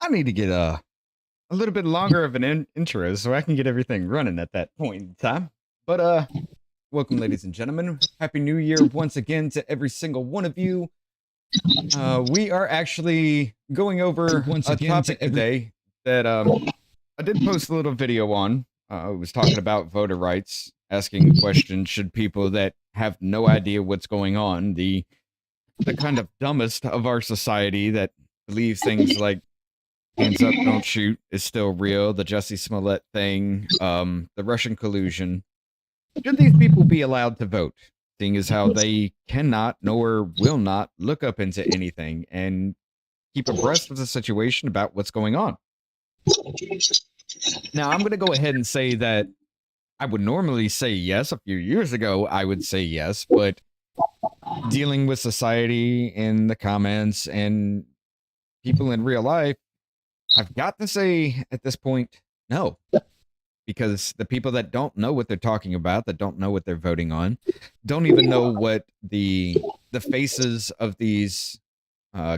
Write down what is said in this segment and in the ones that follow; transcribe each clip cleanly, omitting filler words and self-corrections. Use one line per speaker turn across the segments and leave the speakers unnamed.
I need to get a little bit longer of an intro so I can get everything running at that point in time. But welcome, ladies and gentlemen. Happy New Year once again to every single one of you. We are actually going over a topic today that I did post a little video on. I was talking about voter rights, asking questions: should people that have no idea what's going on, the kind of dumbest of our society that believes things like hands up, don't shoot is still real, the Jussie Smollett thing, the Russian collusion. Should these people be allowed to vote, seeing as how they cannot nor will not look up into anything and keep abreast of the situation about what's going on? Now, I'm going to go ahead and say that I would normally say yes. A few years ago, I would say yes, but dealing with society in the comments and people in real life, I've got to say at this point, no, because the people that don't know what they're talking about, that don't know what they're voting on, don't even know what the faces of these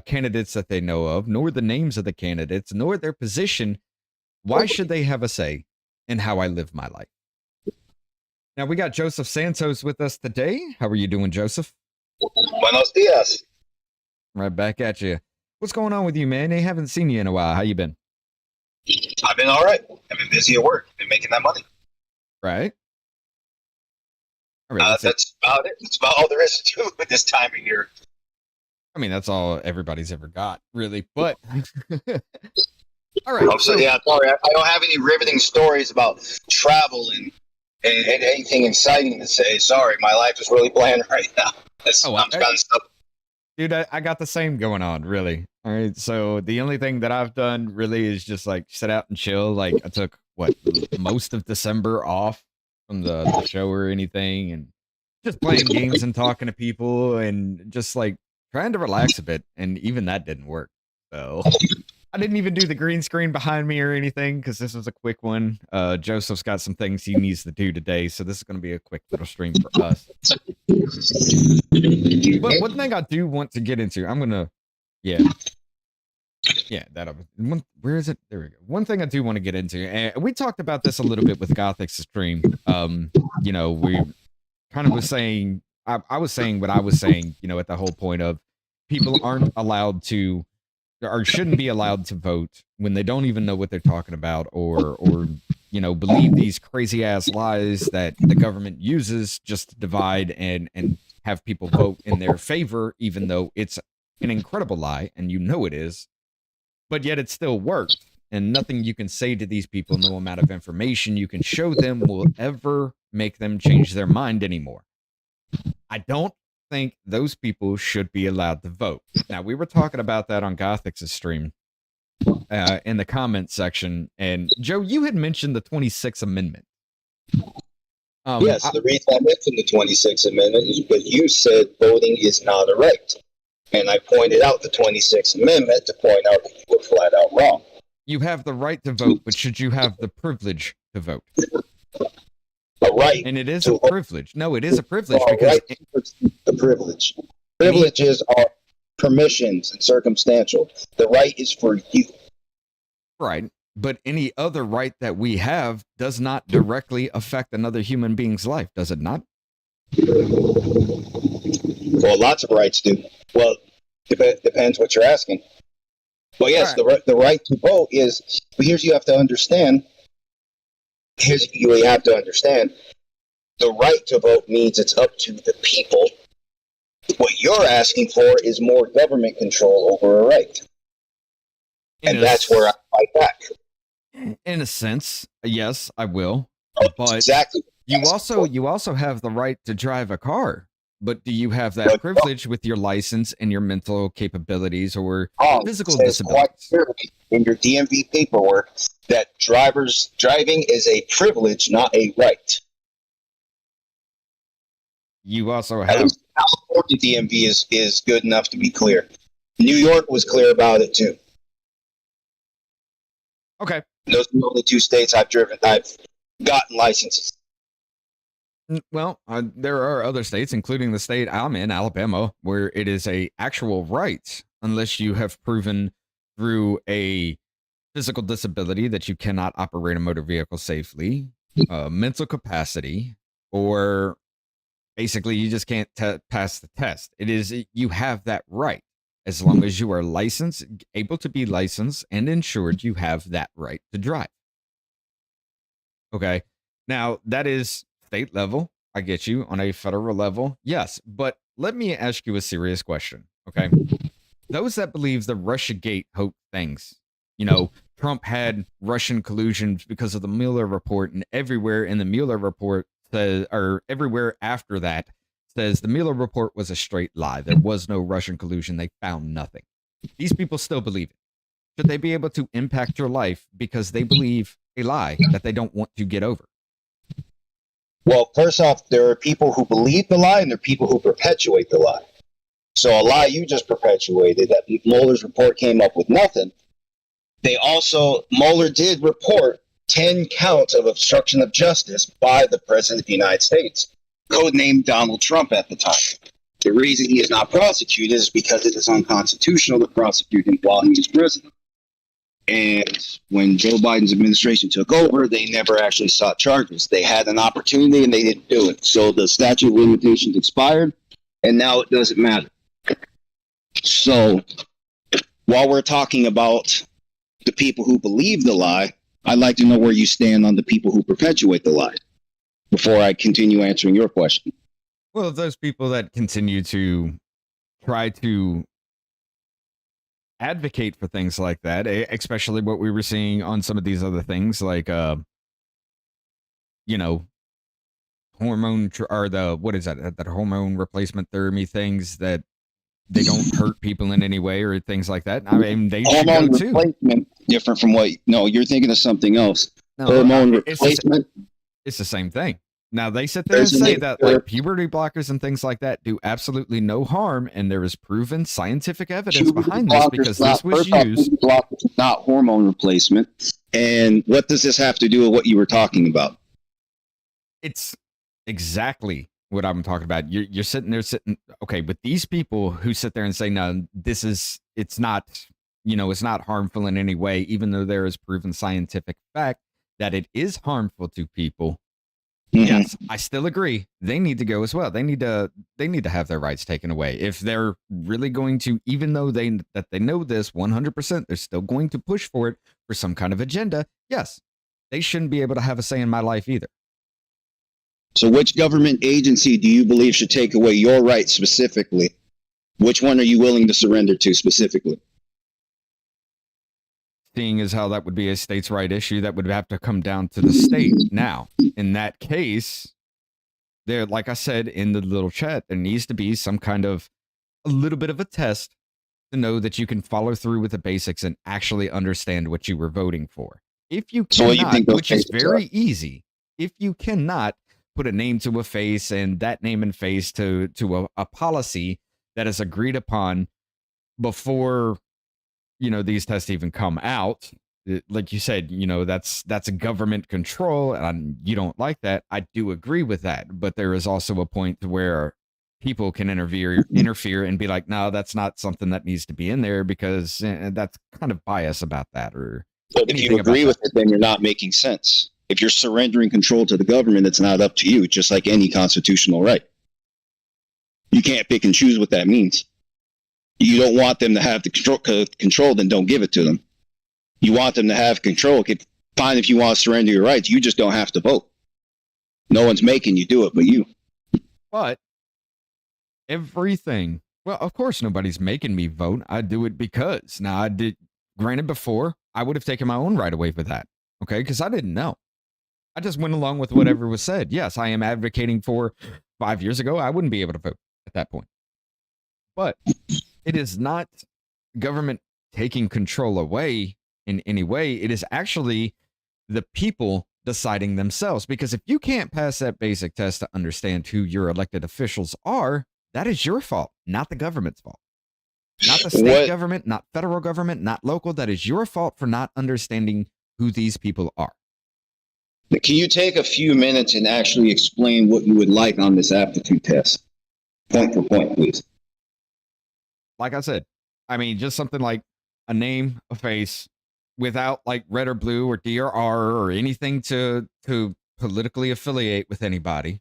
candidates that they know of, nor the names of the candidates, nor their position. Why should they have a say in how I live my life? Now, we got TheeJosephSantos with us today. How are you doing, Joseph?
Buenos dias.
Right back at you. What's going on with you, man? They haven't seen you in a while. How you been?
I've been all right. I've been busy at work. Been making that money.
Right. All right.
That's about it. That's about all there is to do at this time of year.
I mean, that's all everybody's ever got, really. But all right.
Yeah, sorry. I don't have any riveting stories about travel and anything exciting to say. Sorry, my life is really bland right now. I'm kind of stuck.
Dude, I got the same going on, really. All right. So the only thing that I've done really is just like sit out and chill. Like I took most of December off from the show or anything, and just playing games and talking to people and just like trying to relax a bit. And even that didn't work. So I didn't even do the green screen behind me or anything because this was a quick one. Joseph's got some things he needs to do today, so this is going to be a quick little stream for us. But one thing I do want to get into, I'm gonna, where is it? There we go. One thing I do want to get into, and we talked about this a little bit with Gothic's stream. We kind of was saying, I was saying what I was saying, at the whole point of people aren't allowed to, or shouldn't be allowed to vote when they don't even know what they're talking about, or believe these crazy ass lies that the government uses just to divide and have people vote in their favor, even though it's an incredible lie and it is, but yet it still works. And nothing you can say to these people, no amount of information you can show them, will ever make them change their mind anymore. I don't think those people should be allowed to vote. Now, we were talking about that on Gothic's stream in the comment section, and Joe, you had mentioned the 26th Amendment.
Yes, the reason I mentioned the 26th Amendment is because you said voting is not a right. And I pointed out the 26th Amendment to point out that you were flat out wrong.
You have the right to vote, but should you have the privilege to vote?
A right.
And it is a privilege. No, it is a privilege
because the privilege. Privileges are permissions and circumstantial. The right is for you.
Right. But any other right that we have does not directly affect another human being's life, does it not?
Well, lots of rights do. Well, depends what you're asking. Well, yes, right. The right to vote is, but you have to understand, the right to vote means it's up to the people. What you're asking for is more government control over a right. And that's where I fight back.
In a sense, yes, I will. But
exactly.
You also have the right to drive a car. But do you have that privilege with your license and your mental capabilities or physical disabilities?
Quite clearly in your DMV paperwork that driving is a privilege, not a right.
You also have
California DMV is good enough to be clear. New York was clear about it too.
Okay.
Those are the only two states I've gotten licenses.
Well, there are other states, including the state I'm in, Alabama, where it is a actual right, unless you have proven through a physical disability that you cannot operate a motor vehicle safely, mental capacity, or basically you just can't pass the test. It is, you have that right. As long as you are licensed, able to be licensed and insured, you have that right to drive. Okay. Now, that is state level. I get you. On a federal level, yes. But let me ask you a serious question. Okay. Those that believe the Russiagate hoax things, Trump had Russian collusion because of the Mueller report, and everywhere in the Mueller report says, or everywhere after that says the Mueller report was a straight lie. There was no Russian collusion. They found nothing. These people still believe it. Should they be able to impact your life because they believe a lie that they don't want to get over?
Well, first off, there are people who believe the lie and there are people who perpetuate the lie. So a lie you just perpetuated, that Mueller's report came up with nothing. Mueller did report 10 counts of obstruction of justice by the President of the United States, codenamed Donald Trump at the time. The reason he is not prosecuted is because it is unconstitutional to prosecute him while he is president. And when Joe Biden's administration took over, they never actually sought charges. They had an opportunity and they didn't do it. So the statute of limitations expired, and now it doesn't matter. So while we're talking about the people who believe the lie, I'd like to know where you stand on the people who perpetuate the lie before I continue answering your question.
Well, those people that continue to try to advocate for things like that, especially what we were seeing on some of these other things, like hormone or what is that hormone replacement therapy things that they don't hurt people in any way or things like that. I mean, they should go too.
Hormone replacement, different from you're thinking of something else.
No,
hormone replacement.
It's the same thing. Now, they sit there and say that like puberty blockers and things like that do absolutely no harm, and there is proven scientific evidence behind this because this was used.
Blockers, not hormone replacement. And what does this have to do with what you were talking about?
It's exactly what I'm talking about. You're sitting there okay, but these people who sit there and say, no, it's not harmful in any way, even though there is proven scientific fact that it is harmful to people. Mm-hmm. Yes, I still agree. They need to go as well. They need to have their rights taken away. If they're really going to, even though they know this 100%, they're still going to push for it for some kind of agenda. Yes, they shouldn't be able to have a say in my life either.
So which government agency do you believe should take away your rights specifically? Which one are you willing to surrender to specifically?
Seeing as how that would be a states' right issue, that would have to come down to the state. Now, in that case, there, like I said in the little chat, there needs to be some kind of a little bit of a test to know that you can follow through with the basics and actually understand what you were voting for. If you cannot, which is very easy, if you cannot put a name to a face and that name and face to a policy that is agreed upon before these tests even come out, like you said, that's a government control, and you don't like that. I do agree with that, but there is also a point where people can interfere and be like, no, that's not something that needs to be in there because that's kind of bias about that. Or
but if you agree with it, then you're not making sense. If you're surrendering control to the government, it's not up to you, just like any constitutional right. You can't pick and choose what that means. You don't want them to have the control, then don't give it to them. You want them to have control. Fine if you want to surrender your rights. You just don't have to vote. No one's making you do it but you.
But everything, well, of course, nobody's making me vote. I do it because. Now, I did, granted, before, I would have taken my own right away for that. Okay, because I didn't know. I just went along with whatever was said. Yes, I am advocating for 5 years ago. I wouldn't be able to vote at that point. But it is not government taking control away in any way. It is actually the people deciding themselves. Because if you can't pass that basic test to understand who your elected officials are, that is your fault, not the government's fault. Not the state government, not federal government, not local. That is your fault for not understanding who these people are.
Can you take a few minutes and actually explain what you would like on this aptitude test? Point for point, please.
Like I said, I mean, just something like a name, a face, without like red or blue or D or R or anything to politically affiliate with anybody.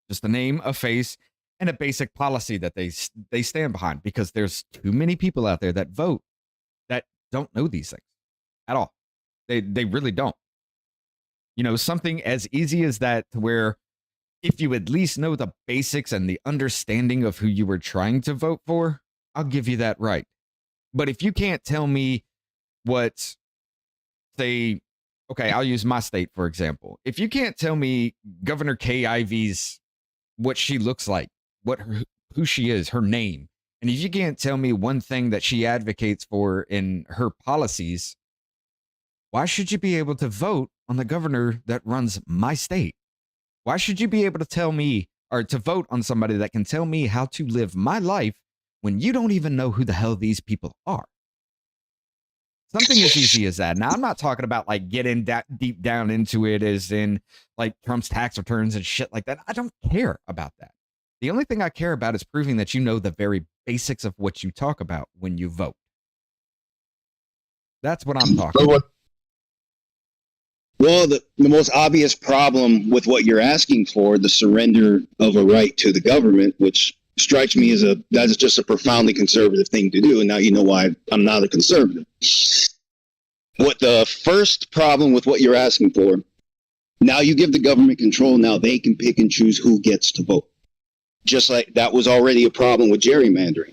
Just a name, a face, and a basic policy that they stand behind, because there's too many people out there that vote that don't know these things at all. They really don't. You know, something as easy as that, to where if you at least know the basics and the understanding of who you were trying to vote for, I'll give you that right. But if you can't tell me what, say, okay, I'll use my state for example. If you can't tell me Governor Kay Ivey's, what she looks like, who she is, her name, and if you can't tell me one thing that she advocates for in her policies, why should you be able to vote on the governor that runs my state? Why should you be able to tell me, or to vote on somebody that can tell me how to live my life when you don't even know who the hell these people are? Something as easy as that. Now, I'm not talking about like getting that deep down into it, as in like Trump's tax returns and shit like that. I don't care about that. The only thing I care about is proving that you know the very basics of what you talk about when you vote. That's what I'm talking about.
Well, the most obvious problem with what you're asking for, the surrender of a right to the government, which strikes me as that is just a profoundly conservative thing to do. And now you know why I'm not a conservative. What the first problem with what you're asking for, now you give the government control, now they can pick and choose who gets to vote. Just like that was already a problem with gerrymandering.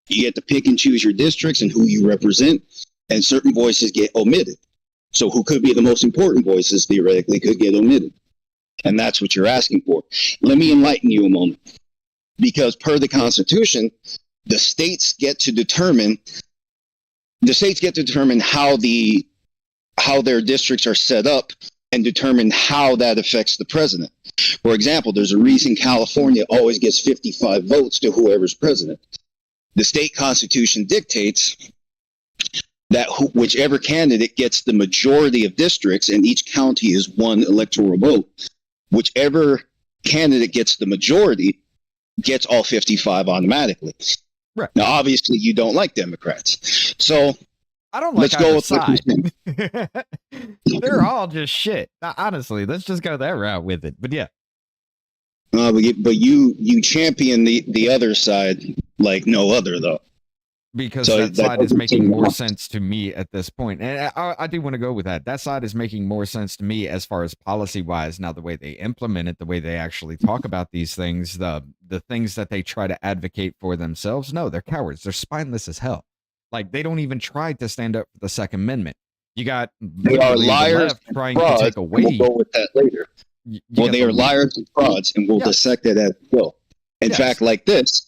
You get to pick and choose your districts and who you represent, and certain voices get omitted. So who could be the most important voices theoretically could get omitted. And that's what you're asking for. Let me enlighten you a moment. Because per the Constitution, the states get to determine how their districts are set up and determine how that affects the president. For example, there's a reason California always gets 55 votes to whoever's president. The state constitution dictates that whichever candidate gets the majority of districts, and each county is one electoral vote, whichever candidate gets the majority gets all 55 automatically.
Right.
Now, obviously, you don't like Democrats. So
I don't like
let's go with
side. They're all just shit. Honestly, let's just go that route with it. But yeah.
But you champion the other side like no other, though.
Because that side is making more sense to me at this point. And I do want to go with that. That side is making more sense to me as far as policy-wise. Now, the way they implement it, the way they actually talk about these things, the things that they try to advocate for themselves, no, they're cowards. They're spineless as hell. Like, they don't even try to stand up for the Second Amendment. You got
they are liars
trying to take away.
We'll go with that later. They are liars and frauds, and we'll dissect it as well. In fact, like this.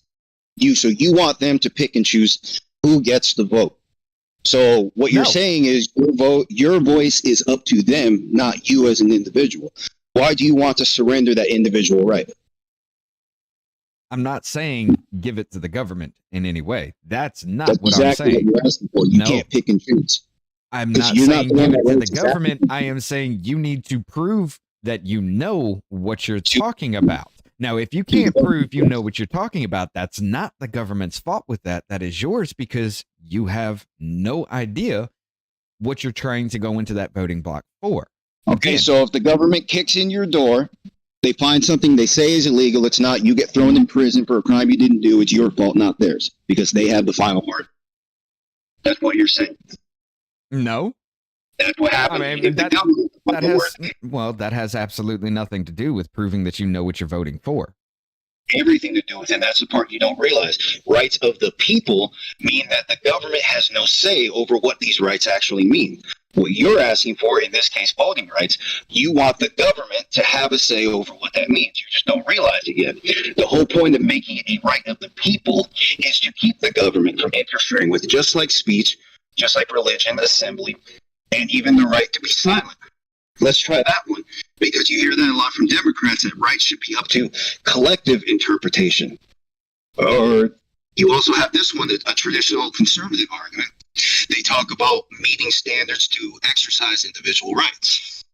So you want them to pick and choose who gets the vote. So what you're saying is your voice is up to them, not you as an individual. Why do you want to surrender that individual right?
I'm not saying give it to the government in any way. That's not what
exactly
I'm saying.
What you're asking for. You can't pick and choose.
I'm not saying give it to the government. I am saying you need to prove that you know what you're talking about. Now, if you can't prove you know what you're talking about, that's not the government's fault with that. That is yours, because you have no idea what you're trying to go into that voting block for.
Okay, so if the government kicks in your door, they find something they say is illegal, it's not, you get thrown in prison for a crime you didn't do, it's your fault, not theirs, because they have the final word. That's what you're saying.
No.
That's what happened.
I mean, that has absolutely nothing to do with proving that you know what you're voting for.
Everything to do with it. And that's the part you don't realize. Rights of the people mean that the government has no say over what these rights actually mean. What you're asking for, in this case, voting rights, you want the government to have a say over what that means. You just don't realize it yet. The whole point of making it a right of the people is to keep the government from interfering with, just like speech, just like religion, assembly, and even the right to be silent. Let's try that one, because you hear that a lot from Democrats, that rights should be up to collective interpretation. Or you also have this one, a traditional conservative argument. They talk about meeting standards to exercise individual rights.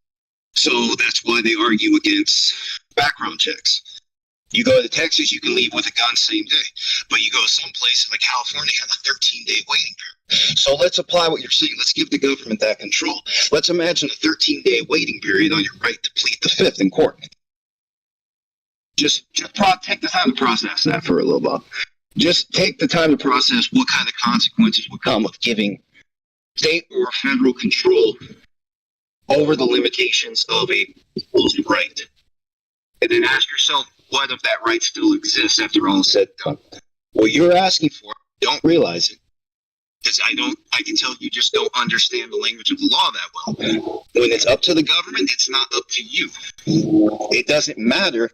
So that's why they argue against background checks. You go to Texas, you can leave with a gun same day. But you go someplace like California, have a 13-day waiting period. So let's apply what you're saying. Let's give the government that control. Let's imagine a 13-day waiting period on your right to plead the fifth in court. Just take the time to process that for a little while. Just take the time to process what kind of consequences would come with giving state or federal control over the limitations of a supposed right. And then ask yourself, what if that right still exists after all is said and done? What you're asking for, don't realize it. Because I can tell you just don't understand the language of the law that well. When it's up to the government, it's not up to you. It doesn't matter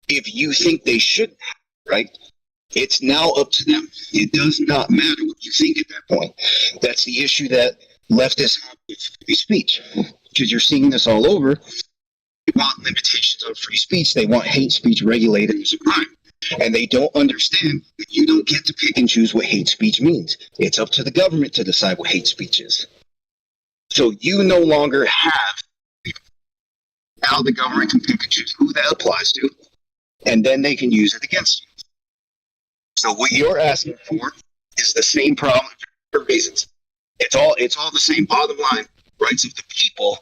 if you think they should, right? It's now up to them. It does not matter what you think at that point. That's the issue that leftists have with free speech. Because you're seeing this all over. They want limitations on free speech. They want hate speech regulated as a crime. And they don't understand that you don't get to pick and choose what hate speech means. It's up to the government to decide what hate speech is. So you no longer have how the government can pick and choose who that applies to, and then they can use it against you. So what you're asking for is the same problem for reasons. It's all the same. Bottom line, rights of the people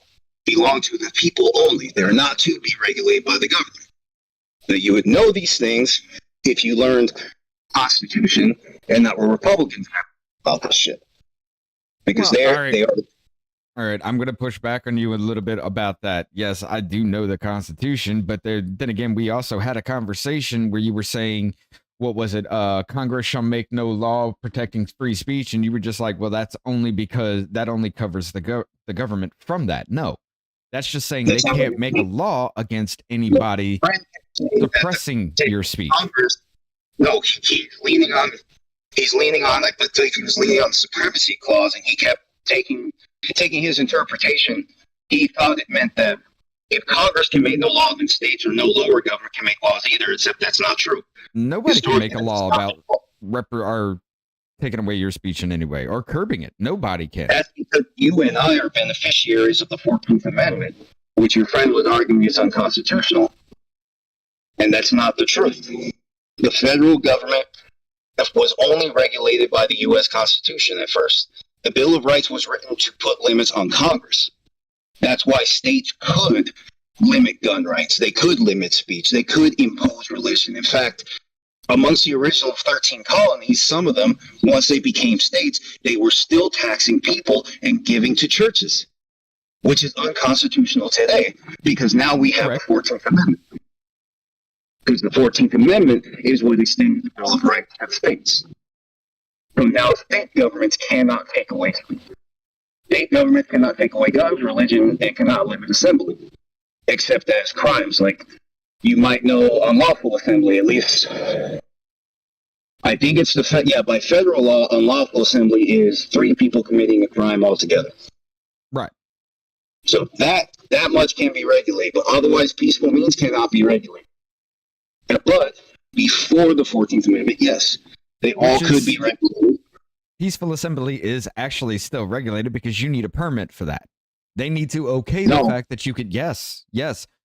belong to the people only. They're not to be regulated by the government. Now, you would know these things if you learned Constitution and not what Republicans have about this shit. Because they are.
All right, I'm going to push back on you a little bit about that. Yes, I do know the Constitution, but then again, we also had a conversation where you were saying, what was it? Congress shall make no law protecting free speech, and you were just like, well, that's only because that only covers the government from that. No, that's just saying they can't make a law against anybody suppressing your speech.
Congress, no, he's leaning on, like, but he was leaning on the supremacy clause, and he kept taking his interpretation. He thought it meant that if Congress can make no law, then states or no lower government can make laws either, except that's not true.
Nobody can make a law about or taking away your speech in any way or curbing it. Nobody can.
That's because you and I are beneficiaries of the 14th Amendment, which your friend was arguing is unconstitutional. And that's not the truth. The federal government was only regulated by the U.S. Constitution at first. The Bill of Rights was written to put limits on Congress. That's why states could limit gun rights. They could limit speech. They could impose religion. In fact, amongst the original 13 colonies, some of them, once they became states, they were still taxing people and giving to churches, which is unconstitutional today because now we have the 14th Amendment. Because the 14th Amendment is what extended the Bill of Rights to states. So now state governments cannot take away speech. State governments cannot take away guns, religion, and cannot limit assembly, except as crimes. Like, you might know unlawful assembly, at least. I think it's by federal law, unlawful assembly is 3 people committing a crime altogether.
Right.
So that much can be regulated, but otherwise peaceful means cannot be regulated. But before the 14th Amendment, yes, they all could be regulated.
Peaceful assembly is actually still regulated because you need a permit for that. They need to okay the fact that you could, yes.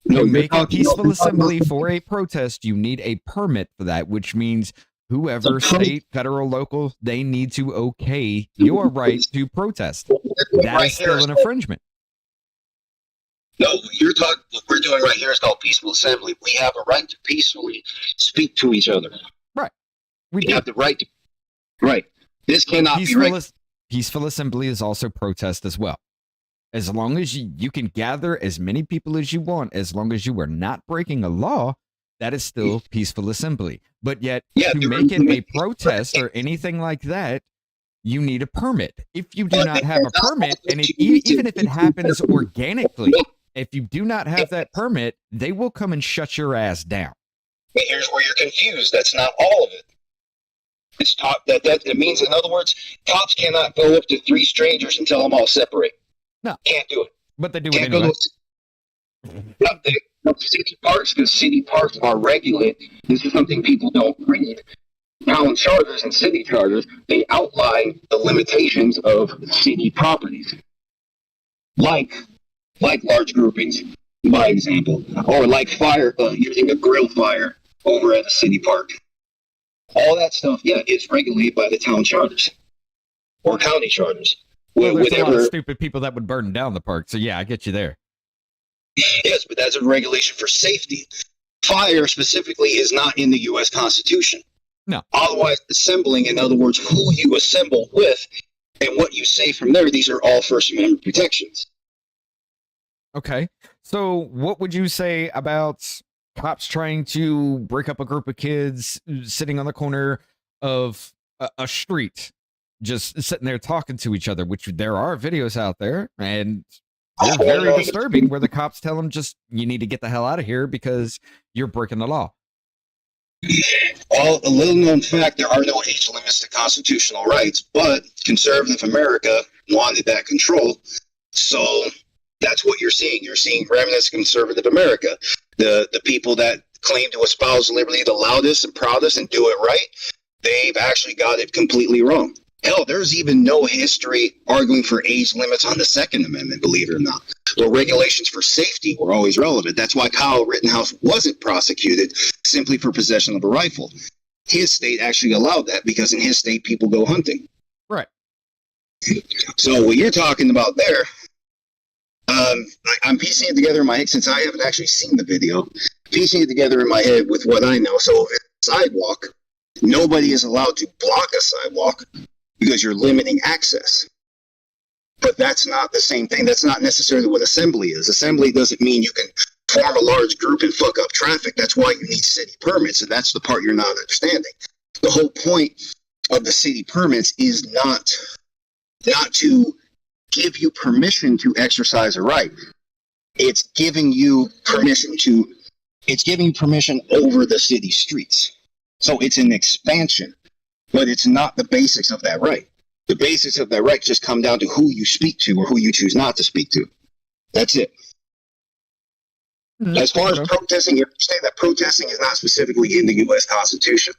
To make a peaceful assembly for a protest, you need a permit for that, which means whoever, state, federal, local, they need to okay your right to protest. That is still an infringement.
No, what we're doing right here is called peaceful assembly. We have a right to peacefully speak to each other.
Right.
We have the right to. Right. This cannot be right.
Peaceful assembly is also protest as well. As long as you can gather as many people as you want, as long as you are not breaking a law, that is still peaceful assembly. But yet, to make it a protest or anything like that, you need a permit. If you do not have a permit, and even if it happens organically, if you do not have that permit, they will come and shut your ass down.
Here's where you're confused. That's not all of it. It's that means, in other words, cops cannot go up to 3 strangers and tell them all separate.
No.
Can't do it.
But they do it anyway.
City parks, because city parks are regulated. This is something people don't read. Town charters and city charters, they outline the limitations of city properties. Like large groupings, by example. Or like fire, using a grill fire over at a city park. All that stuff, is regulated by the town charters. or county charters.
Well, there's a lot of stupid people that would burn down the park. So yeah, I get you there.
Yes, but that's a regulation for safety. Fire specifically is not in the U.S. Constitution.
No.
Otherwise, assembling, in other words, who you assemble with and what you say from there, these are all First Amendment protections.
Okay. So what would you say about cops trying to break up a group of kids sitting on the corner of a street, just sitting there talking to each other, which there are videos out there, and they're very disturbing, where the cops tell them, just, you need to get the hell out of here because you're breaking the law.
Well, a little known fact, there are no age limits to constitutional rights, but conservative America wanted that control. So that's what you're seeing. You're seeing remnants of conservative America. The people that claim to espouse liberty the loudest and proudest and do it right, they've actually got it completely wrong. Hell, there's even no history arguing for age limits on the Second Amendment, believe it or not. The regulations for safety were always relevant. That's why Kyle Rittenhouse wasn't prosecuted simply for possession of a rifle. His state actually allowed that because in his state, people go hunting.
Right.
So what you're talking about there, I'm piecing it together in my head since I haven't actually seen the video. Piecing it together in my head with what I know. So if it's a sidewalk, nobody is allowed to block a sidewalk because you're limiting access. But that's not the same thing. That's not necessarily what assembly is. Assembly doesn't mean you can form a large group and fuck up traffic. That's why you need city permits, and that's the part you're not understanding. The whole point of the city permits is not to give you permission to exercise a right. It's giving you permission over the city streets. So it's an expansion, but it's not the basics of that right. The basics of that right just come down to who you speak to or who you choose not to speak to. That's it. As far as protesting, you understand that protesting is not specifically in the U.S. Constitution.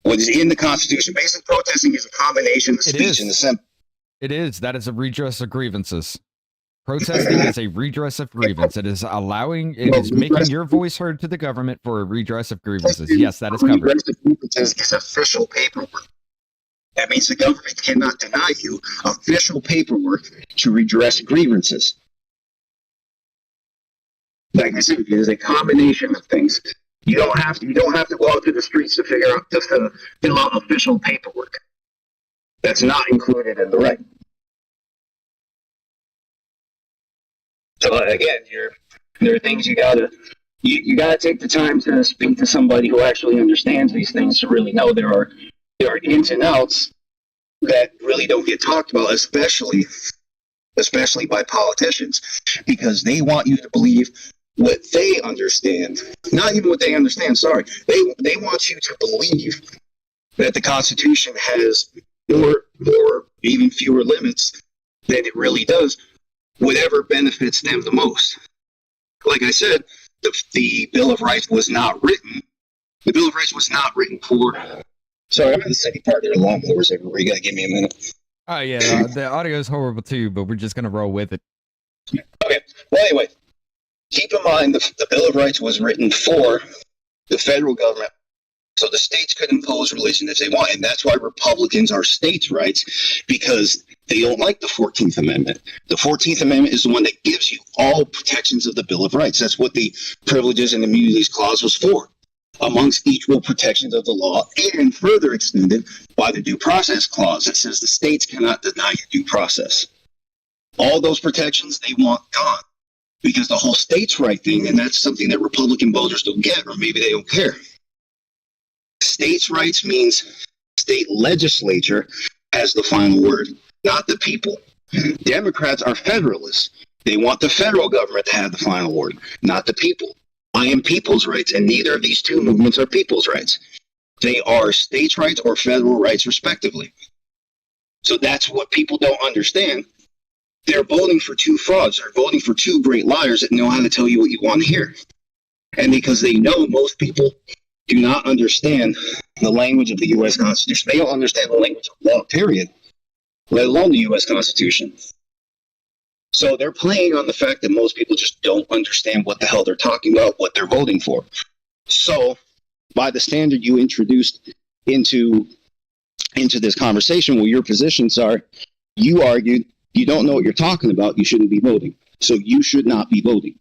What is in the Constitution, basically protesting is a combination of speech and assembly.
It is. That is a redress of grievances. Protesting is a redress of grievance. It is making your voice heard to the government for a redress of grievances. Yes, that is covered.
Redress of grievances is official paperwork. That means the government cannot deny you official paperwork to redress grievances. Like I said, it is a combination of things. You don't have to go out to the streets to figure out just to fill out official paperwork. That's not included in the right. So again, there are things you gotta take the time to speak to somebody who actually understands these things to really know there are ins and outs that really don't get talked about, especially by politicians, because they want you to believe what they understand. Not even what they understand, sorry. They want you to believe that the Constitution has more even fewer limits than it really does, whatever benefits them the most. Like I said, the Bill of Rights was not written. The Bill of Rights was not written for. Sorry, I'm in the city part. There are lawnmowers everywhere. You gotta give me a minute.
Oh yeah, the audio is horrible too, but we're just gonna roll with it.
Okay. Well, anyway, keep in mind the Bill of Rights was written for the federal government, so the states could impose religion if they want, and that's why Republicans are states' rights, because they don't like the 14th Amendment. The 14th Amendment is the one that gives you all protections of the Bill of Rights. That's what the Privileges and Immunities Clause was for, amongst equal protections of the law, and further extended by the Due Process Clause that says the states cannot deny you due process. All those protections they want gone, because the whole states' right thing, and that's something that Republican voters don't get, or maybe they don't care. States' rights means state legislature has the final word, not the people. Democrats are federalists. They want the federal government to have the final word, not the people. I am people's rights, and neither of these two movements are people's rights. They are states' rights or federal rights, respectively. So that's what people don't understand. They're voting for two frauds. They're voting for two great liars that know how to tell you what you want to hear. And because they know most people do not understand the language of the U.S. Constitution. They don't understand the language of law, period, let alone the U.S. Constitution. So they're playing on the fact that most people just don't understand what the hell they're talking about, what they're voting for. So by the standard you introduced into into this conversation where your positions are, you argued you don't know what you're talking about, you shouldn't be voting. So you should not be voting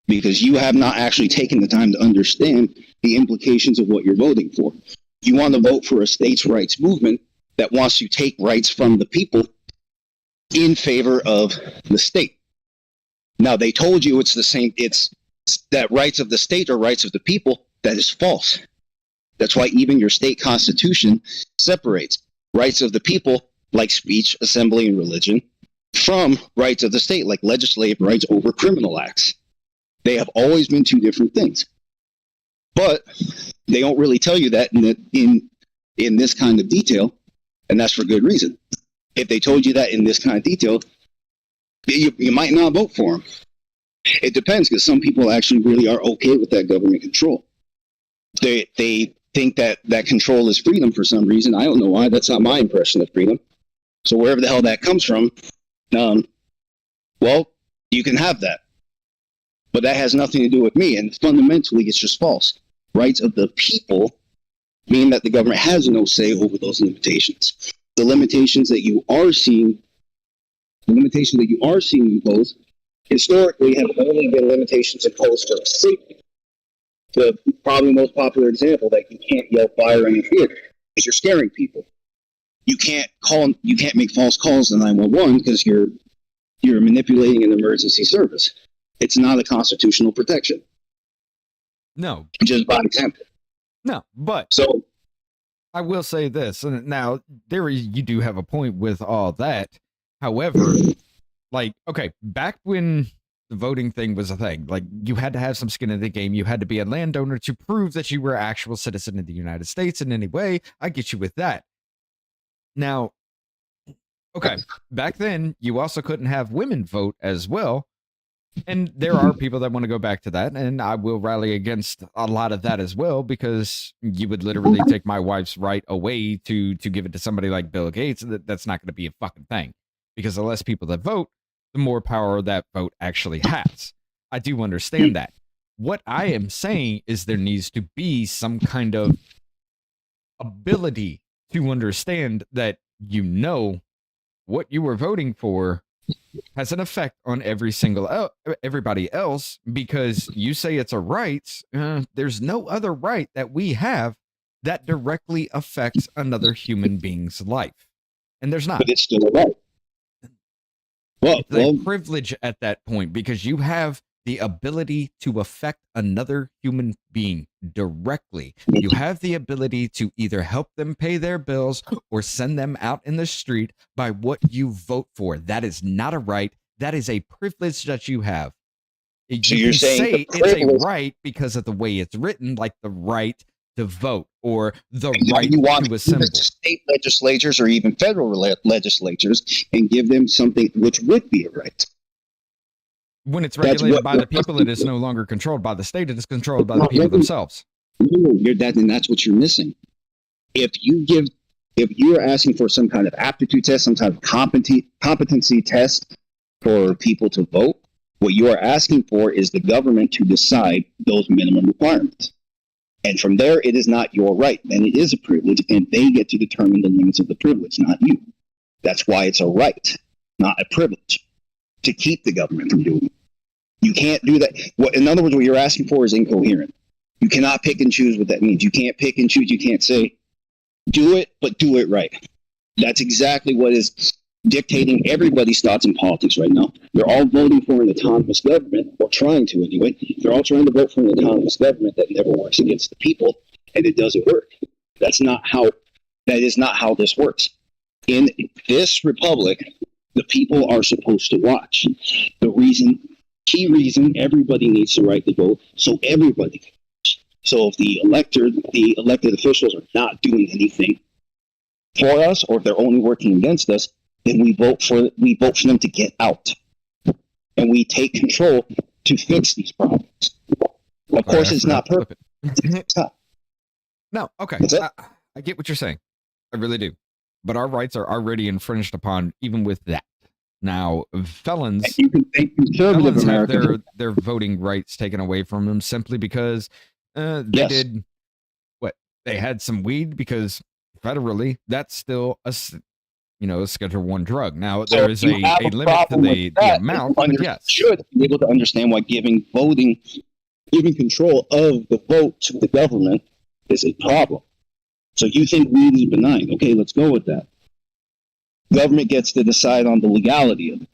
because you have not actually taken the time to understand the implications of what you're voting for. You want to vote for a states' rights movement that wants to take rights from the people in favor of the state. Now, they told you it's the same, it's that rights of the state are rights of the people. That is false. That's why even your state constitution separates rights of the people, like speech, assembly, and religion, from rights of the state, like legislative rights over criminal acts. They have always been two different things. But they don't really tell you that in this kind of detail, and that's for good reason. If they told you that in this kind of detail, you might not vote for them. It depends, because some people actually really are okay with that government control. They think that control is freedom for some reason. I don't know why. That's not my impression of freedom. So wherever the hell that comes from, well, you can have that. But that has nothing to do with me, and fundamentally it's just false. Rights of the people mean that the government has no say over those limitations. The limitations that you are seeing imposed historically have only been limitations imposed for safety. The probably most popular example that you can't yell fire in a theater is you're scaring people. You can't make false calls to 911 because you're manipulating an emergency service. It's not a constitutional protection.
No.
Just by example.
No, but
so
I will say this, and now you do have a point with all that. However, like, okay, back when the voting thing was a thing, like, you had to have some skin in the game. You had to be a landowner to prove that you were an actual citizen of the United States in any way. I get you with that. Now, okay, back then, you also couldn't have women vote as well. And there are people that want to go back to that, and I will rally against a lot of that as well, because you would literally take my wife's right away to give it to somebody like Bill Gates. That's not going to be a fucking thing, because the less people that vote, the more power that vote actually has. I do understand that. What I am saying is there needs to be some kind of ability to understand that what you were voting for has an effect on everybody else, because you say it's a right. There's no other right that we have that directly affects another human being's life, and there's not.
But it's still a right.
It's a privilege at that point, because you have the ability to affect another human being directly. You have the ability to either help them pay their bills or send them out in the street by what you vote for. That is not a right. That is a privilege that you have.
So you're saying
it's a right because of the way it's written, like the right to vote or the right to assemble.
State legislatures or even federal legislatures and give them something which would be a right.
When it's regulated by the people, it is no longer controlled by the state. It is controlled by the people themselves.
And that's what you're missing. If you're asking for some kind of aptitude test, some kind of competency test for people to vote, what you are asking for is the government to decide those minimum requirements. And from there, it is not your right. And it is a privilege, and they get to determine the limits of the privilege, not you. That's why it's a right, not a privilege, to keep the government from doing it. You can't do that. In other words, what you're asking for is incoherent. You cannot pick and choose what that means. You can't pick and choose. You can't say, do it, but do it right. That's exactly what is dictating everybody's thoughts in politics right now. They're all voting for an autonomous government, or trying to anyway. They're all trying to vote for an autonomous government that never works against the people, and it doesn't work. That is not how this works. In this republic, the people are supposed to watch. Key reason everybody needs the right to vote, so everybody can watch. So if the elected officials are not doing anything for us, or if they're only working against us, then we vote for them to get out, and we take control to fix these problems. Of course, it's not perfect.
No, okay, I get what you're saying. I really do, but our rights are already infringed upon, even with that. Now, felons have their voting rights taken away from them simply because they did what? They had some weed, because federally, that's still a Schedule 1 drug. Now,
So
there is
if you have
a
a
limit to
problem with
the
that,
amount,
you
but yes.
should be able to understand why giving control of the vote to the government is a problem. So you think weed is benign. Okay, let's go with that. Government gets to decide on the legality of it.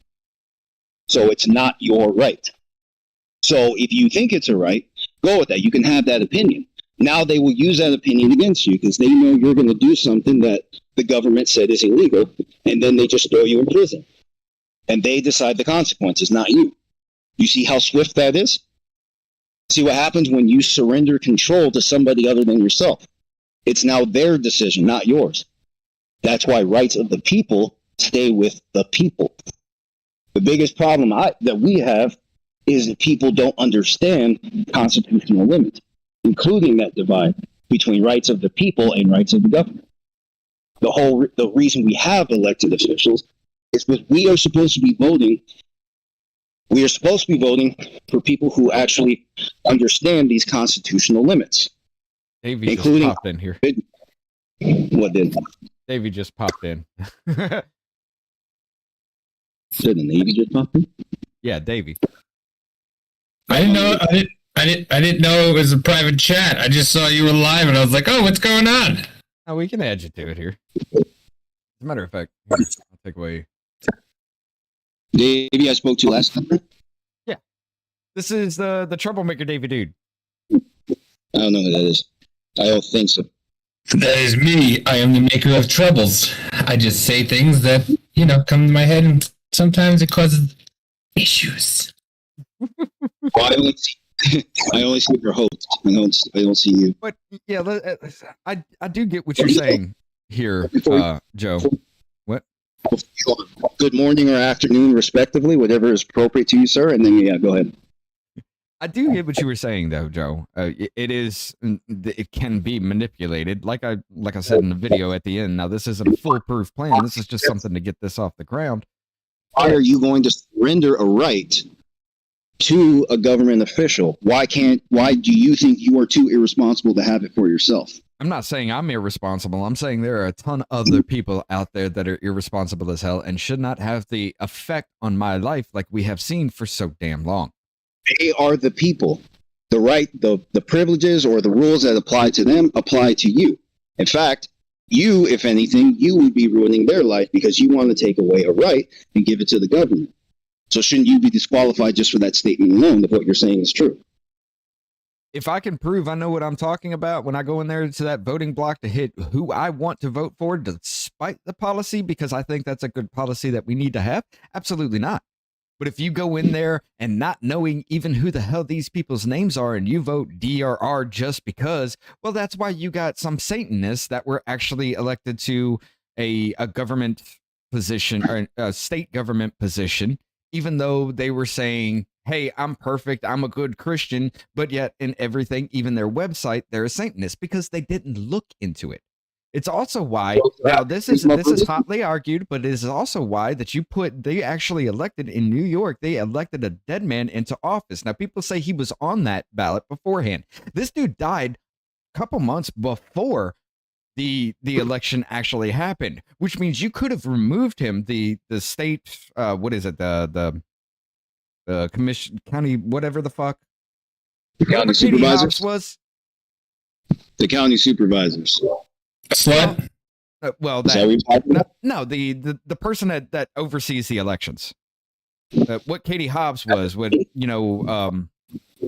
So it's not your right. So if you think it's a right, go with that. You can have that opinion. Now they will use that opinion against you because they know you're going to do something that the government said is illegal, and then they just throw you in prison. And they decide the consequences, not you. You see how swift that is? See what happens when you surrender control to somebody other than yourself. It's now their decision, not yours. That's why rights of the people stay with the people. The biggest problem that we have is that people don't understand constitutional limits, including that divide between rights of the people and rights of the government. The reason we have elected officials is because we are supposed to be voting. We are supposed to be voting for people who actually understand these constitutional limits.
Davey including just popped in here.
What did?
Davey just popped in.
Did the Navy just pop in?
Yeah, Davey.
I didn't know. I didn't know it was a private chat. I just saw you were live, and I was like, "Oh, what's going on?"
Oh, we can add you to it here. As a matter of fact, here, I'll take away.
Davey, I spoke to last time.
Yeah, this is the troublemaker, Davey dude.
I don't know who that is. I don't think so.
That is me. I am the maker of troubles. I just say things that come to my head, and sometimes it causes issues.
Well, I only see your host. I don't see you.
But yeah, I do get what you're saying here, Joe. What?
Good morning or afternoon, respectively, whatever is appropriate to you, sir. And then go ahead.
I do get what you were saying, though, Joe. It can be manipulated, like I said in the video at the end. Now, this isn't a foolproof plan. This is just something to get this off the ground.
Why are you going to surrender a right to a government official? Why do you think you are too irresponsible to have it for yourself?
I'm not saying I'm irresponsible. I'm saying there are a ton of other people out there that are irresponsible as hell and should not have the effect on my life like we have seen for so damn long.
They are the people. The right, the privileges or the rules that apply to them apply to you. In fact, you, if anything, you would be ruining their life because you want to take away a right and give it to the government. So shouldn't you be disqualified just for that statement alone if what you're saying is true?
If I can prove I know what I'm talking about when I go in there to that voting block to hit who I want to vote for despite the policy because I think that's a good policy that we need to have, absolutely not. But if you go in there and not knowing even who the hell these people's names are and you vote DRR just because, well, that's why you got some Satanists that were actually elected to a government position or a state government position, even though they were saying, hey, I'm perfect, I'm a good Christian, but yet in everything, even their website, they're a Satanist because they didn't look into it. It's also why, now this is hotly argued, but it is also why that they actually elected in New York, they elected a dead man into office. Now people say he was on that ballot beforehand. This dude died a couple months before the election actually happened, which means you could have removed him, the state, what is it, the commission, county, whatever the fuck.
The county supervisors
was?
The county supervisors.
Slut?
Well, the person that oversees the elections. What Katie Hobbs was, what who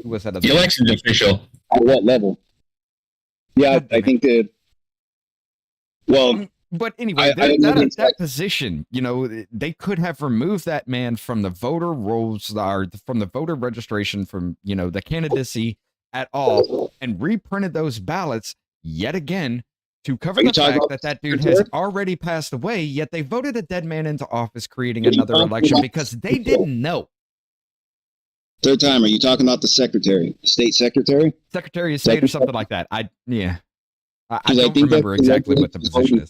was that?
The elections official.
At what level? Yeah, I think that. Well,
but anyway, that position, they could have removed that man from the voter rolls, or from the voter registration, from the candidacy at all, and reprinted those ballots yet again. To cover the fact that dude has already passed away, yet they voted a dead man into office, creating another election because they didn't know.
Third time, are you talking about the secretary, state secretary?
Secretary of State or something like that. I don't remember exactly what the position is.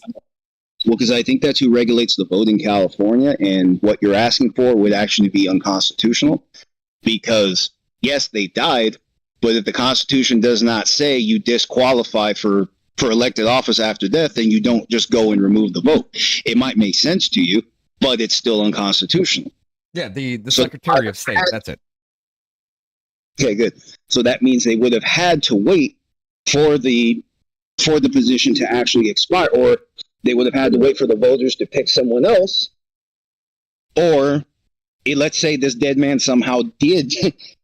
Well, because I think that's who regulates the vote in California, and what you're asking for would actually be unconstitutional because, yes, they died, but if the Constitution does not say you disqualify for for elected office after death, then you don't just go and remove the vote. It might make sense to you, but it's still unconstitutional.
Yeah, the Secretary of State. That's it.
Okay, good. So that means they would have had to wait for the position to actually expire, or they would have had to wait for the voters to pick someone else, or let's say this dead man somehow did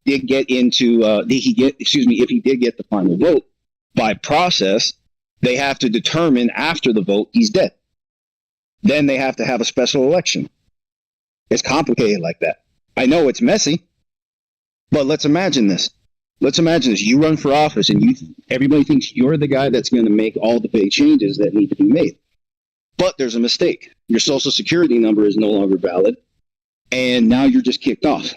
get into if he did get the final vote by process, they have to determine after the vote he's dead. Then they have to have a special election. It's complicated like that. I know it's messy, but let's imagine this. You run for office and everybody thinks you're the guy that's going to make all the big changes that need to be made. But there's a mistake. Your social security number is no longer valid, and now you're just kicked off.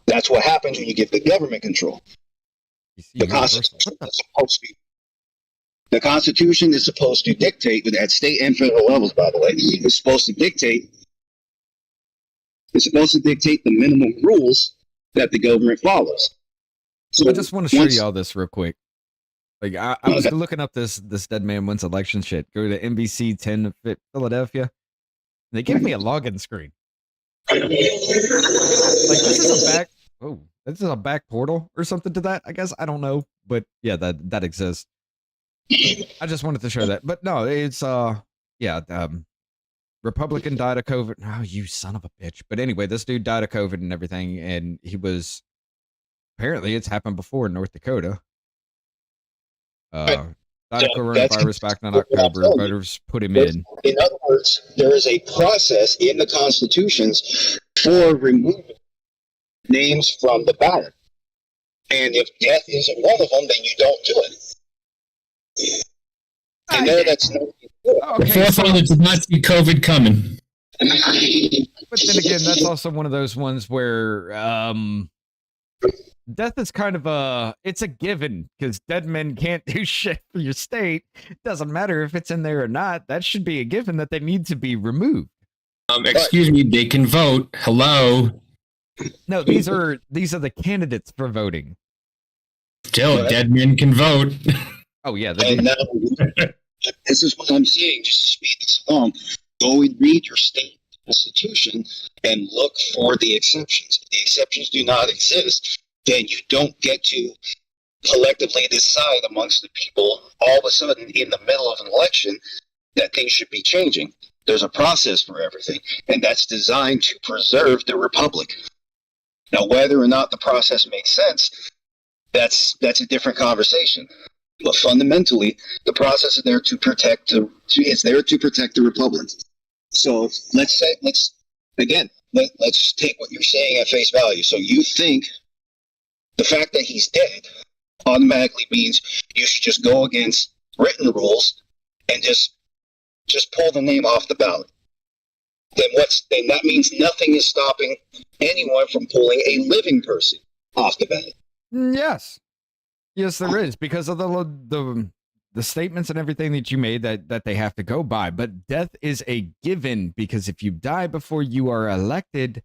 That's what happens when you give the government control. The Constitution is supposed to dictate, at state and federal levels, by the way, it's supposed to dictate the minimum rules that the government follows. So
I just want to show you all this real quick. Like I was looking up this dead man wins election shit. Go to NBC 10 Philadelphia. They give me a login screen. Like this is a back portal or something to that. I guess I don't know, but yeah, that exists. I just wanted to show that, but no, it's Republican died of COVID. Oh, you son of a bitch! But anyway, this dude died of COVID and everything, and he was apparently it's happened before in North Dakota. Died of coronavirus back in October. Voters put him in.
In other words, there is a process in the constitutions for removing names from the ballot, and if death isn't one of them, then you don't do it. And there, that's no.
Okay, forefathers did not see COVID coming.
But then again, that's also one of those ones where death is kind of it's a given because dead men can't do shit for your state. It doesn't matter if it's in there or not. That should be a given that they need to be removed.
Excuse me, they can vote. Hello.
No, these are the candidates for voting.
Still, dead men can vote.
Oh yeah,
this is what I'm saying. Just to speed this along, go and read your state constitution and look for the exceptions. If the exceptions do not exist, then you don't get to collectively decide amongst the people all of a sudden in the middle of an election that things should be changing. There's a process for everything, and that's designed to preserve the republic. Now, whether or not the process makes sense, that's a different conversation. But fundamentally, the process is there to protect the republic. So let's take what you're saying at face value. So you think the fact that he's dead automatically means you should just go against written rules and just pull the name off the ballot. Then that means nothing is stopping anyone from pulling a living person off the ballot.
Yes, there is, because of the statements and everything that you made that they have to go by. But death is a given, because if you die before you are elected,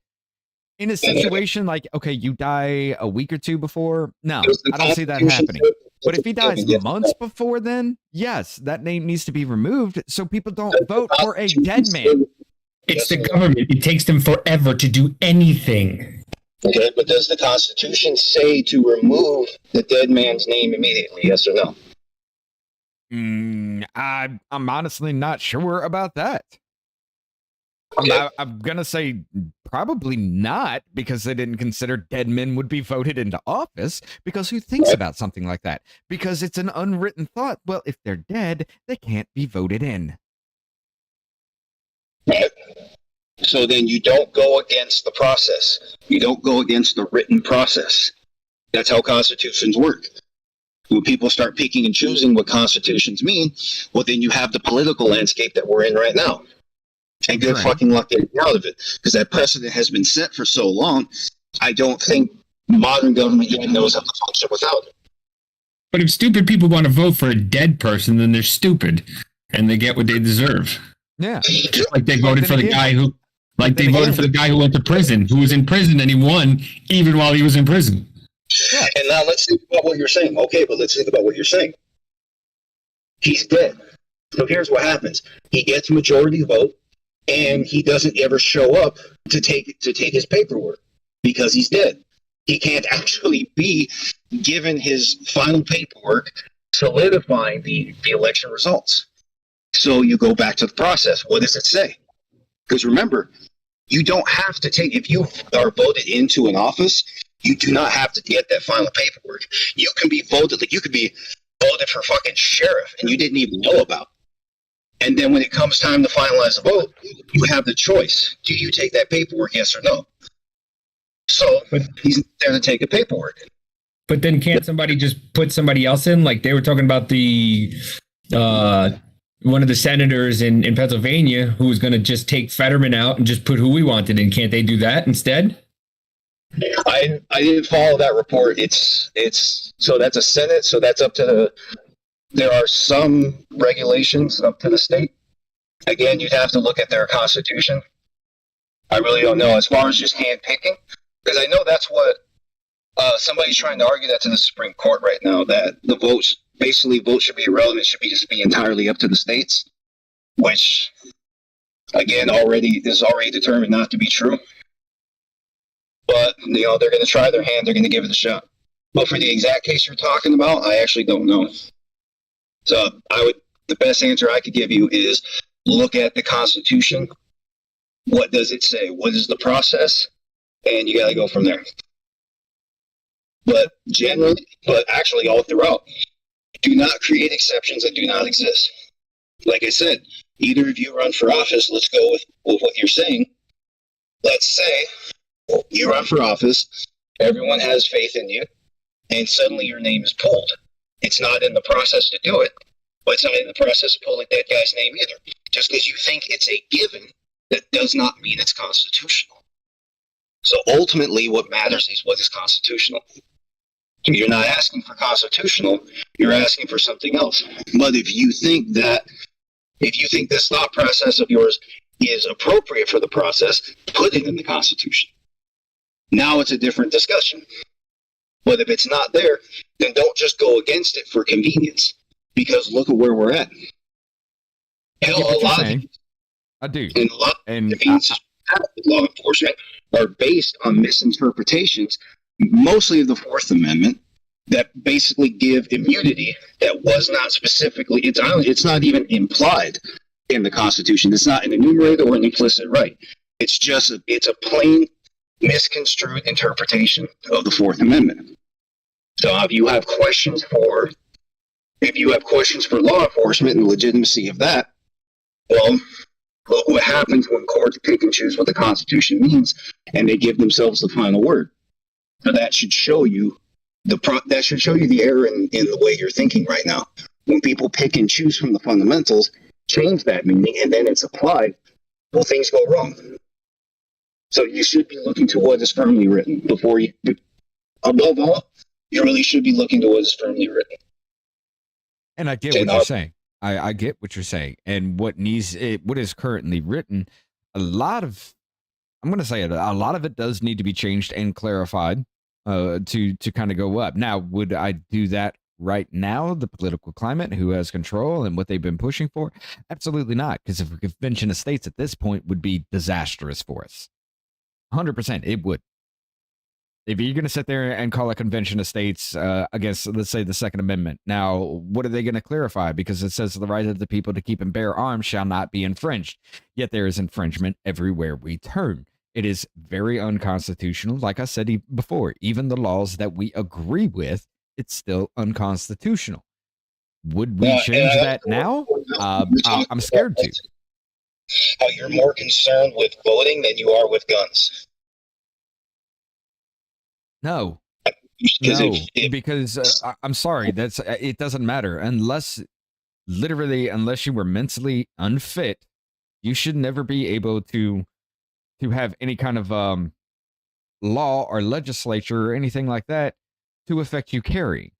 in a situation like, okay, you die a week or two before, no, I don't see that happening. But if he dies months before then, yes, that name needs to be removed so people don't vote for a dead man.
It's the government. It takes them forever to do anything.
Okay, but does the Constitution say to remove the dead man's name immediately? Yes or no?
I'm honestly not sure about that.
Okay.
I'm going to say probably not, because they didn't consider dead men would be voted into office, because who thinks about something like that? Because it's an unwritten thought. Well, if they're dead, they can't be voted in.
Right. So then you don't go against the process. You don't go against the written process. That's how constitutions work. When people start picking and choosing what constitutions mean, well, then you have the political landscape that we're in right now. And good fucking luck getting out of it, because that precedent has been set for so long. I don't think modern government even knows how to function without it.
But if stupid people want to vote for a dead person, then they're stupid, and they get what they deserve.
Yeah,
just like they voted for the guy who, went to prison, who was in prison, and he won even while he was in prison.
Yeah,
And now let's think about what you're saying. Okay, but let's think about what you're saying. He's dead. So here's what happens. He gets majority vote, and he doesn't ever show up to take his paperwork because he's dead. He can't actually be given his final paperwork solidifying the election results. So you go back to the process. What does it say? Because remember, you don't have to take, if you are voted into an office, you do not have to get that final paperwork. You can be voted, like you could be voted for fucking sheriff and you didn't even know about. And then when it comes time to finalize the vote, you have the choice. Do you take that paperwork, yes or no? So he's there to take the paperwork.
But then can't somebody just put somebody else in? Like they were talking about the one of the senators in Pennsylvania who was going to just take Fetterman out and just put who we wanted in. Can't they do that instead?
I didn't follow that report. It's so that's a Senate, so that's up to there are some regulations up to the state. Again, you'd have to look at their constitution. I really don't know as far as just hand picking, because I know that's what somebody's trying to argue that to the Supreme Court right now, that the votes should be irrelevant, should be just be entirely up to the states, which again is already determined not to be true. But they're going to try their hand, they're going to give it a shot. But for the exact case you're talking about, I actually don't know. So the best answer I could give you is look at the Constitution. What does it say? What is the process? And you got to go from there. But actually all throughout, do not create exceptions that do not exist. Like I said, either of you run for office, let's go with what you're saying. Let's say you run for office, everyone has faith in you, and suddenly your name is pulled. It's not in the process to do it, but it's not in the process of pulling that guy's name either. Just because you think it's a given, that does not mean it's constitutional. So ultimately, what matters is what is constitutional. You're not asking for constitutional, you're asking for something else. But if you think this thought process of yours is appropriate for the process, put it in the Constitution. Now it's a different discussion. But if it's not there, then don't just go against it for convenience. Because look at where we're at. Hell, a lot of things,
I do.
And a lot of things law enforcement are based on misinterpretations, mostly of the Fourth Amendment, that basically give immunity that was not specifically, it's not even implied in the Constitution. It's not an enumerated or an implicit right. It's a plain misconstrued interpretation of the Fourth Amendment. So if you have questions for law enforcement and the legitimacy of that, well, look what happens when courts pick and choose what the Constitution means, and they give themselves the final word. So that should show you the error in the way you're thinking right now. When people pick and choose from the fundamentals, change that meaning, and then it's applied, well, things go wrong. So you should be looking to what is firmly written above all, you really should be looking to what is firmly written.
And I get what you're saying. I get what you're saying. And what is currently written, a lot of it does need to be changed and clarified to kind of go up. Now, would I do that right now? The political climate, who has control and what they've been pushing for? Absolutely not. Because if a convention of states at this point would be disastrous for us. 100%, it would. If you're going to sit there and call a convention of states against, let's say, the Second Amendment, now, what are they going to clarify? Because it says the right of the people to keep and bear arms shall not be infringed. Yet there is infringement everywhere we turn. It is very unconstitutional. Like I said before, even the laws that we agree with, it's still unconstitutional. Would we change that now? I'm scared to.
How you're more concerned with voting than you are with guns.
No, because I'm sorry, it doesn't matter unless you were mentally unfit. You should never be able to have any kind of law or legislature or anything like that to affect you carrying.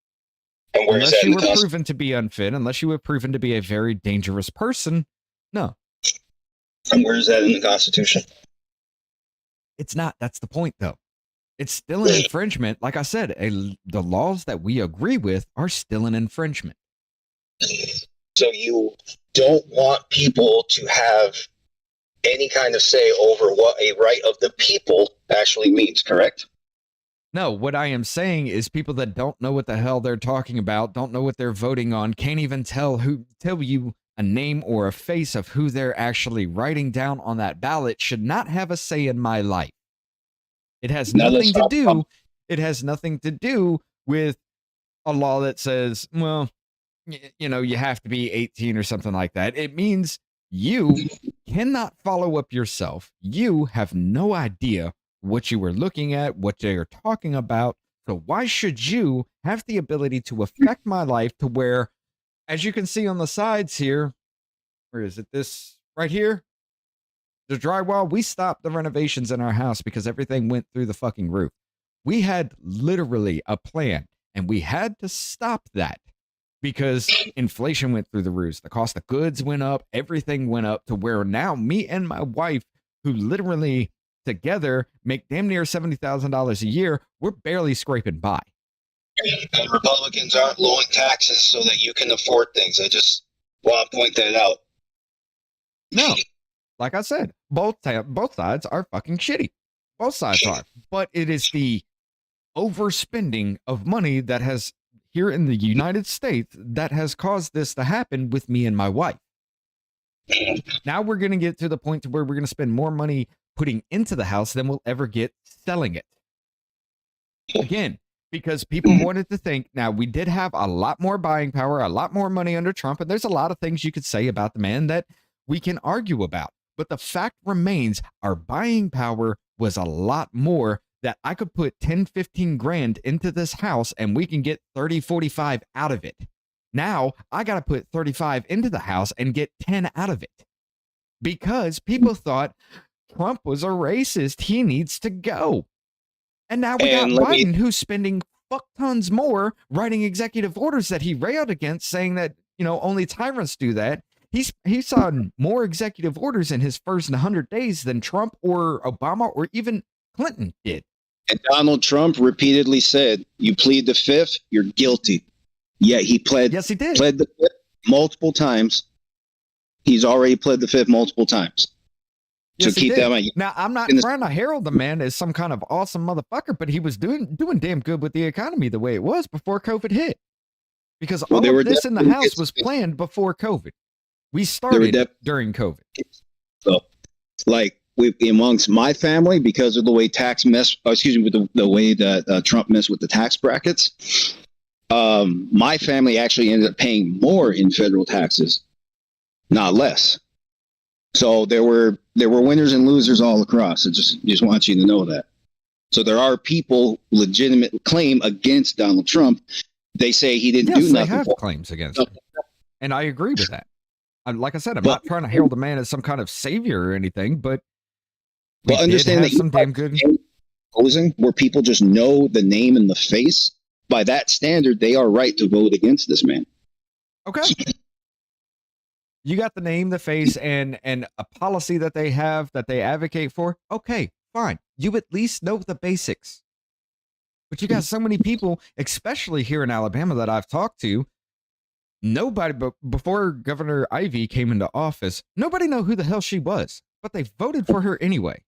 Unless you were proven to be unfit, unless you were proven to be a very dangerous person, no.
And where is that in the Constitution?
It's not. That's the point, though. It's still an infringement. Like I said, the laws that we agree with are still an infringement.
So you don't want people to have any kind of say over what a right of the people actually means, correct?
No, what I am saying is people that don't know what the hell they're talking about, don't know what they're voting on, can't even tell you a name or a face of who they're actually writing down on that ballot should not have a say in my life. It has nothing to do. It has nothing to do with a law that says, well, you have to be 18 or something like that. It means you cannot follow up yourself. You have no idea what you were looking at, what they are talking about. So why should you have the ability to affect my life to where, as you can see on the sides here, where is it? This right here? The drywall, we stopped the renovations in our house because everything went through the fucking roof. We had literally a plan and we had to stop that because inflation went through the roofs. The cost of goods went up. Everything went up to where now me and my wife, who literally together make damn near $70,000 a year, we're barely scraping by.
And Republicans aren't lowering taxes so that you can afford things. I just want to point that out.
No. Like I said, both sides are fucking shitty. Both sides are. But it is the overspending of money that has, here in the United States, that has caused this to happen with me and my wife. Now we're going to get to the point to where we're going to spend more money putting into the house than we'll ever get selling it. Again, because people wanted to think, now we did have a lot more buying power, a lot more money under Trump, and there's a lot of things you could say about the man that we can argue about. But the fact remains, our buying power was a lot more, that I could put 10, 15 grand into this house and we can get 30, 45 out of it. Now I got to put 35 into the house and get 10 out of it because people thought Trump was a racist. He needs to go. And now we got Biden who's spending fuck tons more writing executive orders that he railed against, saying that, only tyrants do that. He saw more executive orders in his first 100 days than Trump or Obama or even Clinton did.
And Donald Trump repeatedly said, you plead the fifth, you're guilty. Yeah, he pled.
Yes, he did.
Pled the fifth multiple times. He's already pled the fifth multiple times.
Yes,
so keep that in mind.
Now, I'm not trying to herald the man as some kind of awesome motherfucker, but he was doing damn good with the economy the way it was before COVID hit. Because all of this in the house was planned before COVID. We started during COVID.
So, like, amongst my family, because of the way with the way that Trump messed with the tax brackets, my family actually ended up paying more in federal taxes, not less. So there were winners and losers all across. I just want you to know that. So there are people legitimate claim against Donald Trump. They say he didn't do nothing.
They have claims against him, and I agree with that. Like I said, I'm not trying to herald the man as some kind of savior or anything, but
understand that
some damn good
opposing where people just know the name and the face. By that standard, they are right to vote against this man.
Okay. You got the name, the face, and a policy that they have that they advocate for. Okay, fine. You at least know the basics. But you got so many people, especially here in Alabama that I've talked to, nobody, before Governor Ivey came into office, nobody knew who the hell she was, but they voted for her anyway.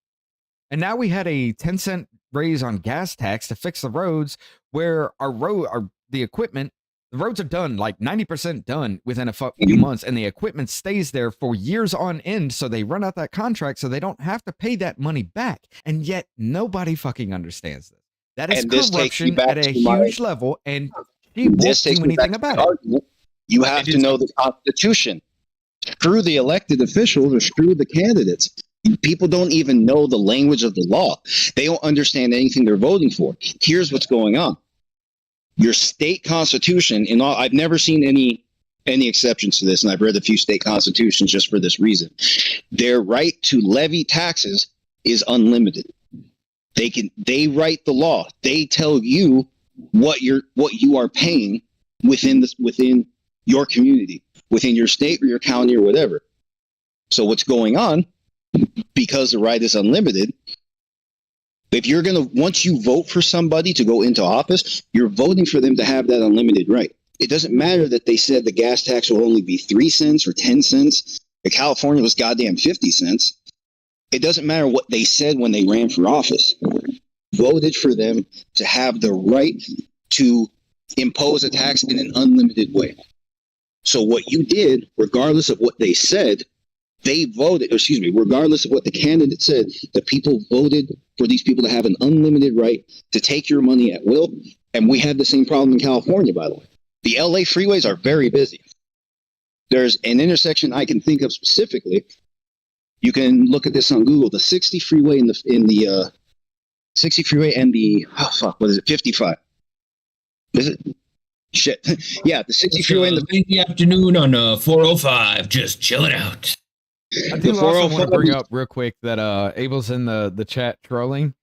And now we had a 10-cent raise on gas tax to fix the roads where the roads are done, like 90% done within a few months, and the equipment stays there for years on end, so they run out that contract so they don't have to pay that money back. And yet nobody fucking understands this. That is corruption at a huge level, and she won't do anything about it.
You have to know the Constitution. Screw the elected officials or screw the candidates. People don't even know the language of the law. They don't understand anything they're voting for. Here's what's going on. Your state constitution, I've never seen any exceptions to this, and I've read a few state constitutions just for this reason. Their right to levy taxes is unlimited. They write the law. They tell you what you are paying within your community, within your state or your county or whatever. So what's going on, because the right is unlimited, If you're once you vote for somebody to go into office, you're voting for them to have that unlimited right. It doesn't matter that they said the gas tax will only be 3 cents or 10 cents. In California, it was goddamn 50 cents. It doesn't matter what they said when they ran for office. Voted for them to have the right to impose a tax in an unlimited way. So what you did, regardless of what they said, they voted, regardless of what the candidate said, the people voted for these people to have an unlimited right to take your money at will. And we had the same problem in California, by the way. The LA freeways are very busy. There's an intersection I can think of specifically. You can look at this on Google, the 60 freeway and the 60 freeway and the, 55. Is it? Shit. Yeah, the 60 freeway and
the afternoon on 405, just chilling out.
I do also want to bring up real quick that Abel's in the chat trolling.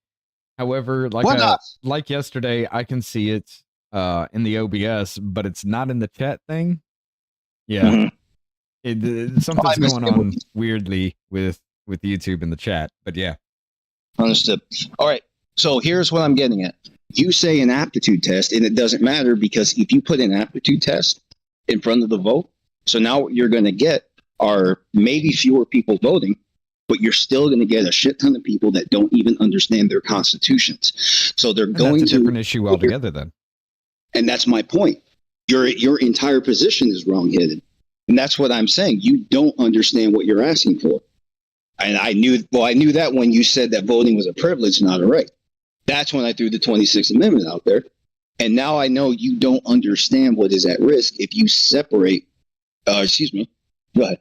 However, like yesterday, I can see it in the OBS, but it's not in the chat thing. Yeah, something's going on weirdly with YouTube in the chat. But yeah,
understood. All right, so here's what I'm getting at. You say an aptitude test, and it doesn't matter because if you put an aptitude test in front of the vote, so now what you're going to get are maybe fewer people voting, but you're still going to get a shit ton of people that don't even understand their constitutions. So they're going
that's a different issue altogether then.
And that's my point. Your entire position is wrong-headed. And that's what I'm saying. You don't understand what you're asking for. And I knew that when you said that voting was a privilege, not a right. That's when I threw the 26th Amendment out there. And now I know you don't understand what is at risk if you separate, Go ahead.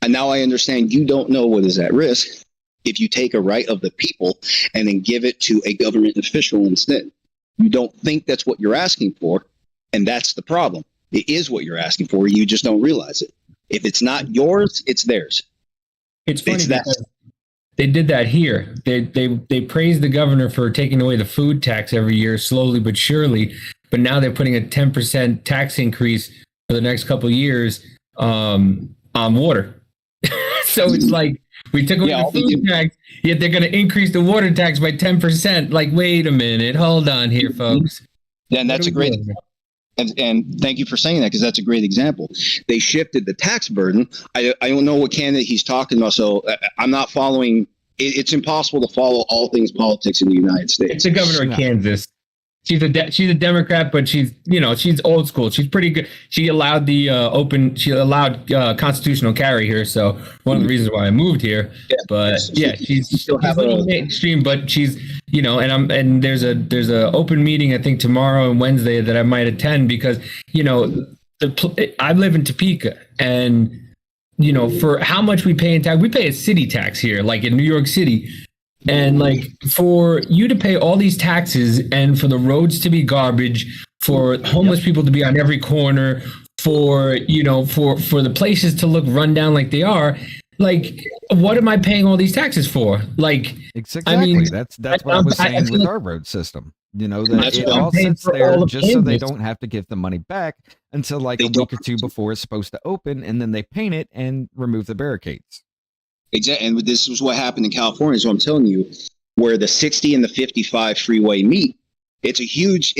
And now I understand you don't know what is at risk if you take a right of the people and then give it to a government official instead. You don't think that's what you're asking for, and that's the problem. It is what you're asking for. You just don't realize it. If it's not yours, it's theirs.
It's funny because they did that here. They praised the governor for taking away the food tax every year, slowly but surely. But now they're putting a 10% tax increase for the next couple of years on water. So it's like we took away the food tax, yet they're going to increase the water tax by 10%. Like, wait a minute, hold on here, folks.
Yeah, and that's a great and thank you for saying that because that's a great example. They shifted the tax burden. I don't know what candidate he's talking about, so I'm not following. It's impossible to follow all things politics in the United States.
It's the governor of Kansas. She's a Democrat, but she's old school. She's pretty good. She allowed constitutional carry here. So one of the reasons why I moved here, she's still a little mainstream, but she's, and there's a open meeting, I think tomorrow and Wednesday that I might attend because, I live in Topeka and, for how much we pay in tax, we pay a city tax here, like in New York City. And like for you to pay all these taxes and for the roads to be garbage, for homeless people to be on every corner, for the places to look run down like they are, like what am I paying all these taxes for? Like
exactly. I mean, that's what I was saying with our road system. That it all sits there just so they don't have to give the money back until like a week or two before it's supposed to open, and then they paint it and remove the barricades.
Exactly, and this was what happened in California. So I'm telling you, where the 60 and the 55 freeway meet, it's a huge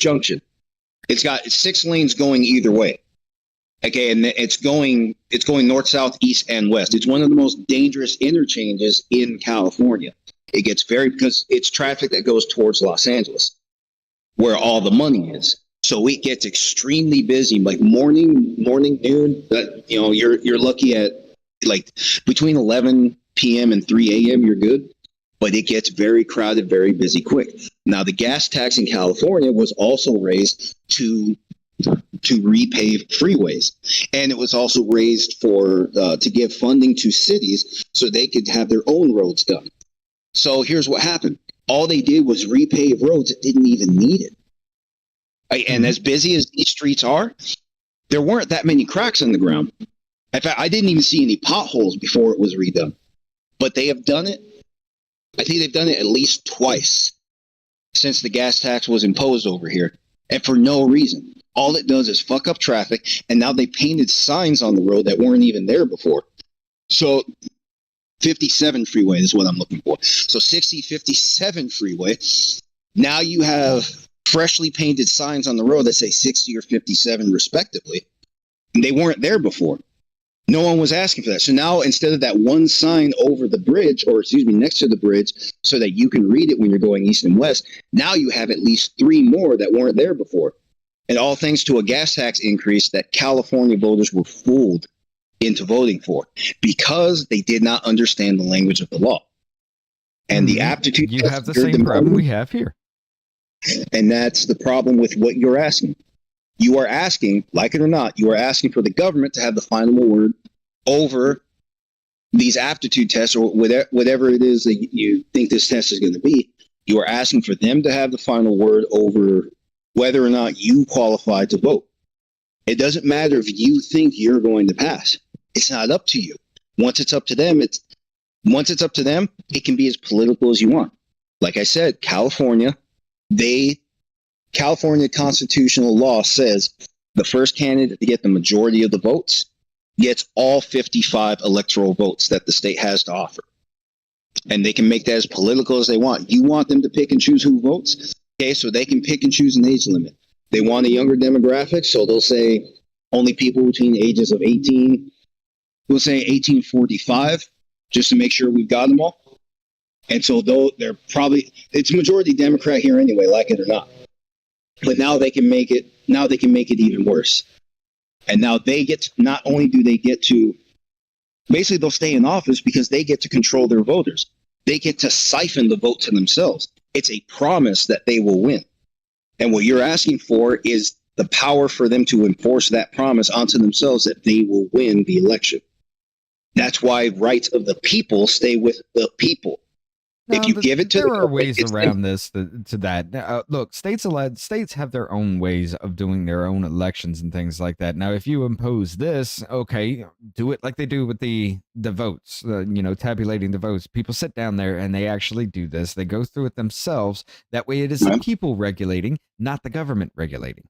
junction. It's got 6 lanes going either way. Okay, and it's going north, south, east, and west. It's one of the most dangerous interchanges in California. It gets because it's traffic that goes towards Los Angeles, where all the money is. So it gets extremely busy, like morning, noon. You're lucky at like between 11 p.m. and 3 a.m. you're good, but it gets very crowded, very busy quick. Now, the gas tax in California was also raised to repave freeways, and it was also raised to give funding to cities so they could have their own roads done. So here's what happened. All they did was repave roads that didn't even need it. And as busy as these streets are, there weren't that many cracks in the ground. In fact, I didn't even see any potholes before it was redone. But they have done it. I think they've done it at least twice since the gas tax was imposed over here. And for no reason. All it does is fuck up traffic. And now they painted signs on the road that weren't even there before. So 57 freeway is what I'm looking for. So 60, 57 freeway. Now you have freshly painted signs on the road that say 60 or 57 respectively. And they weren't there before. No one was asking for that. So now instead of that one sign over the bridge, or excuse me, next to the bridge, so that you can read it when you're going east and west, now you have at least 3 more that weren't there before. And all thanks to a gas tax increase that California voters were fooled into voting for because they did not understand the language of the law. And the aptitude
you have the same problem we have here.
And that's the problem with what you're asking. You are asking, like it or not, you are asking for the government to have the final word over these aptitude tests or whatever it is that you think this test is going to be. You are asking for them to have the final word over whether or not you qualify to vote. It doesn't matter if you think you're going to pass. It's not up to you. Once it's up to them, it can be as political as you want. Like I said, California constitutional law says the first candidate to get the majority of the votes gets all 55 electoral votes that the state has to offer. And they can make that as political as they want. You want them to pick and choose who votes? Okay, so they can pick and choose an age limit. They want a younger demographic, so they'll say only people between the ages of 18, we'll say 1845, just to make sure we've got them all. And so though they're probably, it's majority Democrat here anyway, like it or not. But now they can make it even worse. And now they get to, not only do they get to, basically they'll stay in office because they get to control their voters. They get to siphon the vote to themselves. It's a promise that they will win. And what you're asking for is the power for them to enforce that promise onto themselves that they will win the election. That's why rights of the people stay with the people. If you give it to
there are ways around this to that. Look, states have their own ways of doing their own elections and things like that. Now, if you impose this, okay, do it like they do with the votes. Tabulating the votes. People sit down there and they actually do this. They go through it themselves. That way, it is the people regulating, not the government regulating.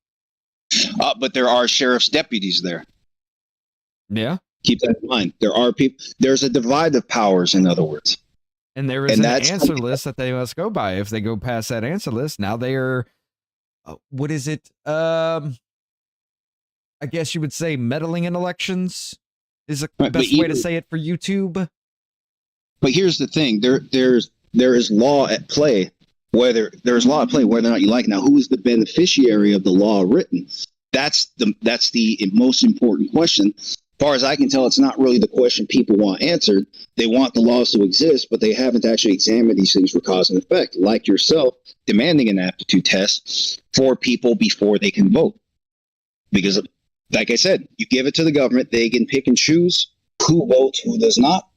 But there are sheriff's deputies there.
Yeah.
Keep that in mind. There are people. There's a divide of powers, in other words.
And there is an answer list that they must go by. If they go past that answer list, now they are, what is it? I guess you would say meddling in elections is the best way to say it for YouTube.
But here's the thing: there is law at play. Whether or not you like it. Now, who is the beneficiary of the law written? That's the most important question. As far as I can tell, it's not really the question people want answered. They want the laws to exist, but they haven't actually examined these things for cause and effect, like yourself demanding an aptitude test for people before they can vote. Because, like I said, you give it to the government, they can pick and choose who votes, who does not.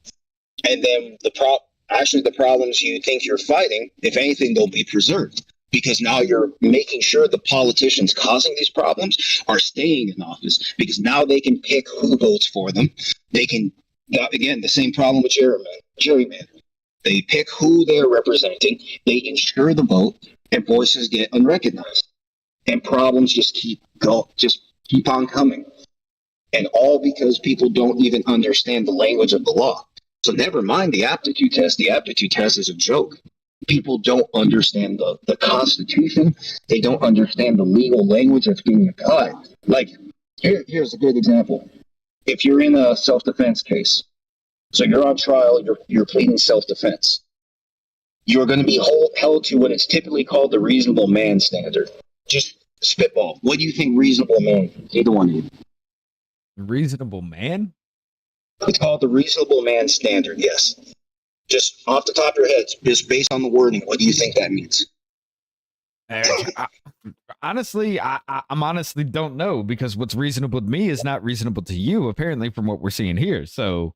And then the problems you think you're fighting, if anything, they'll be preserved. Because now you're making sure the politicians causing these problems are staying in office because now they can pick who votes for them. They can, again, the same problem with gerrymandering. They pick who they're representing. They ensure the vote and voices get unrecognized. And problems just keep on coming. And all because people don't even understand the language of the law. So never mind the aptitude test. The aptitude test is a joke. People don't understand the Constitution. They don't understand the legal language that's being applied. Like, here's a good example. If you're in a self-defense case, so you're on trial, you're pleading self-defense, you're going to be held to what is typically called the reasonable man standard. Just spitball. What do you think reasonable man is? Either one of you.
Reasonable man?
It's called the reasonable man standard, yes. Just off the top of your head, just based on the wording, what do you think that means?
Honestly, I'm honestly don't know because what's reasonable to me is not reasonable to you, apparently, from what we're seeing here. So,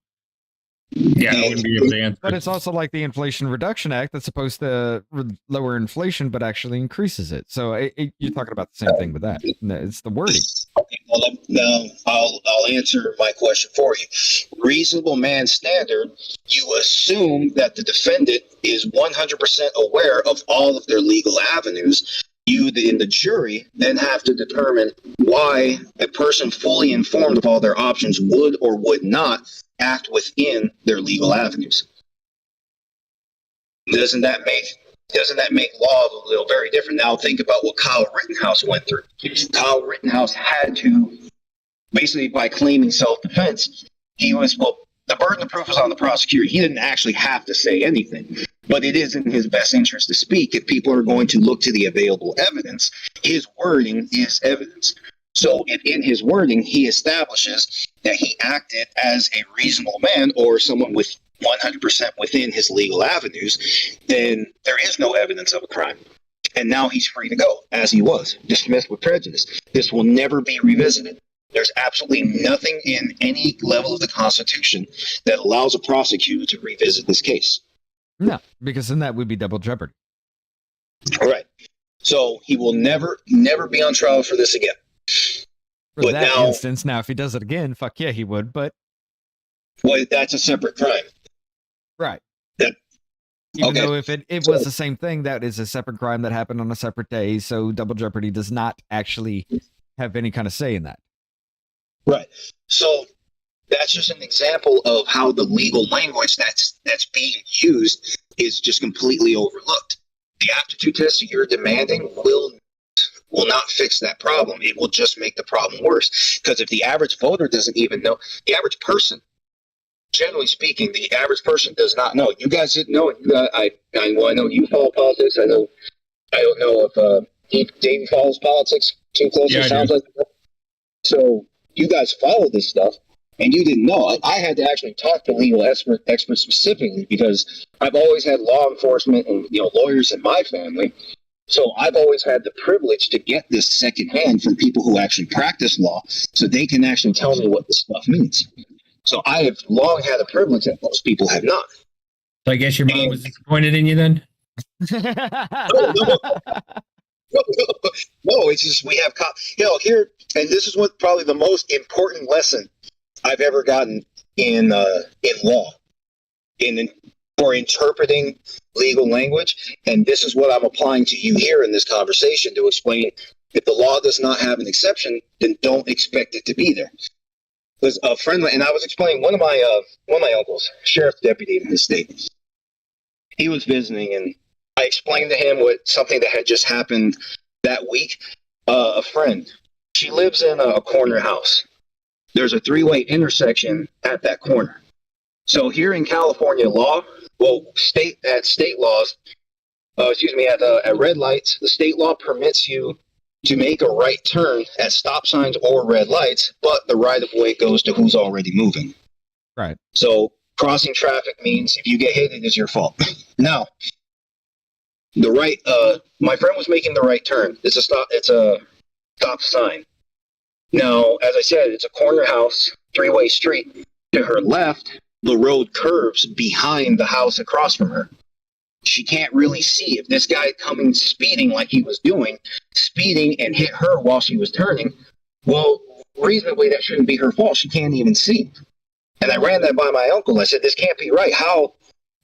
yeah, that wouldn't be able to answer.
But it's also like the Inflation Reduction Act that's supposed to lower inflation, but actually increases it. So you're talking about the same thing with that. It's the wording.
Okay, well, now I'll answer my question for you. Reasonable man standard, you assume that the defendant is 100% aware of all of their legal avenues. You, in the jury, then have to determine why a person fully informed of all their options would or would not act within their legal avenues. Doesn't that make law a little very different? Now think about what Kyle Rittenhouse went through. Kyle Rittenhouse had to, basically by claiming self-defense, the burden of proof was on the prosecutor. He didn't actually have to say anything, but it is in his best interest to speak if people are going to look to the available evidence. His wording is evidence. So if in his wording he establishes that he acted as a reasonable man or someone with 100% within his legal avenues, then there is no evidence of a crime. And now he's free to go, as he was, dismissed with prejudice. This will never be revisited. There's absolutely nothing in any level of the Constitution that allows a prosecutor to revisit this case.
No, because then that would be double jeopardy.
All right. So he will never be on trial for this again.
For that instance, now if he does it again, fuck yeah, he would, but...
Well, that's a separate crime.
Right.
That,
Even though if it was the same thing, that is a separate crime that happened on a separate day, so double jeopardy does not actually have any kind of say in that.
Right. So that's just an example of how the legal language that's being used is just completely overlooked. The aptitude test that you're demanding will not fix that problem. It will just make the problem worse. Because if the average voter doesn't even know, the average person, generally speaking, the average person does not know. You guys didn't know. I know you follow politics. I don't know if Dave follows politics too closely.
Yeah,
sounds like that. So you guys follow this stuff, and you didn't know. I had to actually talk to legal experts specifically because I've always had law enforcement and lawyers in my family. So I've always had the privilege to get this secondhand from people who actually practice law, so they can actually tell me what this stuff means. So I have long had a privilege that most people have not.
So I guess your mom was disappointed in you then?
No, it's just we have here, and this is what probably the most important lesson I've ever gotten in law, for interpreting legal language, and this is what I'm applying to you here in this conversation to explain: if the law does not have an exception, then don't expect it to be there. Because a friend, and I was explaining one of my uncles, sheriff's deputy in his state. He was visiting, and I explained to him something that had just happened that week. A friend, she lives in a corner house. There's a three-way intersection at that corner. So here in California law, at red lights, the state law permits you to make a right turn at stop signs or red lights, but the right of way goes to who's already moving.
Right.
So crossing traffic means if you get hit, it is your fault. Now, my friend was making the right turn. It's a stop sign. Now, as I said, it's a corner house, three-way street. To her left, the road curves behind the house across from her. She can't really see if this guy coming speeding like he was doing, speeding and hit her while she was turning. Well, reasonably, that shouldn't be her fault. She can't even see. And I ran that by my uncle. I said, this can't be right.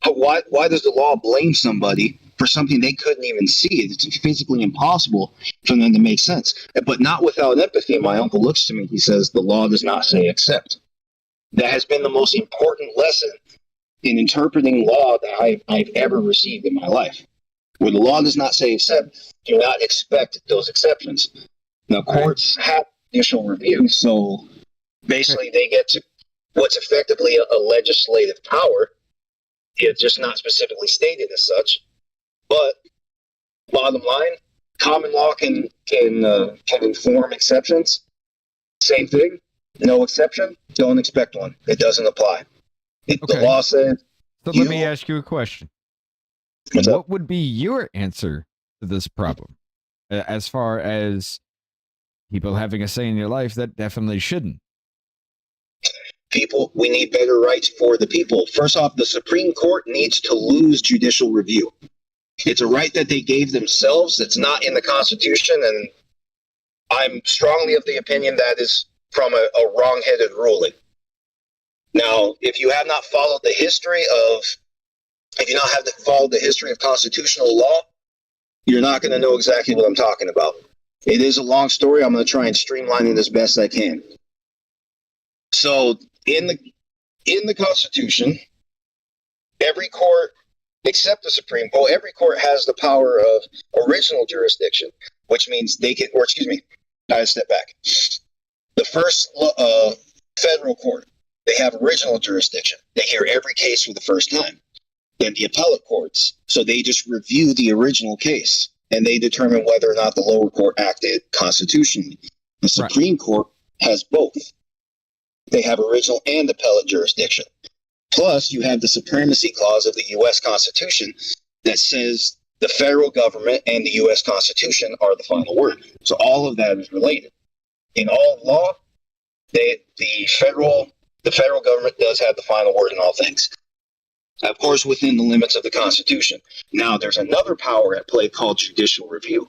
Why does the law blame somebody for something they couldn't even see? It's physically impossible for them to make sense. But not without empathy. My uncle looks to me. He says, the law does not say accept. That has been the most important lesson in interpreting law that I've ever received in my life. Where the law does not say accept, do not expect those exceptions. Now, courts have judicial review, so basically they get to what's effectively a legislative power. It's just not specifically stated as such. But bottom line, common law can inform exceptions. Same thing. No exception. Don't expect one. It doesn't apply. The law says.
So let me ask you a question. What would be your answer to this problem? As far as people having a say in your life that definitely shouldn't.
We need better rights for the people. First off, the Supreme Court needs to lose judicial review. It's a right that they gave themselves. It's not in the Constitution, and I'm strongly of the opinion that is from a wrong-headed ruling. Now, if you have not followed the history of constitutional law, you're not going to know exactly what I'm talking about. It is a long story. I'm going to try and streamline it as best I can. So, in in the Constitution, every court, except the Supreme Court, every court has the power of original jurisdiction, which means they can, or excuse me, I step back. The first federal court, they have original jurisdiction. They hear every case for the first time. Then the appellate courts, so they just review the original case and they determine whether or not the lower court acted constitutionally. The Supreme Court has both. They have original and appellate jurisdiction. Plus, you have the supremacy clause of the U.S. Constitution that says the federal government and the U.S. Constitution are the final word. So all of that is related. In all law, the federal government does have the final word in all things. Of course, within the limits of the Constitution. Now, there's another power at play called judicial review.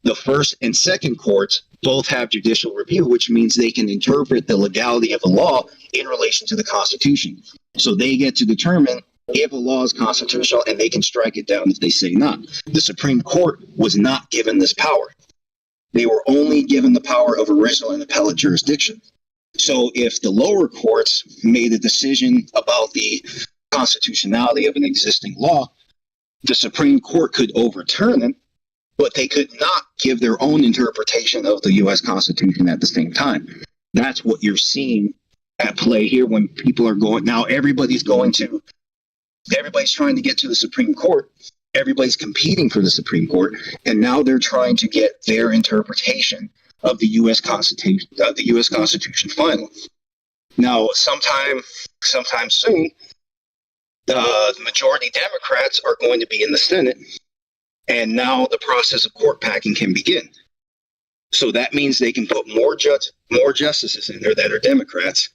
The first and second courts both have judicial review, which means they can interpret the legality of a law in relation to the Constitution. So they get to determine if a law is constitutional and they can strike it down if they say not. The Supreme Court was not given this power. They were only given the power of original and appellate jurisdiction. So if the lower courts made a decision about the constitutionality of an existing law, the Supreme Court could overturn it, but they could not give their own interpretation of the U.S. Constitution at the same time. That's what you're seeing at play here when people are going. Now everybody's trying to get to the Supreme Court. Everybody's competing for the Supreme Court, and now they're trying to get their interpretation of the U.S. Constitution final. Now, sometime soon, the majority Democrats are going to be in the Senate, and now the process of court packing can begin. So that means they can put more justices in there that are Democrats.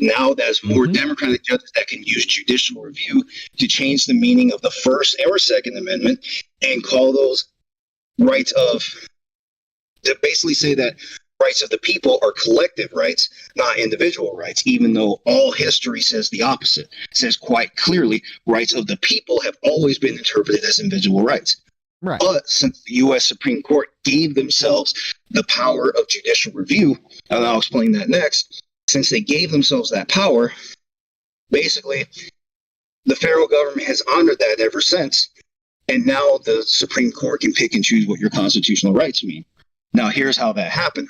Now there's more Democratic judges that can use judicial review to change the meaning of the First or Second Amendment and call those rights to basically say that rights of the people are collective rights, not individual rights, even though all history says the opposite. It says quite clearly rights of the people have always been interpreted as individual rights.
Right.
But since the U.S. Supreme Court gave themselves the power of judicial review, and I'll explain that next, since they gave themselves that power, basically, the federal government has honored that ever since, and now the Supreme Court can pick and choose what your constitutional rights mean. Now, here's how that happened.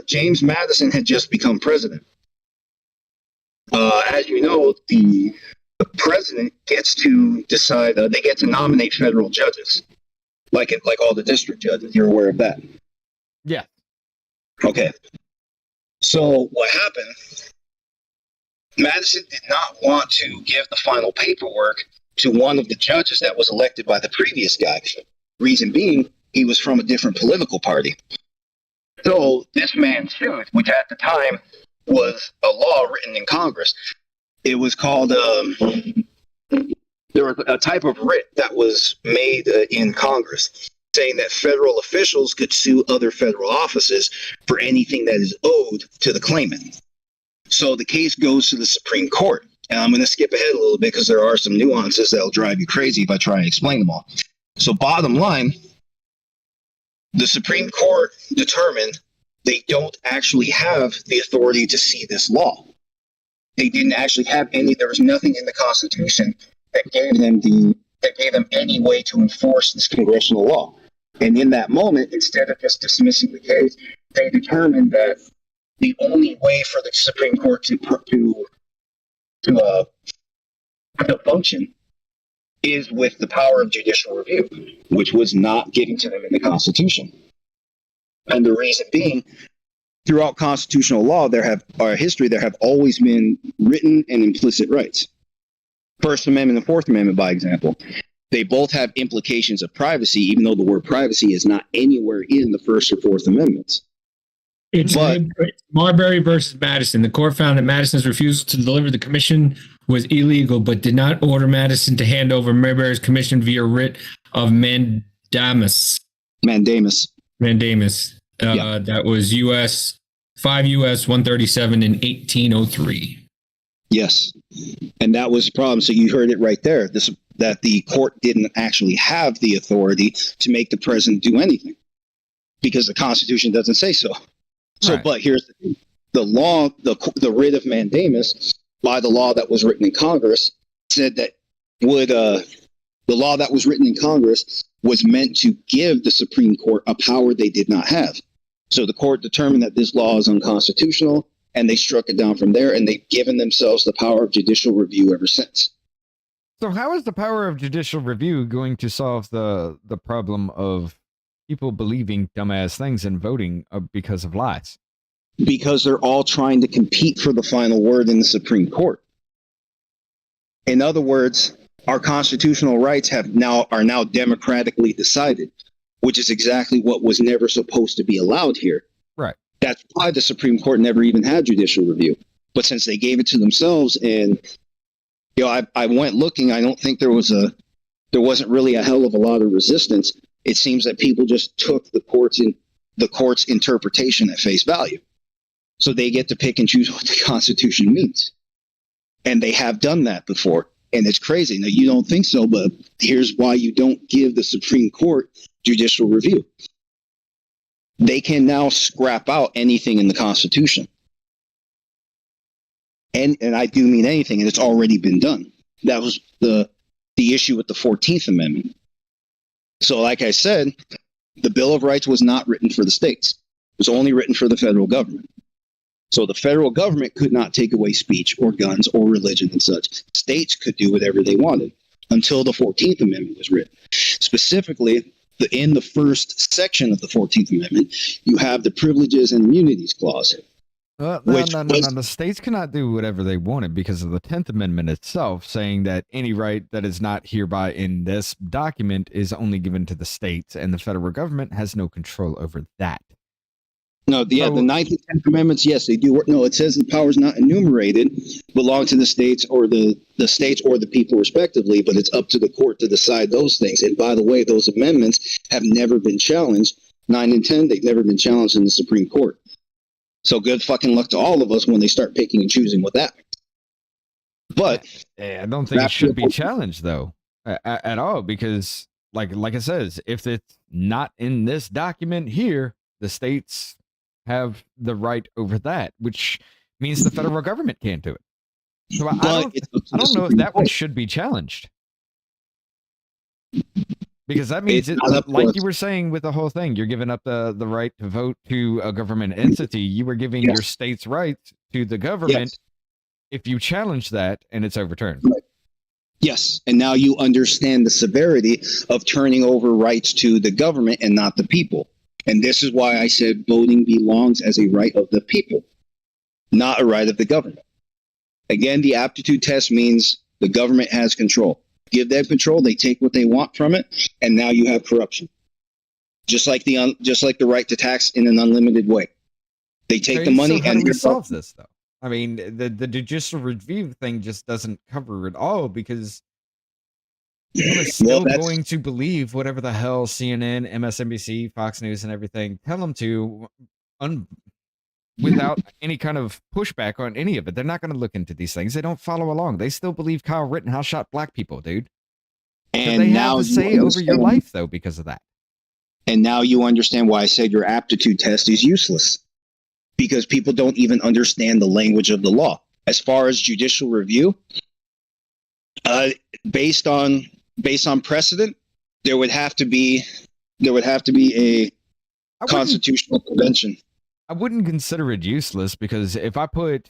James Madison had just become president. As you know, the president gets to decide, they get to nominate federal judges, like all the district judges. You're aware of that?
Yeah.
Okay. So what happened, Madison did not want to give the final paperwork to one of the judges that was elected by the previous guy. Reason being, he was from a different political party. So this man sued, which at the time was a law written in Congress. It was called, there was a type of writ that was made in Congress, saying that federal officials could sue other federal offices for anything that is owed to the claimant. So the case goes to the Supreme Court. And I'm going to skip ahead a little bit because there are some nuances that will drive you crazy if I try and explain them all. So bottom line, the Supreme Court determined they don't actually have the authority to see this law. They didn't actually have there was nothing in the Constitution that gave them any way to enforce this congressional law. And in that moment, instead of just dismissing the case, they determined that the only way for the Supreme Court to function is with the power of judicial review, which was not given to them in the Constitution. And the reason being, throughout constitutional law, there have always been written and implicit rights. First Amendment and Fourth Amendment, by example. They both have implications of privacy, even though the word privacy is not anywhere in the First or Fourth Amendments.
It's Marbury versus Madison. The court found that Madison's refusal to deliver the commission was illegal, but did not order Madison to hand over Marbury's commission via writ of mandamus. That was U.S. 5 U.S. 137 in 1803.
Yes, and that was the problem. So you heard it right there. That the court didn't actually have the authority to make the president do anything because the Constitution doesn't say so. So, right. But here's the law, the writ of mandamus by the law that was written in Congress said that the law that was written in Congress was meant to give the Supreme Court a power they did not have. So the court determined that this law is unconstitutional, and they struck it down from there, and they've given themselves the power of judicial review ever since.
So how is the power of judicial review going to solve the problem of people believing dumbass things and voting because of lies?
Because they're all trying to compete for the final word in the Supreme Court. In other words, our constitutional rights are now democratically decided, which is exactly what was never supposed to be allowed here.
Right.
That's why the Supreme Court never even had judicial review. But since they gave it to themselves, and I went looking, I don't think there wasn't really a hell of a lot of resistance. It seems that people just took the court's interpretation at face value. So they get to pick and choose what the Constitution means. And they have done that before. And it's crazy. Now, you don't think so, but here's why you don't give the Supreme Court judicial review. They can now scrap out anything in the Constitution. And I do mean anything, and it's already been done. That was the issue with the 14th Amendment. So like I said, the Bill of Rights was not written for the states. It was only written for the federal government. So the federal government could not take away speech or guns or religion and such. States could do whatever they wanted until the 14th Amendment was written. Specifically, in the first section of the 14th Amendment, you have the Privileges and Immunities Clause.
No. The states cannot do whatever they wanted because of the 10th Amendment itself, saying that any right that is not hereby in this document is only given to the states, and the federal government has no control over that.
No, the 9th and 10th Amendments, yes, they do. No, it says the powers not enumerated belong to the states or the states or the people respectively, but it's up to the court to decide those things. And by the way, those amendments have never been challenged. 9 and 10, they've never been challenged in the Supreme Court. So good fucking luck to all of us when they start picking and choosing what that means. But
I don't think it should be challenged, though, at all, because like it says, if it's not in this document here, the states have the right over that, which means the federal government can't do it. So I don't know if that one should be challenged. Because that means, like you were saying with the whole thing, you're giving up the right to vote to a government entity. You were giving your state's rights to the government if you challenge that and it's overturned.
Right. Yes, and now you understand the severity of turning over rights to the government and not the people. And this is why I said voting belongs as a right of the people, not a right of the government. Again, the aptitude test means the government has control. Give them control, they take what they want from it, and now you have corruption. Just like the right to tax in an unlimited way. They take the money
and how do we solve this, though? I mean, the judicial review thing just doesn't cover it all, because people are still going to believe whatever the hell CNN, MSNBC, Fox News, and everything tell them to, without any kind of pushback on any of it. They're not going to look into these things. They don't follow along. They still believe Kyle Rittenhouse shot black people, dude. And they have to say over your life, though, because of that.
And now you understand why I said your aptitude test is useless. Because people don't even understand the language of the law. As far as judicial review, based on precedent, there would have to be a constitutional convention.
I wouldn't consider it useless, because if I put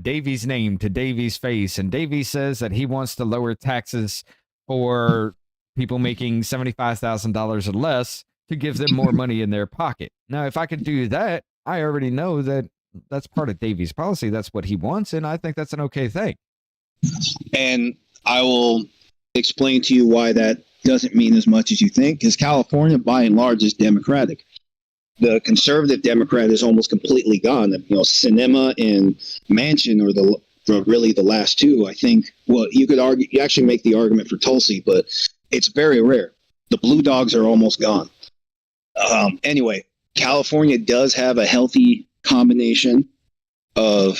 Davies' name to Davies' face, and Davies says that he wants to lower taxes for people making $75,000 or less to give them more money in their pocket. Now, if I could do that, I already know that that's part of Davies' policy. That's what he wants, and I think that's an okay thing.
And I will explain to you why that doesn't mean as much as you think, because California, by and large, is Democratic. The conservative Democrat is almost completely gone. Sinema and Manchin are really the last two. I think. Well, you actually make the argument for Tulsi, but it's very rare. The blue dogs are almost gone. Anyway, California does have a healthy combination of.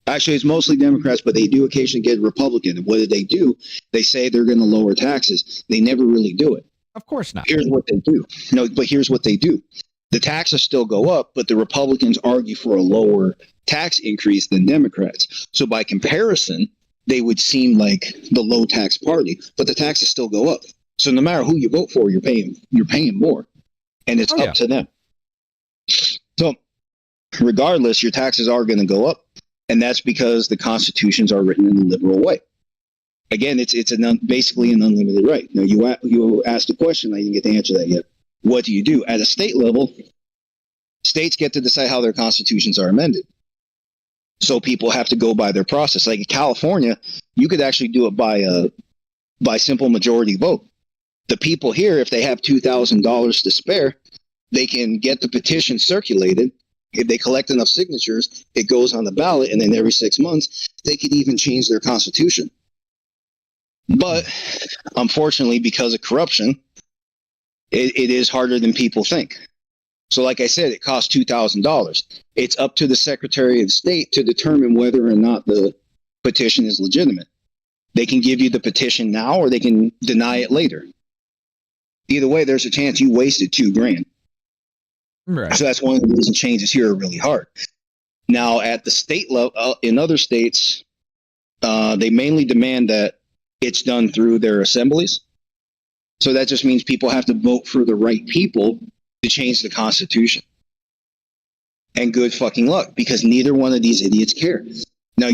Actually, it's mostly Democrats, but they do occasionally get Republican. And what do? They say they're going to lower taxes. They never really do it.
Of course not.
Here's what they do. No, but here's what they do. The taxes still go up, but the Republicans argue for a lower tax increase than Democrats. So by comparison, they would seem like the low tax party, but the taxes still go up. So no matter who you vote for, you're paying more, and it's up to them. So regardless, your taxes are going to go up, and that's because the constitutions are written in a liberal way. Again, it's basically an unlimited right. Now, you asked a question, I didn't get to answer that yet. What do you do? At a state level, states get to decide how their constitutions are amended. So people have to go by their process. Like in California, you could actually do it by simple majority vote. The people here, if they have $2,000 to spare, they can get the petition circulated. If they collect enough signatures, it goes on the ballot, and then every 6 months, they could even change their constitution. But unfortunately, because of corruption, it is harder than people think. So like I said, it costs $2,000. It's up to the Secretary of State to determine whether or not the petition is legitimate. They can give you the petition now, or they can deny it later. Either way, there's a chance you wasted $2,000.
Right.
So that's one of the reasons changes here are really hard. Now, at the state level, in other states, they mainly demand that it's done through their assemblies. So that just means people have to vote for the right people to change the Constitution. And good fucking luck, because neither one of these idiots care. Now,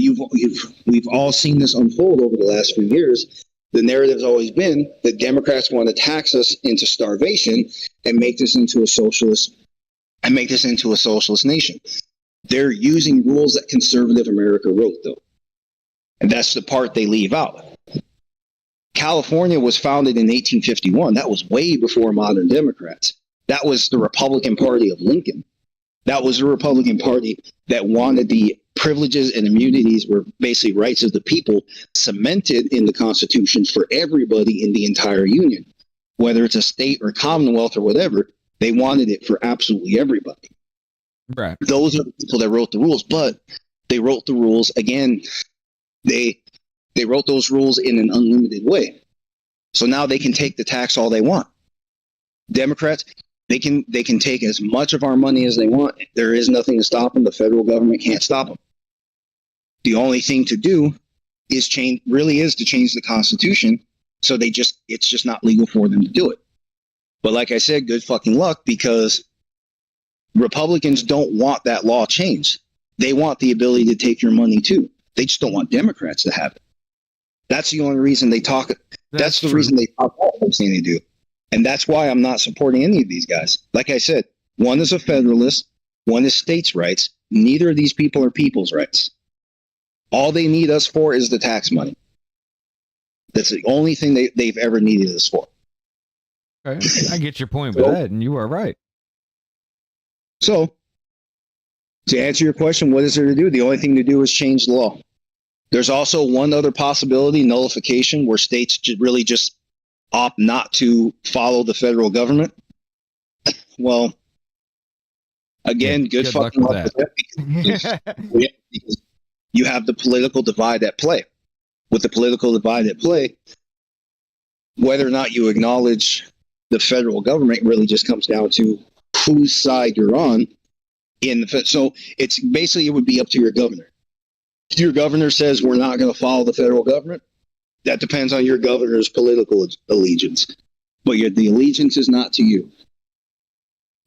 we've all seen this unfold over the last few years. The narrative's always been that Democrats want to tax us into starvation and make this into a socialist nation. They're using rules that conservative America wrote, though. And that's the part they leave out. California was founded in 1851. That was way before modern Democrats. That was the Republican Party of Lincoln. That was the Republican Party that wanted the privileges and immunities, were basically rights of the people, cemented in the Constitution for everybody in the entire Union. Whether it's a state or Commonwealth or whatever, they wanted it for absolutely everybody.
Right.
Those are the people that wrote the rules, but they wrote the rules, again, they wrote those rules in an unlimited way. So now they can take the tax all they want. Democrats, they can take as much of our money as they want. There is nothing to stop them. The federal government can't stop them. The only thing to do is to change the Constitution. So it's just not legal for them to do it. But like I said, good fucking luck, because Republicans don't want that law changed. They want the ability to take your money too. They just don't want Democrats to have it. That's the only reason they talk. That's the reason they talk all everything they do. And that's why I'm not supporting any of these guys. Like I said, one is a federalist, one is states' rights. Neither of these people are people's rights. All they need us for is the tax money. That's the only thing they've ever needed us for.
Okay. I get your point with that, and you are right.
So, to answer your question, what is there to do? The only thing to do is change the law. There's also one other possibility, nullification, where states really just opt not to follow the federal government. Well, again, good fucking luck with that. Because you have the political divide at play. With the political divide at play, whether or not you acknowledge the federal government really just comes down to whose side you're on. So it's basically, it would be up to your governor. If your governor says we're not going to follow the federal government, that depends on your governor's political allegiance. But the allegiance is not to you.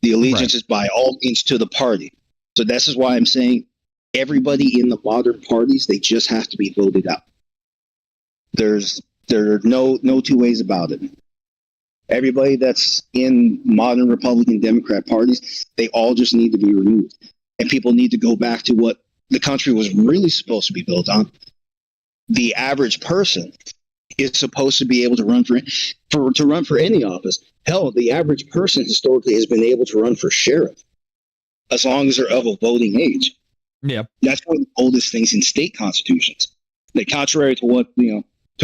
The allegiance is by all means to the party. So this is why I'm saying everybody in the modern parties, they just have to be voted out. There are no two ways about it. Everybody that's in modern Republican Democrat parties, they all just need to be removed. And people need to go back to what the country was really supposed to be built on. The average person is supposed to be able to run for any office. Hell, the average person historically has been able to run for sheriff as long as they're of a voting age.
Yep.
That's one of the oldest things in state constitutions. That contrary to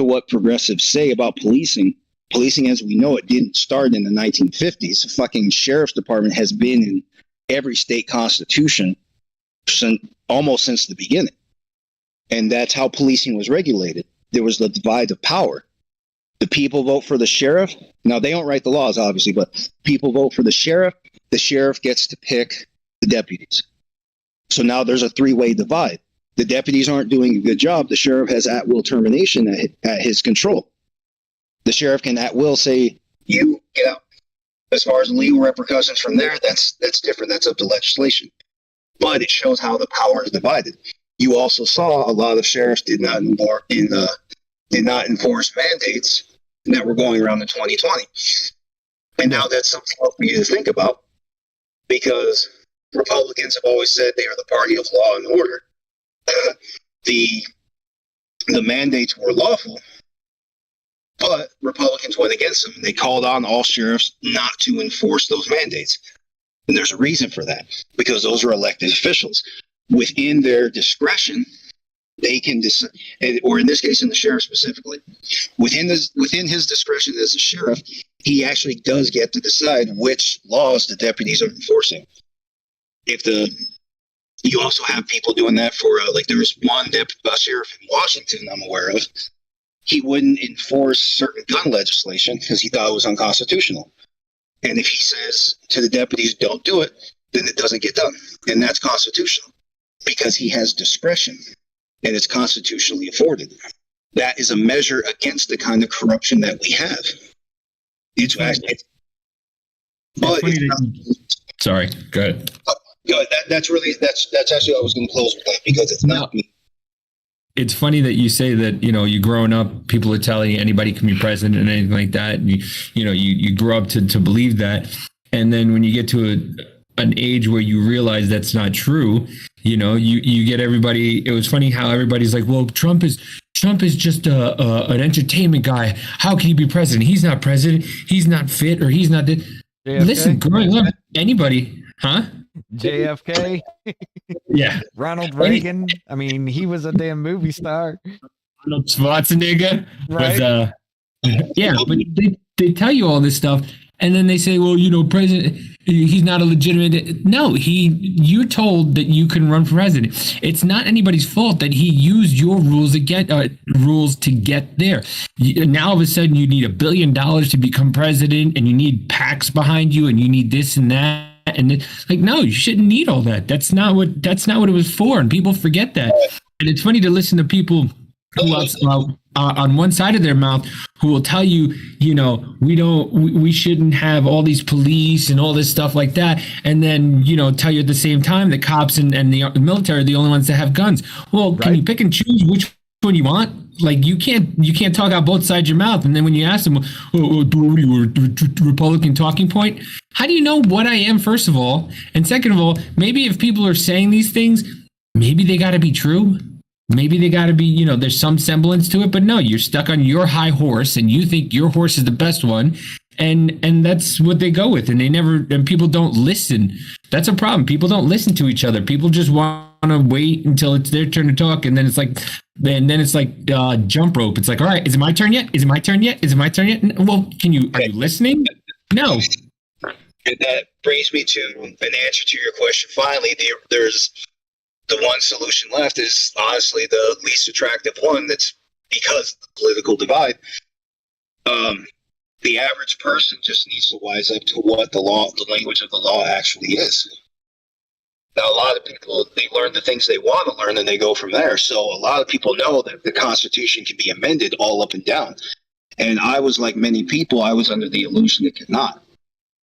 what progressives say about policing as we know it didn't start in the 1950s. The fucking sheriff's department has been in every state constitution almost since the beginning. And that's how policing was regulated. There was the divide of power. The people vote for the sheriff. Now, they don't write the laws, obviously, but people vote for the sheriff. The sheriff gets to pick the deputies.
So now there's a three-way divide. The deputies aren't doing a good job. The sheriff has at-will termination at his control. The sheriff can at-will say,
you get out. As far as legal repercussions from there, that's different. That's up to legislation. But it shows how the power is divided. You also saw a lot of sheriffs did not enforce mandates that were going around in 2020. And now that's something else for you to think about, because Republicans have always said they are the party of law and order. The mandates were lawful, but Republicans went against them. They called on all sheriffs not to enforce those mandates. And there's a reason for that, because those are elected officials. Within their discretion, they can decide, or in this case, in the sheriff specifically, within his discretion as a sheriff, he actually does get to decide which laws the deputies are enforcing. You also have people doing that for, like there was one sheriff in Washington I'm aware of. He wouldn't enforce certain gun legislation because he thought it was unconstitutional. And if he says to the deputies, don't do it, then it doesn't get done. And that's constitutional because he has discretion and it's constitutionally afforded. That is a measure against the kind of corruption that we have.
Sorry, go ahead.
That's actually I was going to close with that, because it's not me.
It's funny that you say that, you growing up, people are telling you anybody can be president and anything like that. And you grow up to believe that. And then when you get to an age where you realize that's not true, you get everybody. It was funny how everybody's like, well, Trump is just an entertainment guy. How can he be president? He's not president. He's not fit, or he's not. Listen, growing up, anybody, huh?
JFK.
Yeah.
Ronald Reagan. I mean, he was a damn movie star.
Arnold Schwarzenegger.
Right.
Yeah, but they tell you all this stuff, and then they say, well, president, he's not a legitimate. No, you're told that you can run for president. It's not anybody's fault that he used your rules to get there. Now all of a sudden you need $1 billion to become president, and you need PACs behind you, and you need this and that. And no, you shouldn't need all that. That's not what it was for. And people forget that. And it's funny to listen to people who on one side of their mouth who will tell you, we shouldn't have all these police and all this stuff like that. And then, tell you at the same time that cops and the military are the only ones that have guns. Well, can you pick and choose which one you want? Like you can't talk out both sides of your mouth. And then when you ask them, Republican talking point, how do you know what I am, first of all? And second of all, maybe if people are saying these things, maybe they got to be true. Maybe they got to be, there's some semblance to it. But no, you're stuck on your high horse and you think your horse is the best one. And that's what they go with. And people don't listen. That's a problem. People don't listen to each other. People just want to wait until it's their turn to talk. And then it's like, jump rope. It's like, all right, is it my turn yet? Is it my turn yet? Is it my turn yet? Well, are you listening? No.
And that brings me to an answer to your question. Finally, there's the one solution left is honestly the least attractive one. That's because of the political divide. The average person just needs to wise up to what the language of the law actually is. Now, a lot of people, they learn the things they want to learn and they go from there. So a lot of people know that the Constitution can be amended all up and down. And I was like many people, I was under the illusion it could not.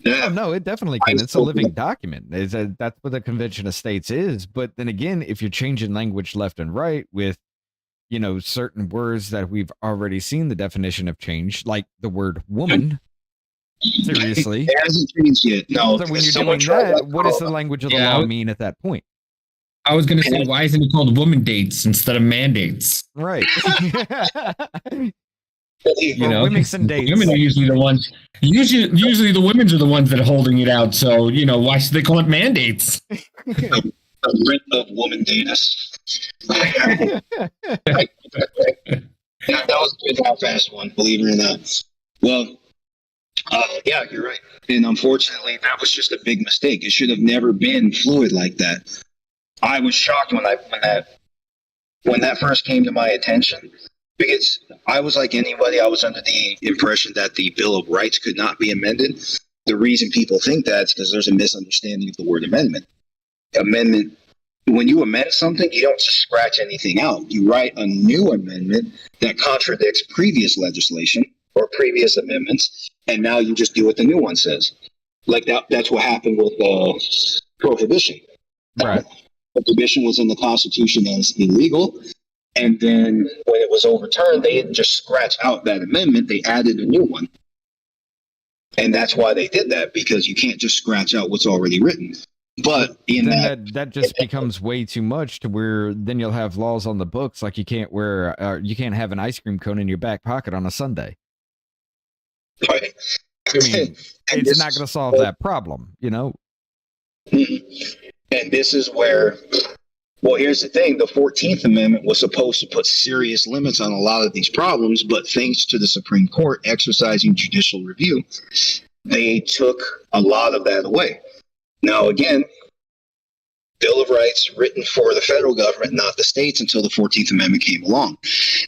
No, it definitely can. It's a living document. That's what the Convention of States is. But then again, if you're changing language left and right with, certain words that we've already seen the definition of change, like the word woman. Seriously.
It hasn't changed yet. No.
So when you're doing that, what does the language of the law mean at that point?
I was going to say, why isn't it called woman dates instead of mandates?
Right.
Women
and dates.
Women are usually the ones. Usually the women are the ones that are holding it out. So why should they call it mandates?
A writ of woman datus. That was a good fast one, believe it or not. Well, yeah, you're right. And unfortunately, that was just a big mistake. It should have never been fluid like that. I was shocked when that first came to my attention, because I was like anybody. I was under the impression that the Bill of Rights could not be amended. The reason people think that is because there's a misunderstanding of the word amendment. Amendment
when you amend something, you don't just scratch anything out. You write a new amendment that contradicts previous legislation or previous amendments, and now you just do what the new one says. Like that's what happened with prohibition.
Right.
Prohibition was in the Constitution as illegal, and then when it was overturned, they didn't just scratch out that amendment; they added a new one, and that's why they did that, because you can't just scratch out what's already written. But in
that just becomes way too much to where then you'll have laws on the books like you can't have an ice cream cone in your back pocket on a Sunday.
Right.
I mean, it's not going to solve that problem, you know?
And this is where, well, here's the thing. The 14th Amendment was supposed to put serious limits on a lot of these problems, but thanks to the Supreme Court exercising judicial review, they took a lot of that away. Now, again, Bill of Rights written for the federal government, not the states, until the 14th Amendment came along.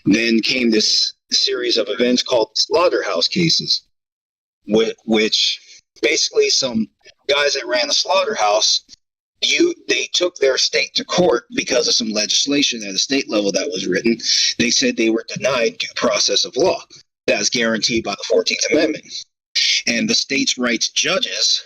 Then came this series of events called slaughterhouse cases, which basically some guys that ran the slaughterhouse, they took their state to court because of some legislation at a state level that was written. They said they were denied due process of law that's guaranteed by the 14th Amendment. And the states' rights judges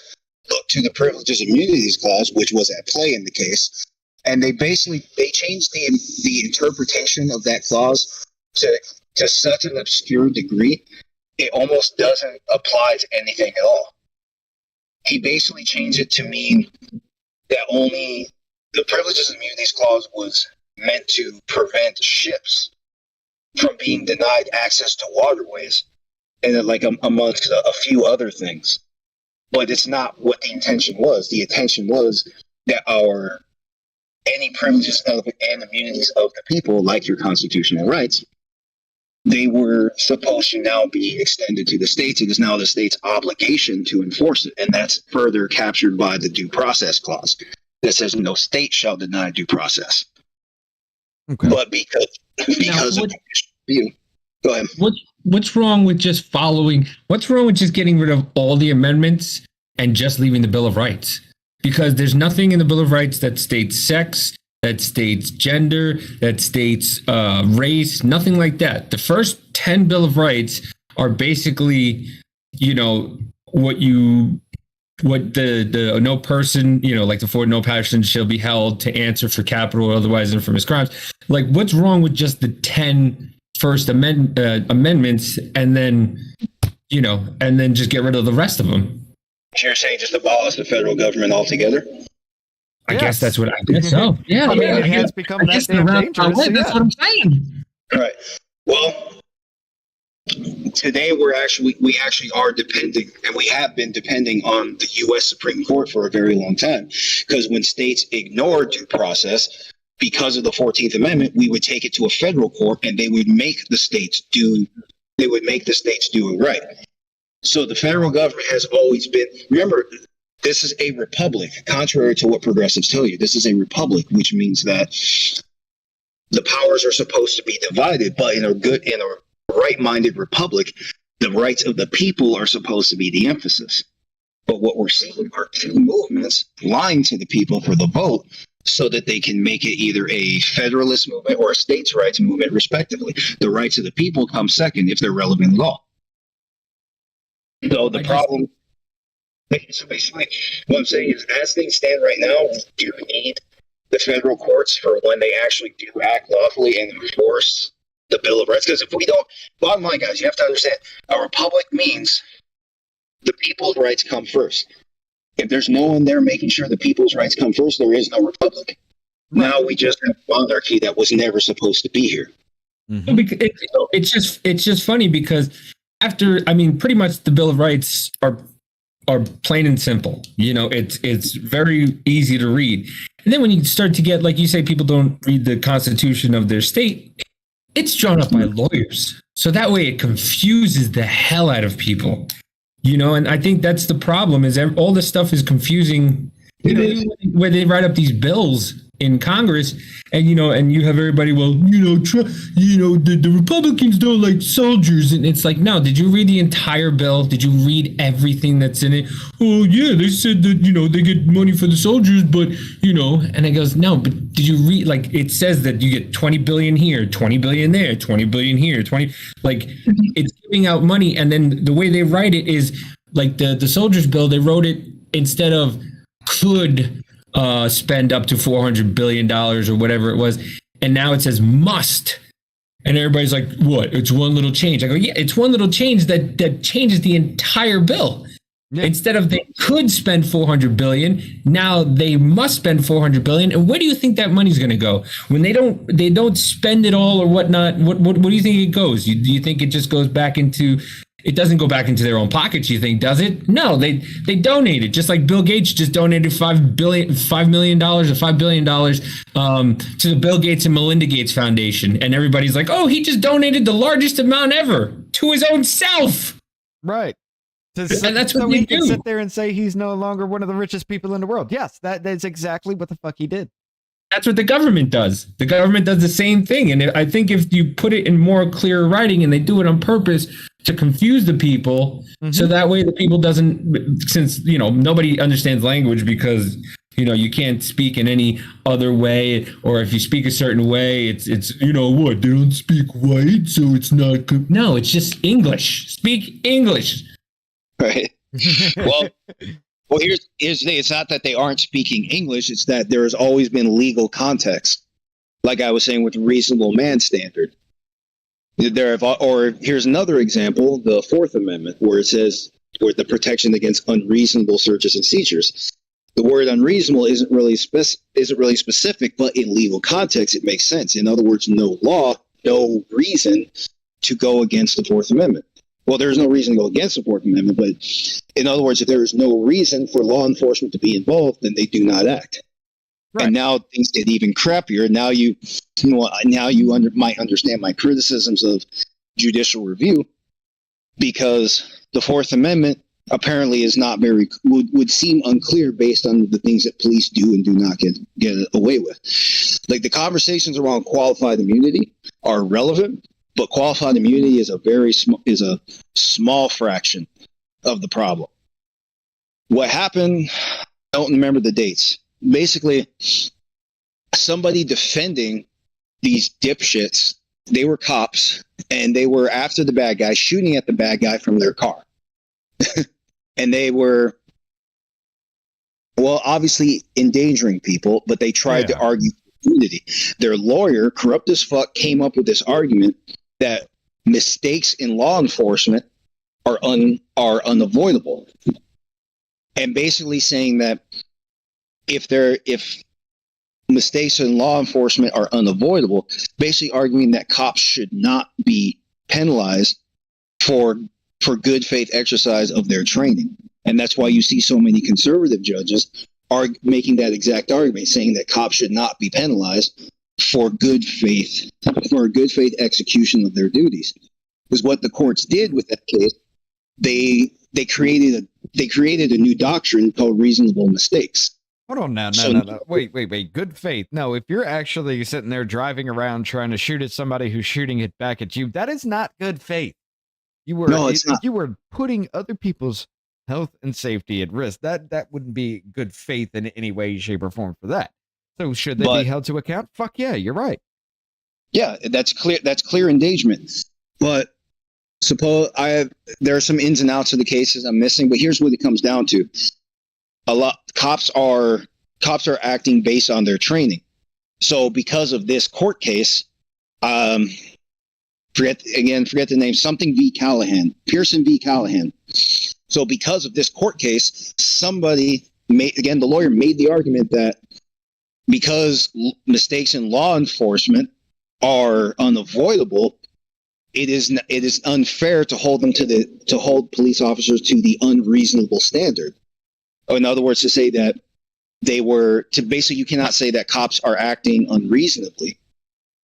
looked to the Privileges and Immunities Clause, which was at play in the case, and they changed the interpretation of that clause to such an obscure degree, it almost doesn't apply to anything at all. He basically changed it to mean that only the Privileges and Immunities Clause was meant to prevent ships from being denied access to waterways, and then, like, amongst a few other things. But it's not what the intention was. The intention was that any privileges and immunities of the people, like your constitutional rights, they were supposed to now be extended to the states. It is now the state's obligation to enforce it. And that's further captured by the Due Process Clause that says no state shall deny due process.
Okay.
But because of you, go ahead.
What's wrong with just getting rid of all the amendments and just leaving the Bill of Rights? Because there's nothing in the Bill of Rights that states sex, that states gender, that states race, nothing like that. The first 10 Bill of Rights are basically, what the no person, like the for no person shall be held to answer for capital or otherwise infamous crimes. Like, what's wrong with just the 10 first amendments and then just get rid of the rest of them?
You're saying just abolish the federal government altogether?
I guess that's what I guess. So yeah,
it has become that damn dangerous.
That's what I'm saying.
All right. Well, today we actually are depending, and we have been depending on the U.S. Supreme Court for a very long time, because when states ignore due process because of the 14th Amendment, we would take it to a federal court, and they would make the states do it right. So the federal government has always been, remember, this is a republic, contrary to what progressives tell you. This is a republic, which means that the powers are supposed to be divided, but in a right-minded republic, the rights of the people are supposed to be the emphasis. But what we're seeing are two movements lying to the people for the vote so that they can make it either a federalist movement or a states' rights movement, respectively. The rights of the people come second if they're relevant at all. So the problem... So basically, what I'm saying is, as things stand right now, we do need the federal courts for when they actually do act lawfully and enforce the Bill of Rights. Because if we don't, bottom line, guys, you have to understand, a republic means the people's rights come first. If there's no one there making sure the people's rights come first, there is no republic. Now we just have monarchy that was never supposed to be here.
Mm-hmm. It's just funny because pretty much the Bill of Rights are plain and simple. It's very easy to read. And then when you start to get, like you say, people don't read the Constitution of their state, it's drawn up by lawyers. So that way it confuses the hell out of people. And I think that's the problem, is all this stuff is confusing. Where they write up these bills, in Congress, and and you have everybody, well, the Republicans don't like soldiers, and it's like, no, did you read the entire bill? Did you read everything that's in it? Oh yeah, they said that they get money for the soldiers, but and it goes, no, but did you read, like, it says that you get 20 billion here, 20 billion there, 20 billion here, 20, like, it's giving out money. And then the way they write it is like the soldiers bill, they wrote it, instead of could spend up to $400 billion or whatever it was, and now it says must. And everybody's like, what? It's one little change. I go, yeah, it's one little change that changes the entire bill. Yeah. Instead of they could spend 400 billion, now they must spend 400 billion. And where do you think that money's going to go when they don't spend it all or whatnot? What do you think it goes? Do you think it just goes back into? It doesn't go back into their own pockets, you think, does it? No, they donate it, just like Bill Gates just donated $5 million or $5 billion to the Bill Gates and Melinda Gates Foundation, and everybody's like, oh, he just donated the largest amount ever to his own self.
Right.
And that's what
so
we
he
do.
can sit there and say he's no longer one of the richest people in the world. Yes, that's exactly what the fuck he did.
That's what the government does. The government does the same thing. And I think if you put it in more clear writing, and they do it on purpose to confuse the people, so that way the people doesn't, since, nobody understands language because, you can't speak in any other way, or if you speak a certain way, it's what, they don't speak white, so it's not good. No, it's just English. Speak English.
Right. Well, here's the thing. It's not that they aren't speaking English. It's that there has always been legal context. Like I was saying with the reasonable man standard. Or here's another example, the Fourth Amendment, where it says, where the protection against unreasonable searches and seizures. The word unreasonable isn't really specific, but in legal context, it makes sense. In other words, no law, no reason to go against the Fourth Amendment. Well, there's no reason to go against the Fourth Amendment, but in other words, if there is no reason for law enforcement to be involved, then they do not act. Right. And now things get even crappier. Now might understand my criticisms of judicial review, because the Fourth Amendment apparently is not would seem unclear based on the things that police do and do not get away with. Like, the conversations around qualified immunity are relevant, but qualified immunity is a small fraction of the problem. What happened? I don't remember the dates. Basically, somebody defending these dipshits, they were cops, and they were after the bad guy, shooting at the bad guy from their car. And they were, well, obviously endangering people, but they tried to argue immunity. Their lawyer, corrupt as fuck, came up with this argument that mistakes in law enforcement are unavoidable, and basically saying that if mistakes in law enforcement are unavoidable, basically arguing that cops should not be penalized for good faith exercise of their training. And that's why you see so many conservative judges are making that exact argument, saying that cops should not be penalized for good faith execution of their duties. Because what the courts did with that case, they created a new doctrine called reasonable mistakes.
Hold on now. No. Wait. Good faith. No, if you're actually sitting there driving around trying to shoot at somebody who's shooting it back at you, that is not good faith. It's not. You were putting other people's health and safety at risk. That wouldn't be good faith in any way, shape, or form for that. So should they be held to account? Fuck yeah, you're right.
Yeah, that's clear. That's clear endangerment. But there are some ins and outs of the cases I'm missing. But here's what it comes down to: cops are acting based on their training. So because of this court case, forget the name, something v. Callahan, Pearson v. Callahan. So because of this court case, the lawyer made the argument that because mistakes in law enforcement are unavoidable, it is unfair to hold police officers to the unreasonable standard. In other words, to say that you cannot say that cops are acting unreasonably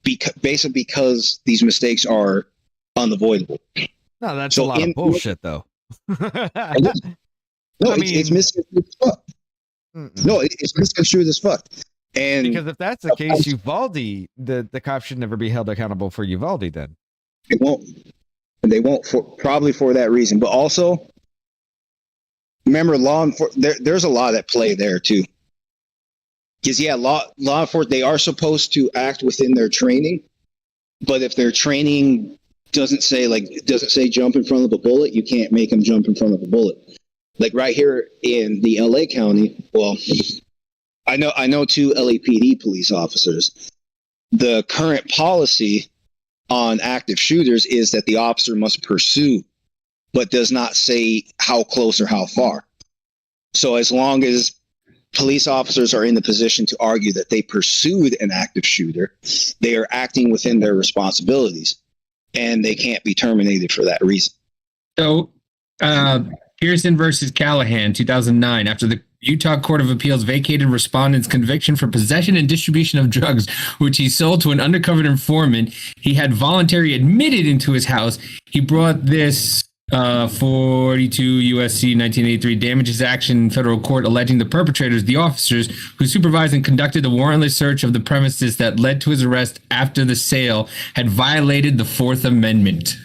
because these mistakes are unavoidable.
No, that's a lot of bullshit, though.
It's misconstrued as fuck. No, it's misconstrued as fuck. And
Because if that's the case, Uvalde, the cops should never be held accountable for Uvalde then.
it won't. And they won't probably for that reason. But also, remember, there's a lot at play there too. Because law enforcement, they are supposed to act within their training, but if their training doesn't say jump in front of a bullet, you can't make them jump in front of a bullet. Like right here in the LA County, well, I know 2 LAPD police officers. The current policy on active shooters is that the officer must pursue, but does not say how close or how far. So as long as police officers are in the position to argue that they pursued an active shooter, they are acting within their responsibilities, and they can't be terminated for that reason.
So, Pearson versus Callahan, 2009, after the Utah Court of Appeals vacated respondent's conviction for possession and distribution of drugs, which he sold to an undercover informant he had voluntarily admitted into his house, he brought this 42 U.S.C. 1983 damages action in federal court alleging the perpetrators, the officers who supervised and conducted the warrantless search of the premises that led to his arrest after the sale, had violated the Fourth Amendment.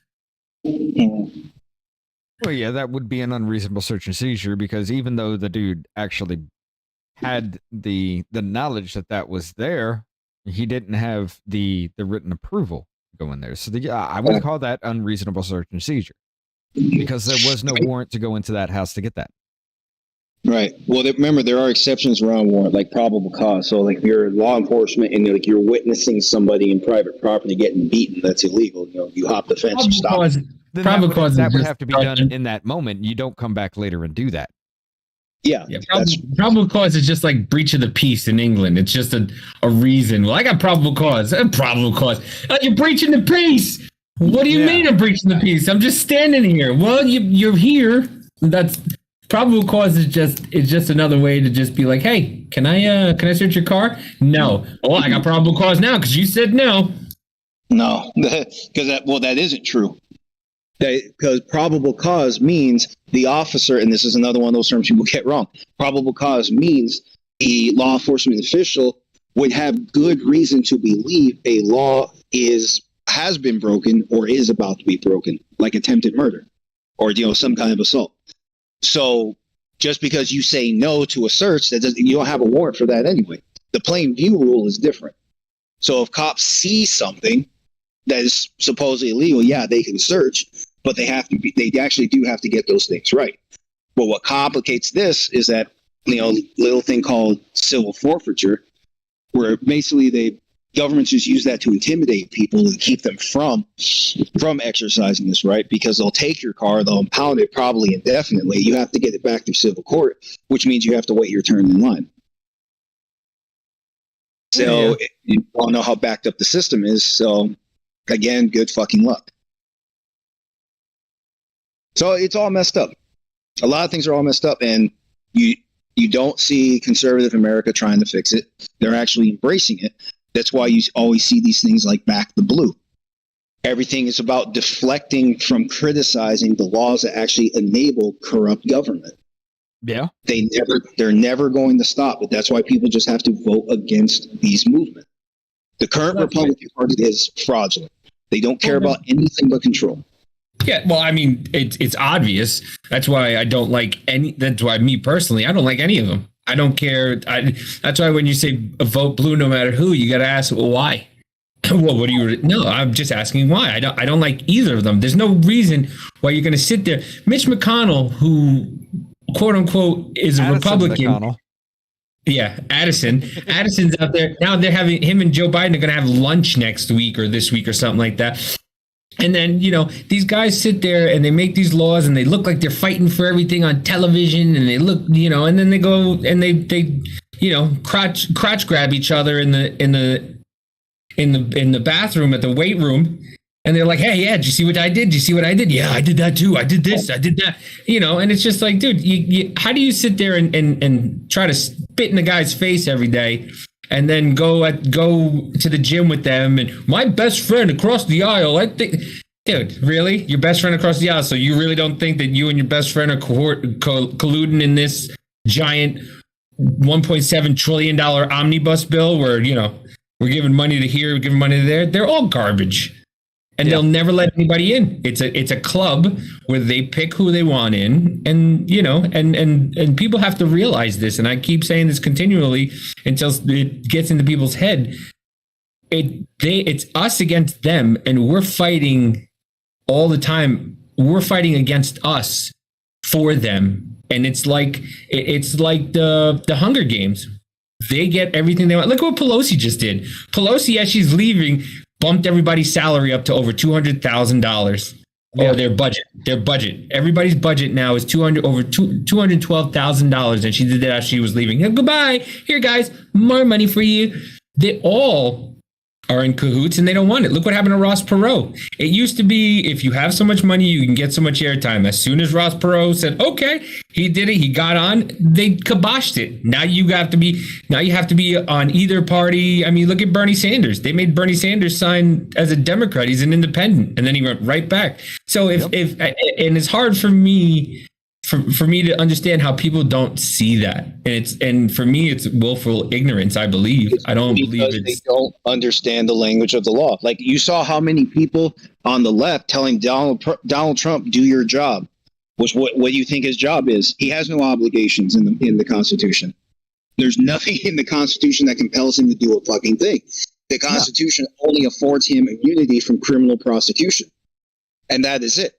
Well, yeah, that would be an unreasonable search and seizure, because even though the dude actually had the knowledge that was there, he didn't have the written approval going there. So I would call that unreasonable search and seizure, because there was no warrant to go into that house to get that.
Right. Well, remember, there are exceptions around warrant, like probable cause. So, like, if you're law enforcement and you're witnessing somebody in private property getting beaten, that's illegal. You hop the fence, you stop.
Probable cause that would have to be done in that moment. You don't come back later and do that.
Yeah.
Probable cause is just like breach of the peace in England. It's just a reason. Well, I got probable cause. Probable cause. You're breaching the peace. What do you mean I'm breaching the peace? I'm just standing here. Well, you're here. That's probable cause is just another way to just be like, hey, can I search your car? No. Oh, I got probable cause now because you said no.
No, because that isn't true. Because probable cause means the officer, and this is another one of those terms people get wrong. Probable cause means the law enforcement official would have good reason to believe a law has been broken or is about to be broken, like attempted murder or some kind of assault. So just because you say no to a search, you don't have a warrant for that anyway. The plain view rule is different. So if cops see something that is supposedly illegal, yeah, they can search, but they actually do have to get those things right. But what complicates this is that little thing called civil forfeiture, where basically governments just use that to intimidate people and keep them from exercising this right, because they'll take your car, they'll impound it probably indefinitely. You have to get it back through civil court, which means you have to wait your turn in line. So you all know how backed up the system is. So again, good fucking luck. So it's all messed up. A lot of things are all messed up, and you don't see conservative America trying to fix it. They're actually embracing it. That's why you always see these things like Back the Blue. Everything is about deflecting from criticizing the laws that actually enable corrupt government.
Yeah.
They're never going to stop it. That's why people just have to vote against these movements. The current Republican Party is fraudulent. They don't care about anything but control.
Yeah, well, I mean, it's obvious. That's why I don't like any. That's why me personally, I don't like any of them. I don't care. That's why when you say vote blue, no matter who, you got to ask, well, why? Well, what do you? No, I'm just asking why. I don't like either of them. There's no reason why you're going to sit there. Mitch McConnell, who quote unquote is a Republican. McConnell. Yeah, Addison's out there now. They're having him and Joe Biden are going to have lunch next week or this week or something like that. And then, these guys sit there and they make these laws and they look like they're fighting for everything on television, and they look, and then they go and they crotch grab each other in the bathroom at the weight room. And they're like, hey, yeah, did you see what I did? Did you see what I did? Yeah, I did that too. I did this. I did that. And it's just like, dude, how do you sit there and try to spit in the guy's face every day and then go to the gym with them? And my best friend across the aisle, I think, dude, really? Your best friend across the aisle? So you really don't think that you and your best friend are colluding in this giant $1.7 trillion omnibus bill where, we're giving money to here, we're giving money to there. They're all garbage. And they'll never let anybody in. It's a club where they pick who they want in, and and people have to realize this. And I keep saying this continually until it gets into people's head. It's us against them, and we're fighting all the time. We're fighting against us for them, and it's like the Hunger Games. They get everything they want. Look what Pelosi just did. Pelosi, as she's leaving, bumped everybody's salary up to over $200,000. Oh, their budget. Everybody's budget now is over $212,000, and she did that as she was leaving. Goodbye. Here, guys, more money for you. They all are in cahoots, and they don't want it. Look what happened to Ross Perot. It used to be, if you have so much money, you can get so much airtime. As soon as Ross Perot said, okay, he did it, he got on, they kiboshed it. Now you have to be on either party. I mean, look at Bernie Sanders. They made Bernie Sanders sign as a Democrat. He's an independent, and then he went right back. So and it's hard for me to understand how people don't see that. And for me, it's willful ignorance, I believe. I don't believe
they don't understand the language of the law. Like, you saw how many people on the left telling Donald Trump, do your job, was what do you think his job is? He has no obligations in the Constitution. There's nothing in the Constitution that compels him to do a fucking thing. The Constitution only affords him immunity from criminal prosecution. And that is it.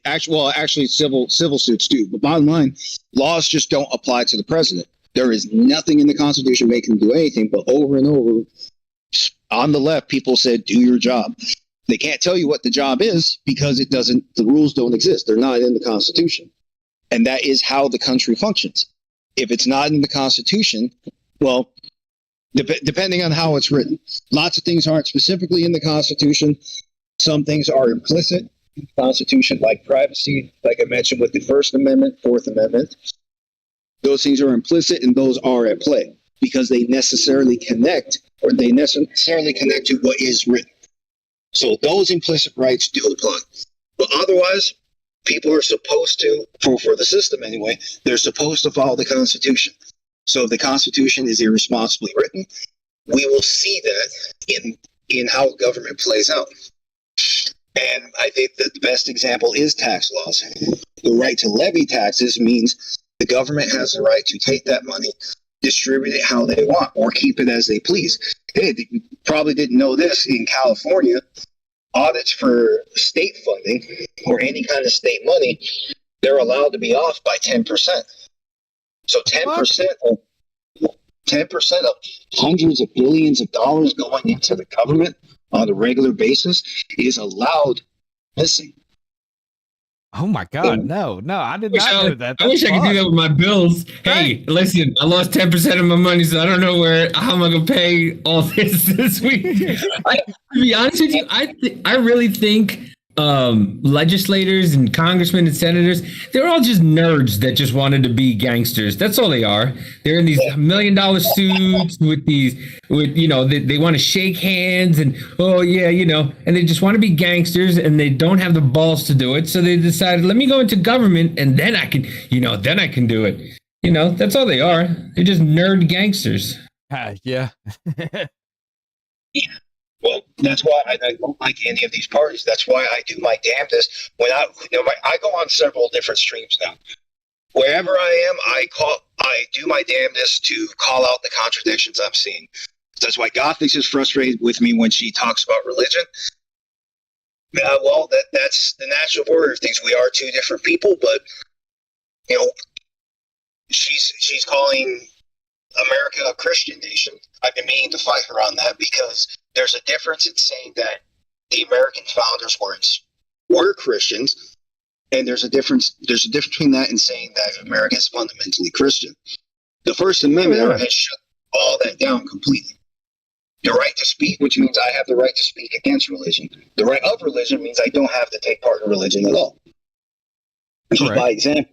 Actually civil suits do. But bottom line, laws just don't apply to the president. There is nothing in the Constitution making him do anything, but over and over on the left, people said, do your job. They can't tell you what the job is because the rules don't exist. They're not in the Constitution. And that is how the country functions. If it's not in the Constitution, well, depending on how it's written, lots of things aren't specifically in the Constitution. Some things are implicit. Constitution, like privacy, like I mentioned with the First Amendment, Fourth Amendment, those things are implicit and those are at play because they necessarily connect to what is written. So those implicit rights do apply. But otherwise, people are supposed to, for the system anyway, they're supposed to follow the Constitution. So if the Constitution is irresponsibly written, we will see that in how government plays out. And I think that the best example is tax laws. The right to levy taxes means the government has the right to take that money, distribute it how they want, or keep it as they please. Hey, you probably didn't know this. In California, audits for state funding or any kind of state money, they're allowed to be off by 10%. So 10% of hundreds of billions of dollars going into the government on a regular basis is allowed missing.
Oh my God! No, I did not know that.
I wish I could do that with my bills. Hey, listen, I lost 10% of my money, so I don't know how am I gonna pay all this week. To be honest with you, I really think legislators and congressmen and senators, they're all just nerds that just wanted to be gangsters. That's all they are. They're in these $1 million suits they want to shake hands and and they just want to be gangsters and they don't have the balls to do it. So they decided, let me go into government and then I can do it. That's all they are. They're just nerd gangsters.
Yeah.
Well, that's why I don't like any of these parties. That's why I do my damnedest when I go on several different streams now. Wherever I am, I do my damnedest to call out the contradictions I'm seeing. That's why Gothics is frustrated with me when she talks about religion. That's the natural order of things. We are two different people, but she's calling America a Christian nation. I've been meaning to fight her on that because there's a difference in saying that the American founders were Christians, and there's a difference between that and saying that America is fundamentally Christian. The First Amendment has shut all that down completely. The right to speak, which means I have the right to speak against religion. The right of religion means I don't have to take part in religion at all. By example,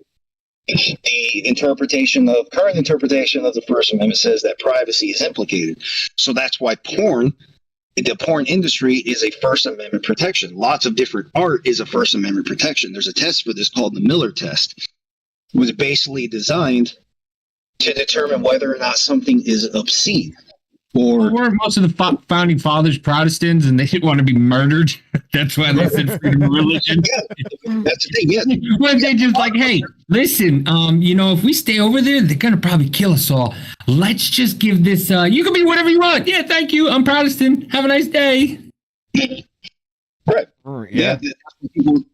the current interpretation of the First Amendment says that privacy is implicated. So that's why the porn industry is a First Amendment protection. Lots of different art is a First Amendment protection. There's a test for this called the Miller test. It was basically designed
to determine whether or not something is obscene. Or
weren't most of the founding fathers Protestants and they didn't want to be murdered? That's why they said freedom of religion.
Yeah, that's the thing. Yeah,
When they just like, hey, listen, if we stay over there, they're gonna probably kill us all. Let's just give this. You can be whatever you want. Yeah, thank you. I'm Protestant. Have a nice day.
right.
Yeah.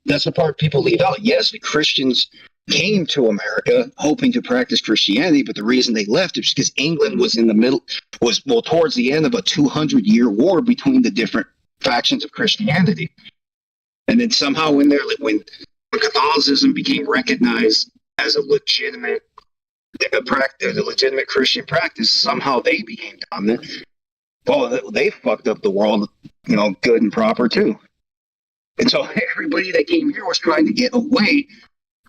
That's the part people leave out. Yes, the Christians came to America hoping to practice Christianity, but the reason they left is because England was towards the end of a 200-year war between the different factions of Christianity. And then somehow in there, when Catholicism became recognized as a legitimate Christian practice, somehow they became dominant. Well, they fucked up the world, good and proper too. And so everybody that came here was trying to get away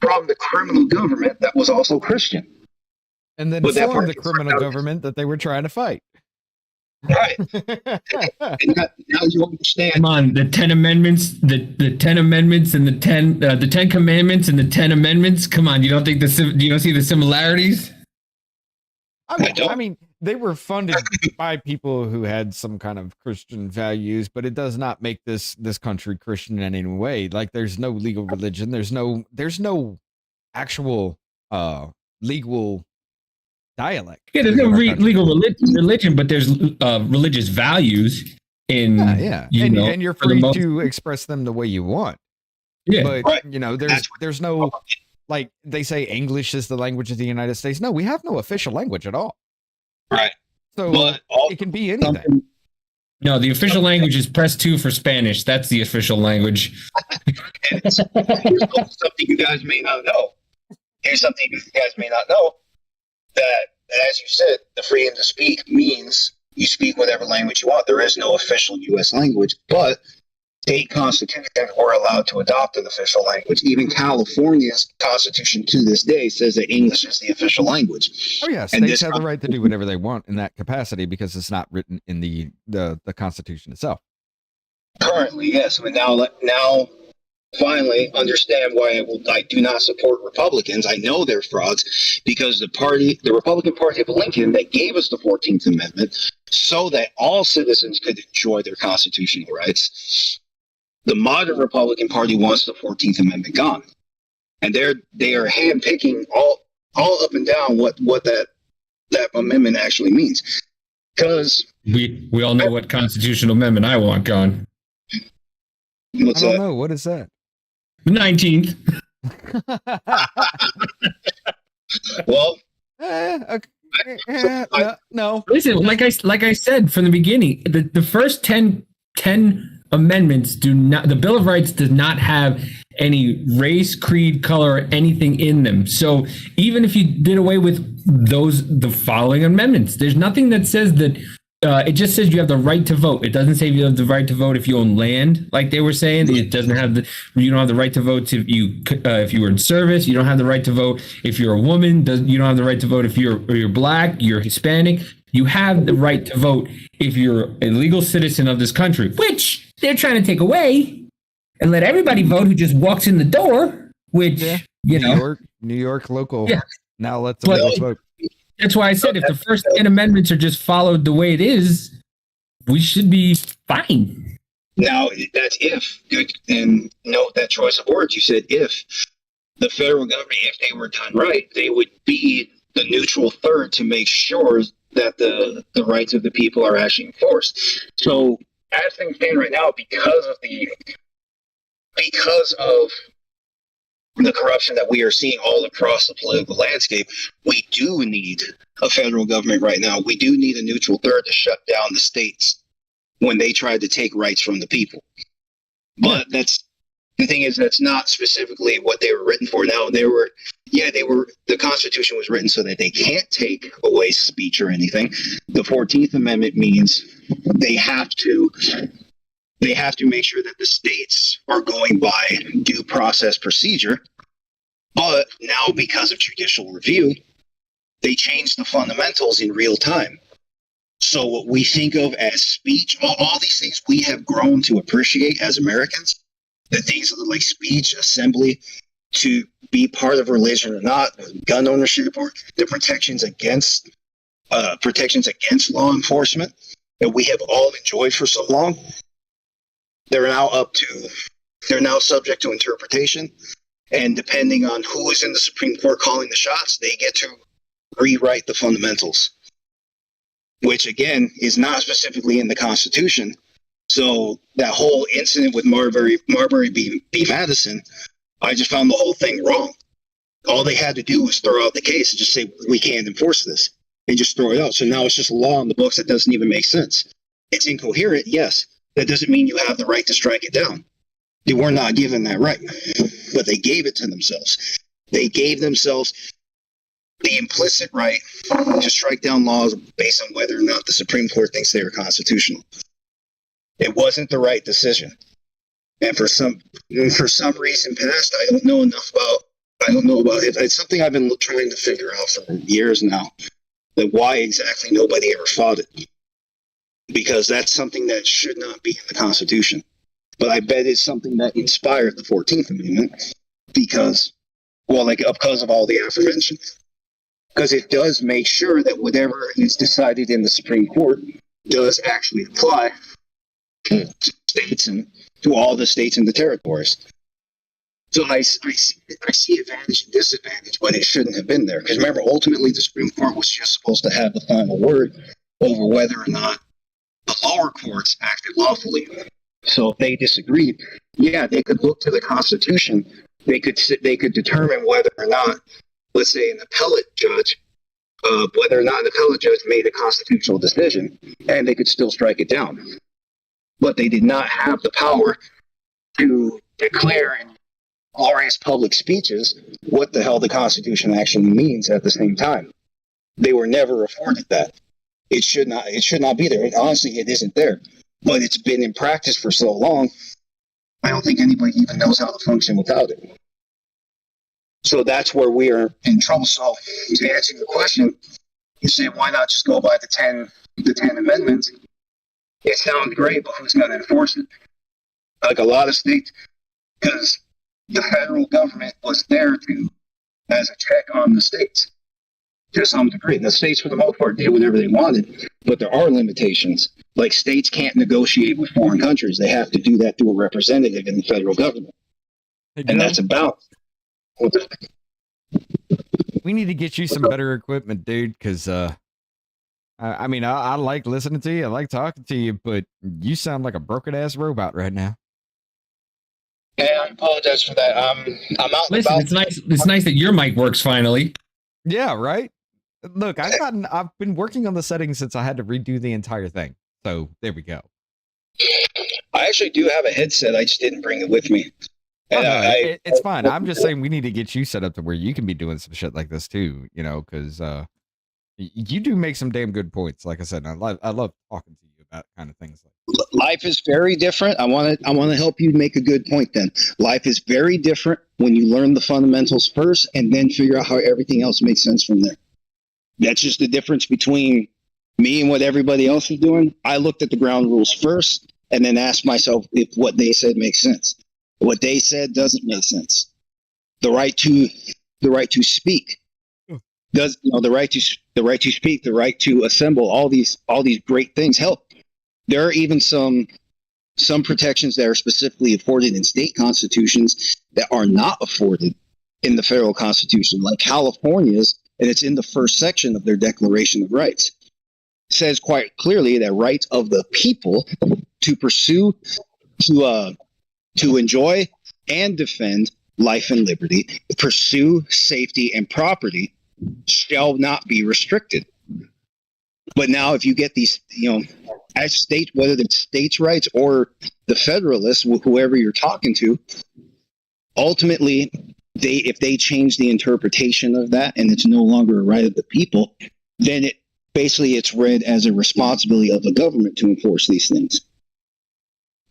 from the criminal government that was also Christian.
And then form the criminal government that they were trying to fight.
Right. And now you understand.
Come on, the 10 Amendments, the 10 Amendments and the 10 Commandments and the 10 Amendments. Come on, you don't see the similarities?
I mean, they were funded by people who had some kind of Christian values, but it does not make this country Christian in any way. Like, there's no legal religion. There's no actual legal dialect.
Yeah, there's no legal religion, but there's religious values in.
Yeah. And you're free to express them the way you want.
Yeah,
but
right.
there's no, like, they say English is the language of the United States. No, we have no official language at all.
Right.
So
but
it can be anything.
No, the official language is press 2 for Spanish. That's the official language.
Here's something you guys may not know. That, as you said, the freedom to speak means you speak whatever language you want. There is no official U.S. language, but state constitutions were allowed to adopt an official language. Even California's constitution to this day says that English is the official language.
Oh yeah, states have the right to do whatever they want in that capacity because it's not written in the Constitution itself.
Currently, yes. But now finally understand why I do not support Republicans. I know they're frauds because the Republican Party of Lincoln, that gave us the 14th Amendment so that all citizens could enjoy their constitutional rights. The modern Republican Party wants the 14th Amendment gone. And they are handpicking all up and down what that amendment actually means. Because
we all know what constitutional amendment I want gone.
I don't know. What is that?
The 19th.
Well,
no. Listen, like I said from the beginning, the first 10 amendments do not. The Bill of Rights does not have any race, creed, color, or anything in them. So even if you did away with the following amendments, there's nothing that says that. It just says you have the right to vote. It doesn't say you have the right to vote if you own land, like they were saying. It doesn't have you don't have the right to vote if you were in service. You don't have the right to vote if you're a woman. You don't have the right to vote if you're black, you're Hispanic. You have the right to vote if you're a legal citizen of this country, which they're trying to take away and let everybody vote who just walks in the door. Which New
York local.
Yeah.
Now let's vote.
That's why I said if the first 10 amendments are just followed the way it is, we should be fine.
Now, that's if. And note that choice of words. You said if. The federal government, if they were done right, they would be the neutral third to make sure that the rights of the people are actually enforced. So, as things stand right now, because of the corruption that we are seeing all across the political landscape, we do need a federal government right now. We do need a neutral third to shut down the states when they tried to take rights from the people. But the thing is, that's not specifically what they were written for. Now, the Constitution was written so that they can't take away speech or anything. The 14th Amendment means they have to make sure that the states are going by due process procedure. But now, because of judicial review, they change the fundamentals in real time. So what we think of as speech, all these things we have grown to appreciate as Americans, the things like speech, assembly, to be part of religion or not, gun ownership, or the protections against law enforcement that we have all enjoyed for so long, they're now subject to interpretation. And depending on who is in the Supreme Court calling the shots, they get to rewrite the fundamentals, which again is not specifically in the Constitution. So that whole incident with Marbury v. Madison, I just found the whole thing wrong. All they had to do was throw out the case and just say, we can't enforce this, and just throw it out. So now it's just a law in the books that doesn't even make sense. It's incoherent, yes. That doesn't mean you have the right to strike it down. They were not given that right, but they gave it to themselves. They gave themselves the implicit right to strike down laws based on whether or not the Supreme Court thinks they are constitutional. It wasn't the right decision. And for some reason past, I don't know about it. It's something I've been trying to figure out for years now, that why exactly nobody ever fought it. Because that's something that should not be in the Constitution. But I bet it's something that inspired the 14th Amendment because of all the aforementioned. Because it does make sure that whatever is decided in the Supreme Court does actually apply to states and to all the states and the territories. So I see advantage and disadvantage, but it shouldn't have been there. Because remember, ultimately, the Supreme Court was just supposed to have the final word over whether or not the lower courts acted lawfully. So if they disagreed, yeah, they could look to the Constitution. They could determine whether or not, let's say, whether or not an appellate judge made a constitutional decision, and they could still strike it down. But they did not have the power to declare in glorious public speeches what the hell the Constitution actually means at the same time. They were never afforded that. It should not be there. Honestly, it isn't there. But it's been in practice for so long, I don't think anybody even knows how to function without it. So that's where we are in trouble. So to answer your question, you say, why not just go by the 10 amendments? It sounds great, but who's going to enforce it? Like a lot of states, because the federal government was there as a check on the states to some degree. The states, for the most part, did whatever they wanted, but there are limitations. Like states can't negotiate with foreign countries. They have to do that through a representative in the federal government. And that's about
we need to get you some better equipment, dude, because I mean, I like listening to you, I like talking to you, but you sound like a broken ass robot right now.
Yeah, I apologize for that. I'm out.
Listen, it's nice that your mic works finally.
Yeah, right. Look, I've been working on the settings since I had to redo the entire thing. So there we go.
I actually do have a headset. I just didn't bring it with me. And
it's fine. I'm just saying we need to get you set up to where you can be doing some shit like this too, because you do make some damn good points. Like I said, I love talking to you about kind of things.
Life is very different. I want to help you make a good point then. Life is very different when you learn the fundamentals first and then figure out how everything else makes sense from there. That's just the difference between me and what everybody else is doing. I looked at the ground rules first and then asked myself if what they said makes sense. What they said doesn't make sense. The right to speak does, the right to speak, the right to assemble, all these great things help. There are even some protections that are specifically afforded in state constitutions that are not afforded in the federal constitution, like California's, and it's in the first section of their Declaration of Rights. It says quite clearly that rights of the people to pursue, to enjoy and defend life and liberty, pursue safety and property shall not be restricted. But now if you get these, as state, whether it's states' rights or the Federalists, whoever you're talking to, ultimately, if they change the interpretation of that and it's no longer a right of the people, then it's read as a responsibility of the government to enforce these things.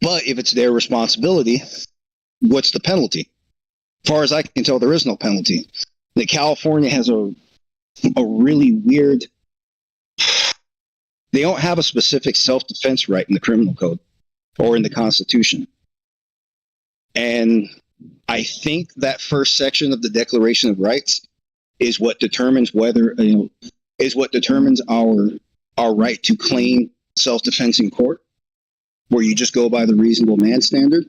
But if it's their responsibility, what's the penalty? As far as I can tell, there is no penalty. California has a really weird. They don't have a specific self-defense right in the criminal code or in the Constitution. And I think that first section of the Declaration of Rights is what determines our right to claim self-defense in court, where you just go by the reasonable man standard.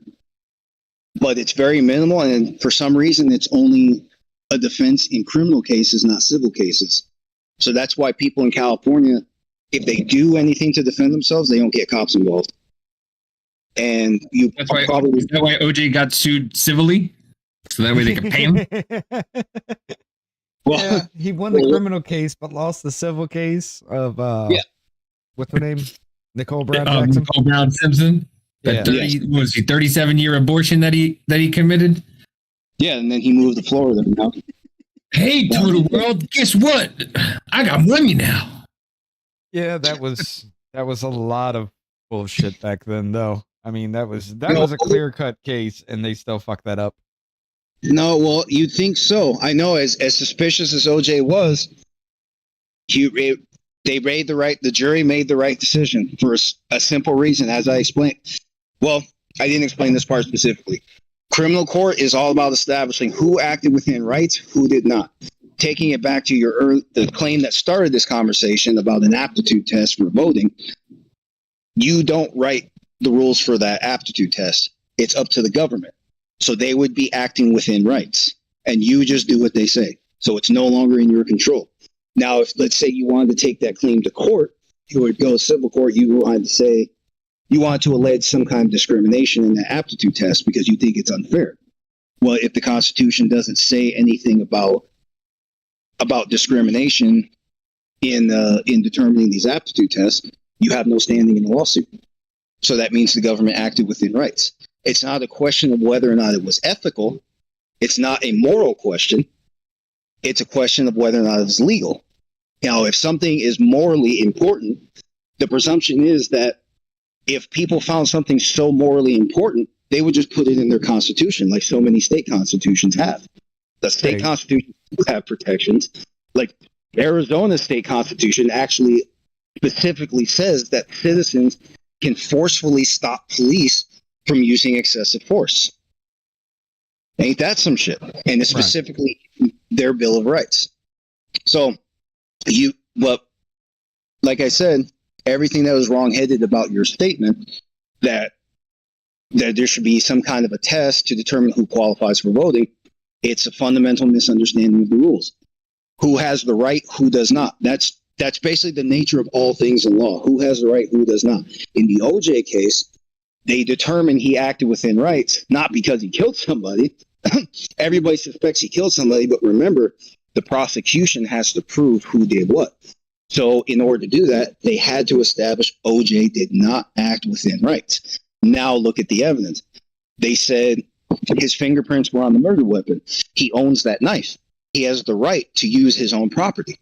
But it's very minimal, and for some reason, it's only a defense in criminal cases, not civil cases. So that's why people in California, if they do anything to defend themselves, they don't get cops involved. And
is that why OJ got sued civilly? So that way they can pay him?
Well, he won the criminal case, but lost the civil case of what's her name? Nicole Brown Jackson.
Nicole Brown Simpson. That 37-year abortion that he committed.
Yeah, and then he moved to Florida now.
Hey, Total World, guess what? I got money now.
Yeah, that was a lot of bullshit back then, though. I mean, that was a clear-cut case, and they still fucked that up.
No, well, you'd think so. I know, as suspicious as OJ was, the jury made the right decision for a simple reason, as I explained. Well, I didn't explain this part specifically. Criminal court is all about establishing who acted within rights, who did not. Taking it back to the claim that started this conversation about an aptitude test for voting, you don't write the rules for that aptitude test. It's up to the government. So they would be acting within rights, and you just do what they say. So it's no longer in your control. Now, if let's say you wanted to take that claim to court, you would go to civil court. You wanted to say you want to allege some kind of discrimination in the aptitude test because you think it's unfair. Well, if the Constitution doesn't say anything about discrimination in determining these aptitude tests, you have no standing in the lawsuit. So that means the government acted within rights. It's not a question of whether or not it was ethical. It's not a moral question. It's a question of whether or not it's legal. Now, if something is morally important, the presumption is that if people found something so morally important, they would just put it in their constitution, like so many state constitutions have. The state constitutions have protections. Like Arizona's state constitution actually specifically says that citizens can forcefully stop police from using excessive force. Ain't that some shit? And it's specifically their Bill of Rights. So like I said, everything that was wrong-headed about your statement that there should be some kind of a test to determine who qualifies for voting, it's a fundamental misunderstanding of the rules. Who has the right, who does not? That's basically the nature of all things in law. Who has the right, who does not? In the OJ case, they determined he acted within rights, not because he killed somebody. Everybody suspects he killed somebody, but remember, the prosecution has to prove who did what. So in order to do that, they had to establish OJ did not act within rights. Now look at the evidence. They said his fingerprints were on the murder weapon. He owns that knife. He has the right to use his own property.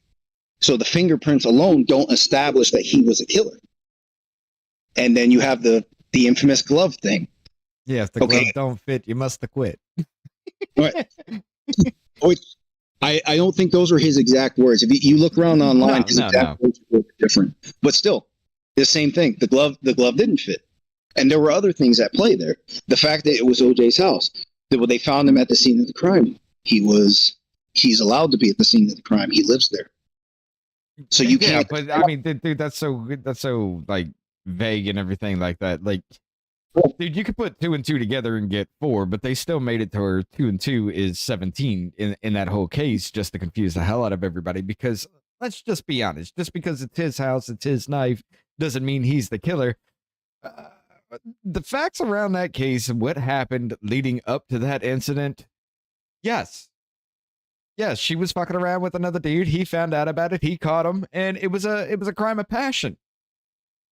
So the fingerprints alone don't establish that he was a killer. And then you have the infamous glove thing.
Yeah, if the gloves don't fit, you must have quit.
Right. I don't think those were his exact words. If you look around online, his exact words were different. But still, the same thing. The glove didn't fit. And there were other things at play there. The fact that it was OJ's house. They found him at the scene of the crime. He's allowed to be at the scene of the crime. He lives there. So you can't.
But I mean, dude, that's so like vague and everything like that. Like, dude, you could put 2 and 2 together and get 4, but they still made it to where 2 and 2 is 17 in that whole case, just to confuse the hell out of everybody. Because let's just be honest, just because it's his house, it's his knife, doesn't mean he's the killer. The facts around that case and what happened leading up to that incident, yes, she was fucking around with another dude. He found out about it. He caught him, and it was a crime of passion.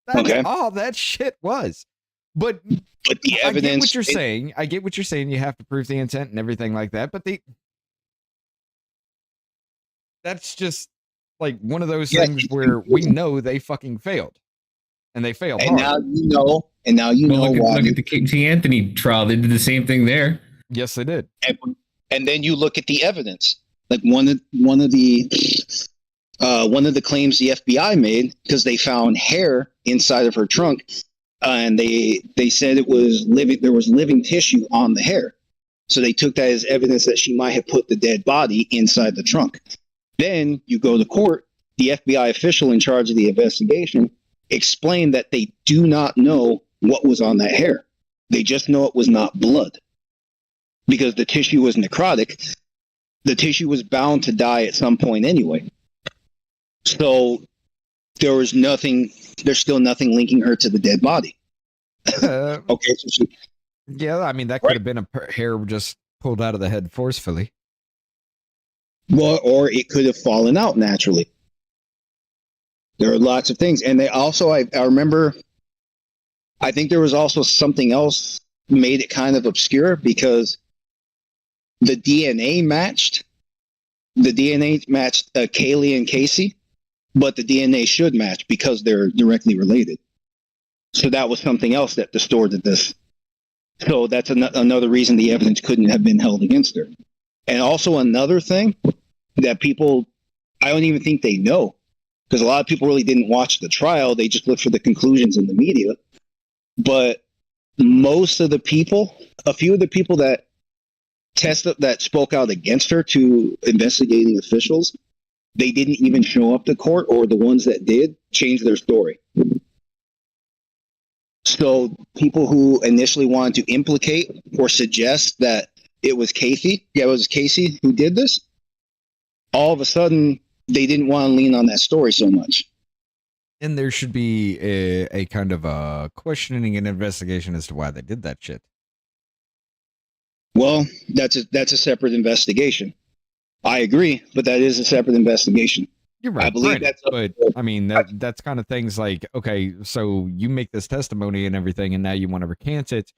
That's all that shit was. But the evidence. I get what you're saying. I get what you're saying. You have to prove the intent and everything like that. But that's just like one of those things where we know they fucking failed, and they failed hard.
Now you know why.
Look at the King Anthony trial. They did the same thing there.
Yes, they did.
And then you look at the evidence. Like one of the claims the FBI made, because they found hair inside of her trunk, and they said it was living. There was living tissue on the hair. So they took that as evidence that she might have put the dead body inside the trunk. Then you go to court. The FBI official in charge of the investigation explained that they do not know what was on that hair. They just know it was not blood because the tissue was necrotic. The tissue was bound to die at some point anyway. So there's still nothing linking her to the dead body. Okay, so
yeah, I mean, that could have been a hair just pulled out of the head forcefully.
Well, or it could have fallen out naturally. There are lots of things. And they also, I remember, I think there was also something else made it kind of obscure because the DNA matched. The DNA matched Kaylee and Casey, but the DNA should match because they're directly related. So that was something else that distorted this. So that's another reason the evidence couldn't have been held against her. And also another thing that people, I don't even think they know, because a lot of people really didn't watch the trial. They just looked for the conclusions in the media. But most of the people, a few of the people that spoke out against her to investigating officials, they didn't even show up to court, or the ones that did changed their story. So people who initially wanted to implicate or suggest that it was Casey who did this, all of a sudden they didn't want to lean on that story so much.
And there should be a kind of a questioning and investigation as to why they did that shit.
Well, that's a separate investigation. I agree, but that is a separate investigation.
You're right.
I believe that's.
But I mean, that's kind of things like, okay, so you make this testimony and everything, and now you want to recant it.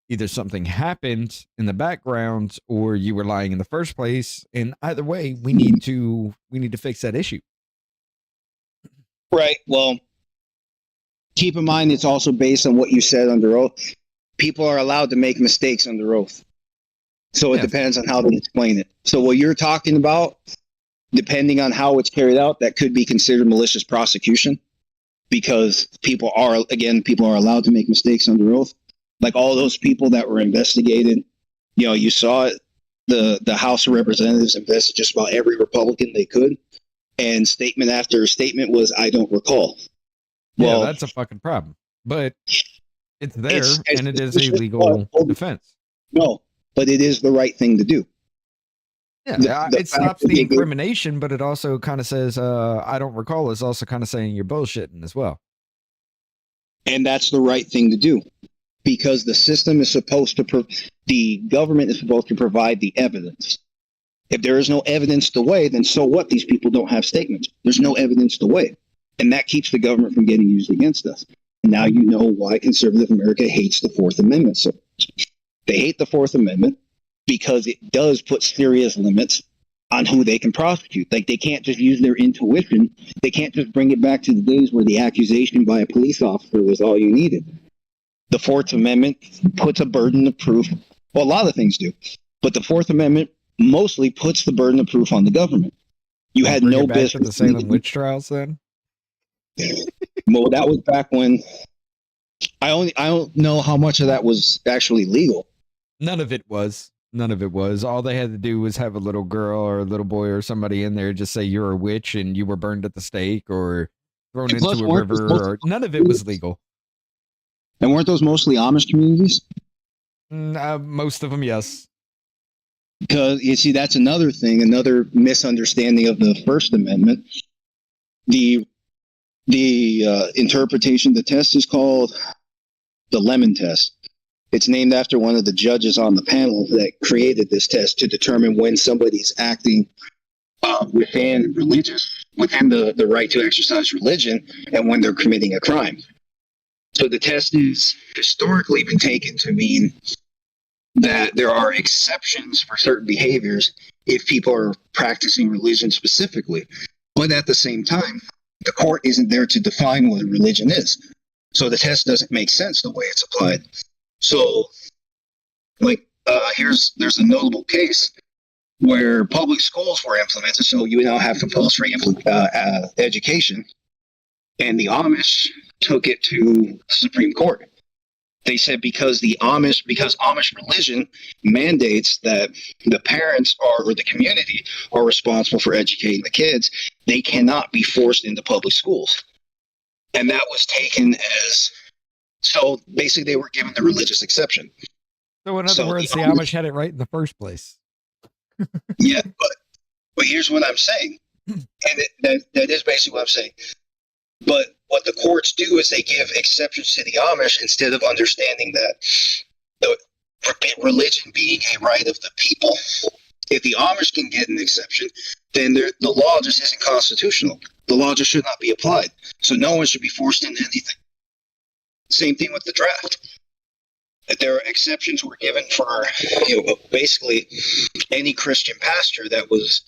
Either something happened in the background, or you were lying in the first place. And either way, we need to fix that issue.
Right. Well, keep in mind it's also based on what you said under oath. People are allowed to make mistakes under oath. So it depends on how they explain it. So what you're talking about, depending on how it's carried out, that could be considered malicious prosecution, because people are allowed to make mistakes under oath. Like all those people that were investigated, you saw it, the House of Representatives invested just about every Republican they could, and statement after statement was, "I don't recall." Well,
yeah, that's a fucking problem. But it's there, and it is a legal defense.
No, but it is the right thing to do.
Yeah, it stops the incrimination, but it also kind of says, "I don't recall." Is also kind of saying you're bullshitting as well.
And that's the right thing to do, because the system is supposed to, the government is supposed to provide the evidence. If there is no evidence to weigh, then so what? These people don't have statements. There's no evidence to weigh. And that keeps the government from getting used against us. And now you know why conservative America hates the Fourth Amendment so much. They hate the Fourth Amendment because it does put serious limits on who they can prosecute. Like, they can't just use their intuition. They can't just bring it back to the days where the accusation by a police officer was all you needed. The Fourth Amendment puts a burden of proof. Well, a lot of things do. But the Fourth Amendment mostly puts the burden of proof on the government. You had no business.
To the Salem witch trials then?
Well, that was back when I don't know how much of that was actually legal.
None of it was. All they had to do was have a little girl or a little boy or somebody in there just say you're a witch and you were burned at the stake or thrown into a river. Or none of it was legal.
And weren't those mostly Amish communities?
Most of them, yes.
Because you see, that's another thing, another misunderstanding of the First Amendment. The interpretation, the test is called the Lemon test. It's named after one of the judges on the panel that created this test to determine when somebody's acting within the right to exercise religion and when they're committing a crime. So the test is historically been taken to mean that there are exceptions for certain behaviors if people are practicing religion specifically. But at the same time, the court isn't there to define what a religion is. So the test doesn't make sense the way it's applied. So, there's a notable case where public schools were implemented, so you now have compulsory education, and the Amish took it to the Supreme Court. They said because Amish religion mandates that the parents or the community are responsible for educating the kids, they cannot be forced into public schools. And that was taken as, so basically they were given the religious exception.
So in other words, the Amish had it right in the first place.
Yeah, but here's what I'm saying. And that is basically what I'm saying. But what the courts do is they give exceptions to the Amish instead of understanding that the religion being a right of the people. If the Amish can get an exception, then the law just isn't constitutional. The law just should not be applied. So no one should be forced into anything. Same thing with the draft. That there are exceptions were given for basically any Christian pastor that was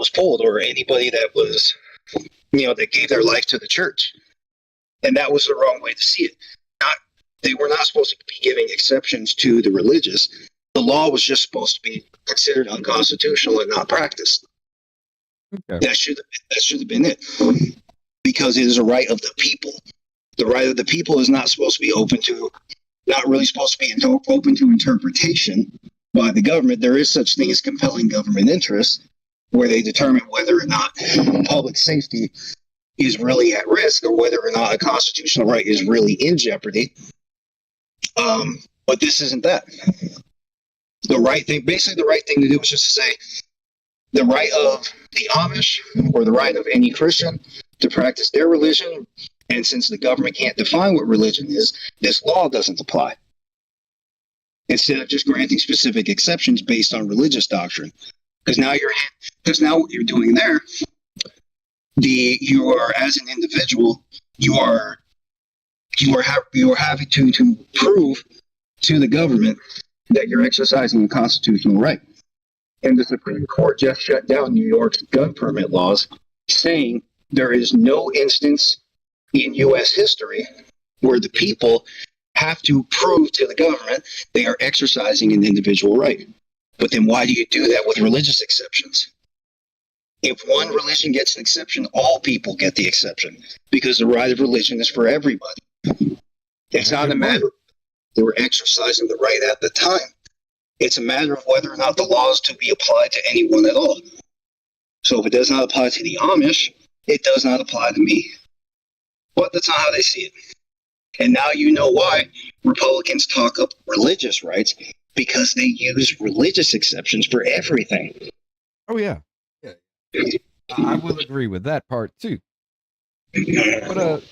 polled, or anybody that was that gave their life to the church. And that was the wrong way to see it. They were not supposed to be giving exceptions to the religious. The law was just supposed to be considered unconstitutional and not practiced.
Okay.
That should have been it. Because it is a right of the people. The right of the people is not supposed to be open to interpretation by the government. There is such thing as compelling government interest, where they determine whether or not public safety is really at risk, or whether or not a constitutional right is really in jeopardy. But this isn't that. The right thing to do is just to say the right of the Amish or the right of any Christian to practice their religion. And since the government can't define what religion is, this law doesn't apply. Instead of just granting specific exceptions based on religious doctrine. Because now what you're doing there, you are as an individual, you are having to prove to the government that you're exercising a constitutional right. And the Supreme Court just shut down New York's gun permit laws, saying there is no instance in U.S. history where the people have to prove to the government they are exercising an individual right. But then why do you do that with religious exceptions? If one religion gets an exception, all people get the exception, because the right of religion is for everybody. It's not a matter of they were exercising the right at the time. It's a matter of whether or not the law is to be applied to anyone at all. So if it does not apply to the Amish, it does not apply to me. But that's not how they see it. And now you know why Republicans talk up religious rights, because they use religious exceptions for everything.
Oh, yeah. I will agree with that part too. But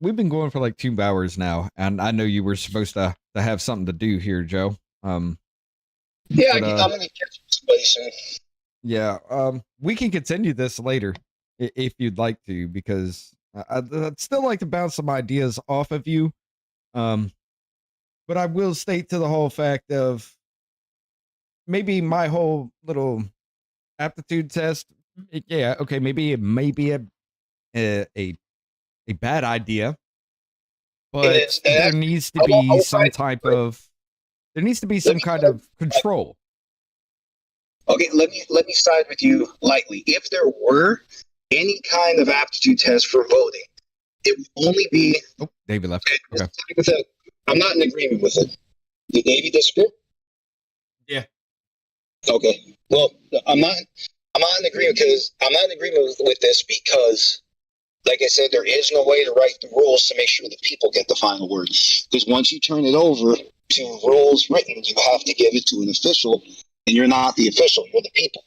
we've been going for like 2 hours now, and I know you were supposed to have something to do here, Joe.
I'm gonna catch somebody soon.
Yeah, we can continue this later if you'd like to, because I'd still like to bounce some ideas off of you. But I will state to the whole fact of maybe my whole little aptitude test. Yeah, okay, maybe it may be a bad idea, but there needs to be some type of kind of control.
Okay, let me side with you lightly. If there were any kind of aptitude test for voting, it would only be.
Oh, David left. Okay.
I'm not in agreement with it. Did David disagree?
Yeah.
Okay. Well, I'm not in agreement with this because, like I said, there is no way to write the rules to make sure the people get the final word. Because once you turn it over to rules written, you have to give it to an official, and you're not the official, you're the people.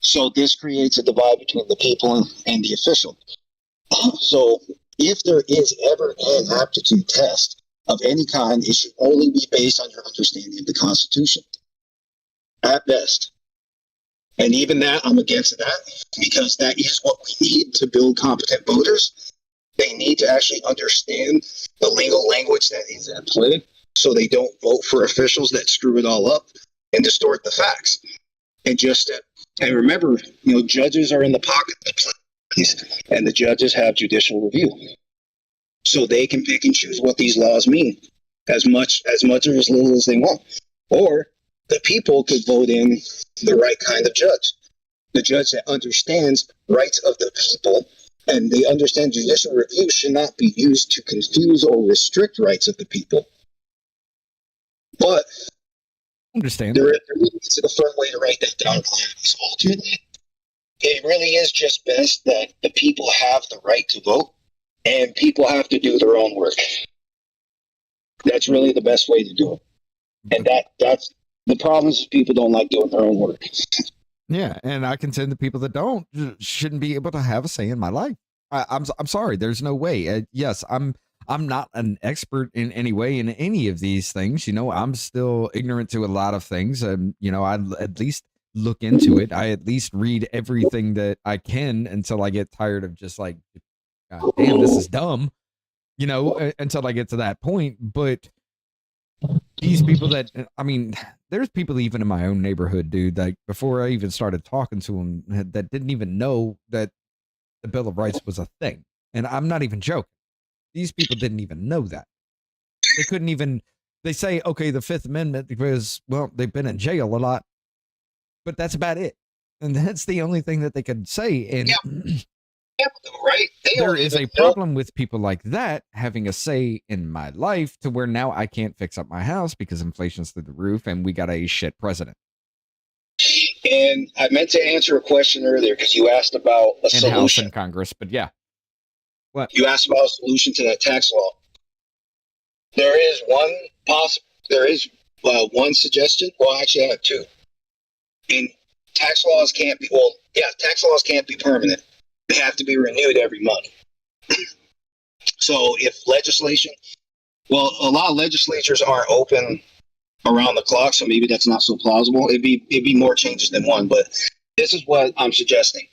So this creates a divide between the people and the official. So if there is ever an aptitude test of any kind, it should only be based on your understanding of the Constitution, at best. And even that, I'm against that, because that is what we need to build competent voters. They need to actually understand the legal language that is at play, so they don't vote for officials that screw it all up and distort the facts. And remember, judges are in the pocket of the place, and the judges have judicial review, so they can pick and choose what these laws mean, as much or as little as they want. Or the people could vote in the right kind of judge, the judge that understands rights of the people, and they understand judicial review should not be used to confuse or restrict rights of the people.
But
Understand.
there is a firm way to write that down. Is ultimately, it really is just best that the people have the right to vote, and people have to do their own work. That's really the best way to do it. And that's the problem is people don't like doing their own work.
Yeah, and I contend the people that don't shouldn't be able to have a say in my life. I'm sorry. There's no way. Yes, I'm not an expert in any way in any of these things. You know, I'm still ignorant to a lot of things. And you know, I at least look into it. I at least read everything that I can until I get tired of just like, God damn, this is dumb. You know, until I get to that point. But these people that, I mean, there's people even in my own neighborhood, dude, like before I even started talking to them that didn't even know that the Bill of Rights was a thing. And I'm not even joking. These people didn't even know that. They couldn't even, they say, okay, the Fifth Amendment because, well, they've been in jail a lot, but that's about it. And that's the only thing that they could say. And
Right?
There is a problem with people like that having a say in my life to where now I can't fix up my house because inflation's through the roof and we got a shit president.
And I meant to answer a question earlier because you asked about a
In House
solution.
and Congress, but yeah. What?
You asked about a solution to that tax law. There is one suggestion. Well, actually, I have two. And tax laws can't be permanent. They have to be renewed every month. So if legislation, well, a lot of legislatures aren't open around the clock, so maybe that's not so plausible. It'd be more changes than one, but this is what I'm suggesting.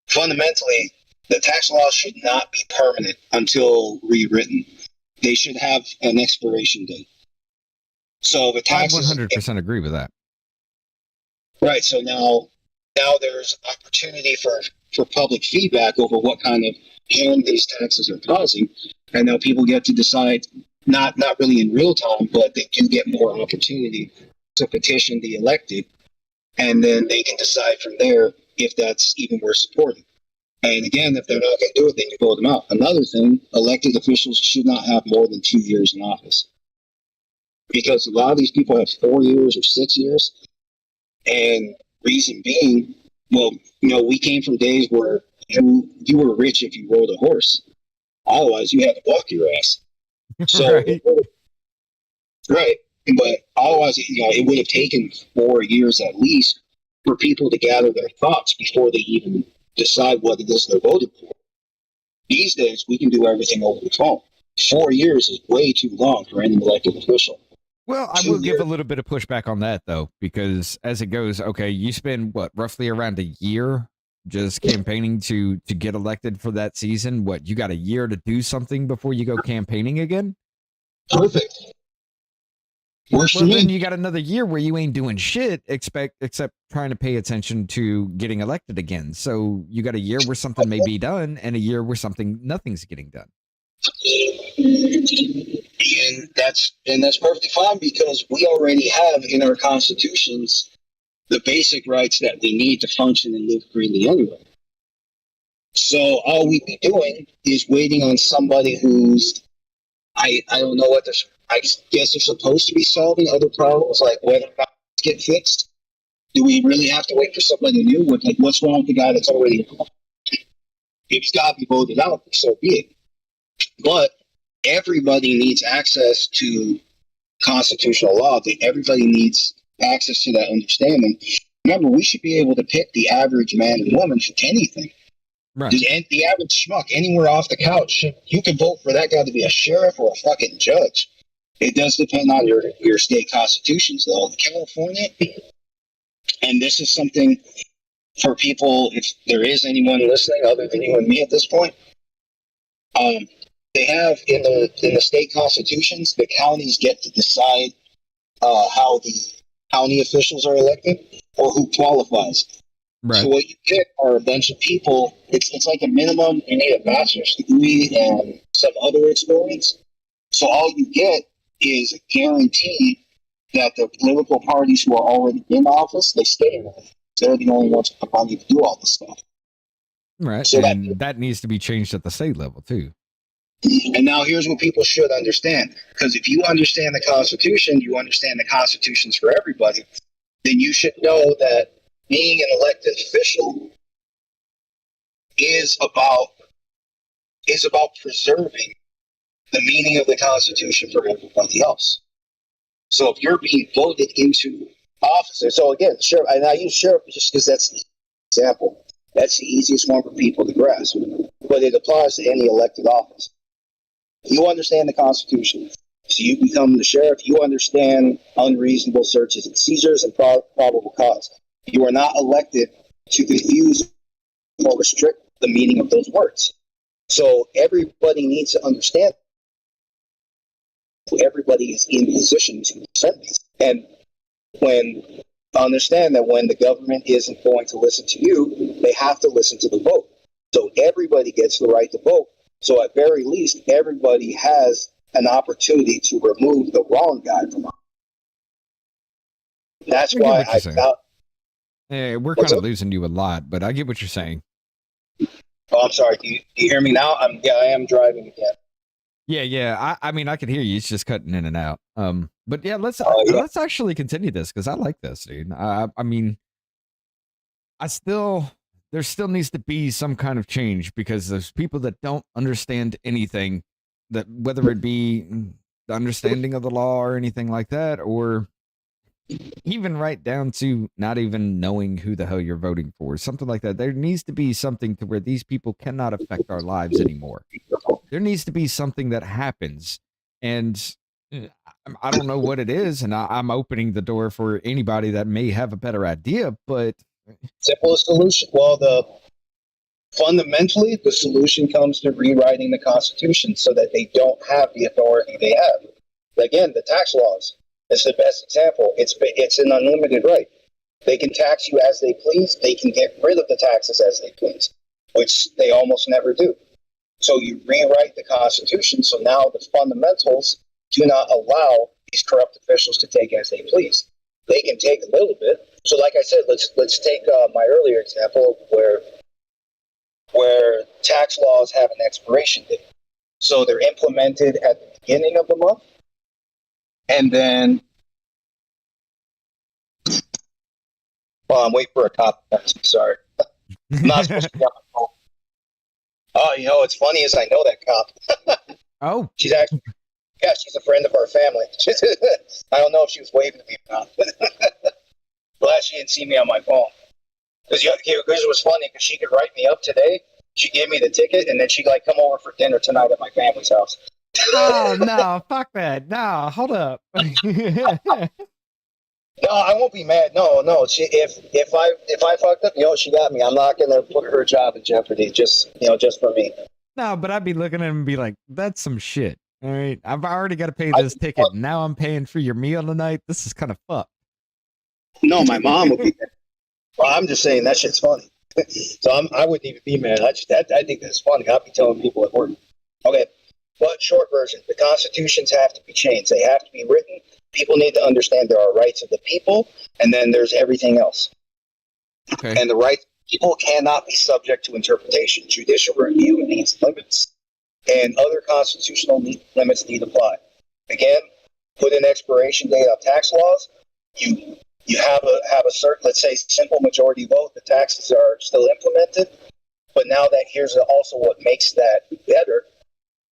Fundamentally, the tax laws should not be permanent until rewritten. They should have an expiration date. So the taxes,
I 100% agree with that.
right? So now there's opportunity for public feedback over what kind of harm these taxes are causing, and now people get to decide. Not really in real time, but they can get more opportunity to petition the elected, and then they can decide from there if that's even worth supporting. And again, if they're not going to do it, then you vote them out. Another thing, elected officials should not have more than 2 years in office, because a lot of these people have 4 years or 6 years. And reason being, well, you know, we came from days where you were rich if you rode a horse. Otherwise, you had to walk your ass. So, right. But otherwise, you know, it would have taken 4 years at least for people to gather their thoughts before they even decide what it is they're voting for. These days, we can do everything over the phone. 4 years is way too long for any elected official.
Well, I will give a little bit of pushback on that, though, because as it goes, okay, you spend, what, roughly around a year just campaigning to get elected for that season. What, you got a year to do something before you go campaigning again?
Perfect.
Well, then you got another year where you ain't doing shit except trying to pay attention to getting elected again. So you got a year where something may be done and a year where nothing's getting done.
And that's perfectly fine, because we already have in our constitutions the basic rights that we need to function and live freely anyway. So all we'd be doing is waiting on somebody who's, I don't know what I guess they're supposed to be solving other problems, like whether or not get fixed. Do we really have to wait for somebody new? What's wrong with the guy that's already? If he's got to be voted out, so be it. But everybody needs access to constitutional law. Everybody needs access to that understanding. Remember, we should be able to pick the average man and woman for anything.
Right.
The average schmuck anywhere off the couch, you can vote for that guy to be a sheriff or a fucking judge. It does depend on your state constitutions, though. In California, and this is something for people, if there is anyone listening other than you and me at this point, they have in the state constitutions, the counties get to decide how the county officials are elected or who qualifies. Right. So what you get are a bunch of people. It's like a minimum. You need a bachelor's degree and some other experience. So all you get is a guarantee that the political parties who are already in office, they stay in office. They're the only ones with the money to do all this stuff.
Right. So that needs to be changed at the state level too.
And now here's what people should understand. Because if you understand the Constitution, you understand the Constitution's for everybody, then you should know that being an elected official is about preserving the meaning of the Constitution for everybody else. So if you're being voted into office, so again, sheriff, and I use sheriff just because that's the example. That's the easiest one for people to grasp, but it applies to any elected office. You understand the Constitution, so you become the sheriff. You understand unreasonable searches and seizures and probable cause. You are not elected to confuse or restrict the meaning of those words. So everybody needs to understand. Everybody is in position to defend these. And understand that when the government isn't going to listen to you, they have to listen to the vote. So everybody gets the right to vote. So at very least, everybody has an opportunity to remove the wrong guy from office. That's why I felt.
Hey, we're kind of losing you a lot, but I get what you're saying.
Oh, I'm sorry. Do you hear me now? I am driving again.
Yeah. I mean, I can hear you. It's just cutting in and out. But yeah, let's actually continue this because I like this, dude. I mean, there still needs to be some kind of change because there's people that don't understand anything, that whether it be the understanding of the law or anything like that, or even right down to not even knowing who the hell you're voting for, something like that. There needs to be something to where these people cannot affect our lives anymore. There needs to be something that happens, and I don't know what it is, and I'm opening the door for anybody that may have a better idea, but
simplest solution. Well, fundamentally, the solution comes to rewriting the Constitution so that they don't have the authority they have. Again, the tax laws is the best example. It's an unlimited right. They can tax you as they please. They can get rid of the taxes as they please, which they almost never do. So you rewrite the Constitution so now the fundamentals do not allow these corrupt officials to take as they please. They can take a little bit. So like I said, let's take my earlier example where tax laws have an expiration date. So they're implemented at the beginning of the month, and then I'm waiting for a cop. Sorry. I'm not supposed to be on my phone. Oh, what's funny is I know that cop.
Oh.
She's a friend of our family. I don't know if she was waving at me or not. Glad she didn't see me on my phone. Because it was funny because she could write me up today. She gave me the ticket, and then she'd come over for dinner tonight at my family's house.
Oh, no, fuck that. No, hold up.
No, I won't be mad. No. If I fucked up, she got me. I'm not gonna put her job in jeopardy just for me.
No, but I'd be looking at him and be like, that's some shit. All right. I've already got to pay this ticket. Now I'm paying for your meal tonight. This is kind of fucked.
No, my mom would be. Well, I'm just saying that shit's funny. So I wouldn't even be mad. I think that's funny. I'll be telling people at work. Okay. But short version, the constitutions have to be changed. They have to be written. People need to understand there are rights of the people, and then there's everything else.
Okay.
And the rights of people cannot be subject to interpretation. Judicial review needs limits, and other constitutional limits need to apply. Again, put an expiration date on tax laws. You have a certain, let's say, simple majority vote. The taxes are still implemented, but now that here's also what makes that better.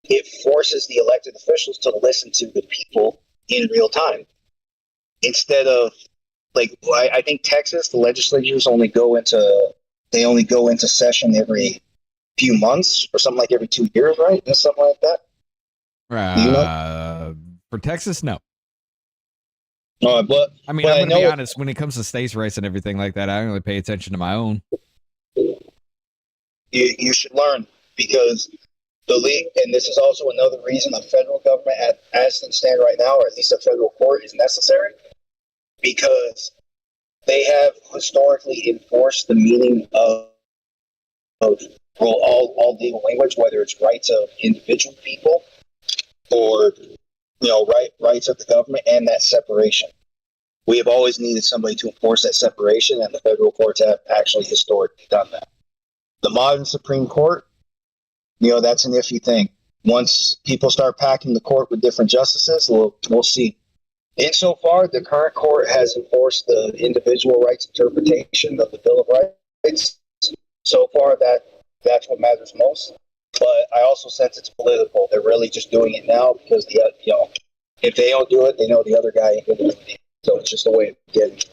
It forces the elected officials to listen to the people in real time, instead of I think Texas, the legislatures only go into session every few months or something, like every 2 years, right? Or something like that.
For Texas, no.
But
I mean, I'm going to be honest. When it comes to states' rights and everything like that, I only pay attention to my own.
You should learn, because the league, and this is also another reason a federal government, as things stand right now, or at least a federal court, is necessary, because they have historically enforced the meaning of all legal language, whether it's rights of individual people or rights of the government, and that separation. We have always needed somebody to enforce that separation, and the federal courts have actually historically done that. The modern Supreme Court, that's an iffy thing. once people start packing the court with different justices, we'll see. Insofar, the current court has enforced the individual rights interpretation of the Bill of Rights. So far, that's what matters most. But I also sense it's political. They're really just doing it now because if they don't do it, they know the other guy ain't going to do it. So it's just a way of getting it.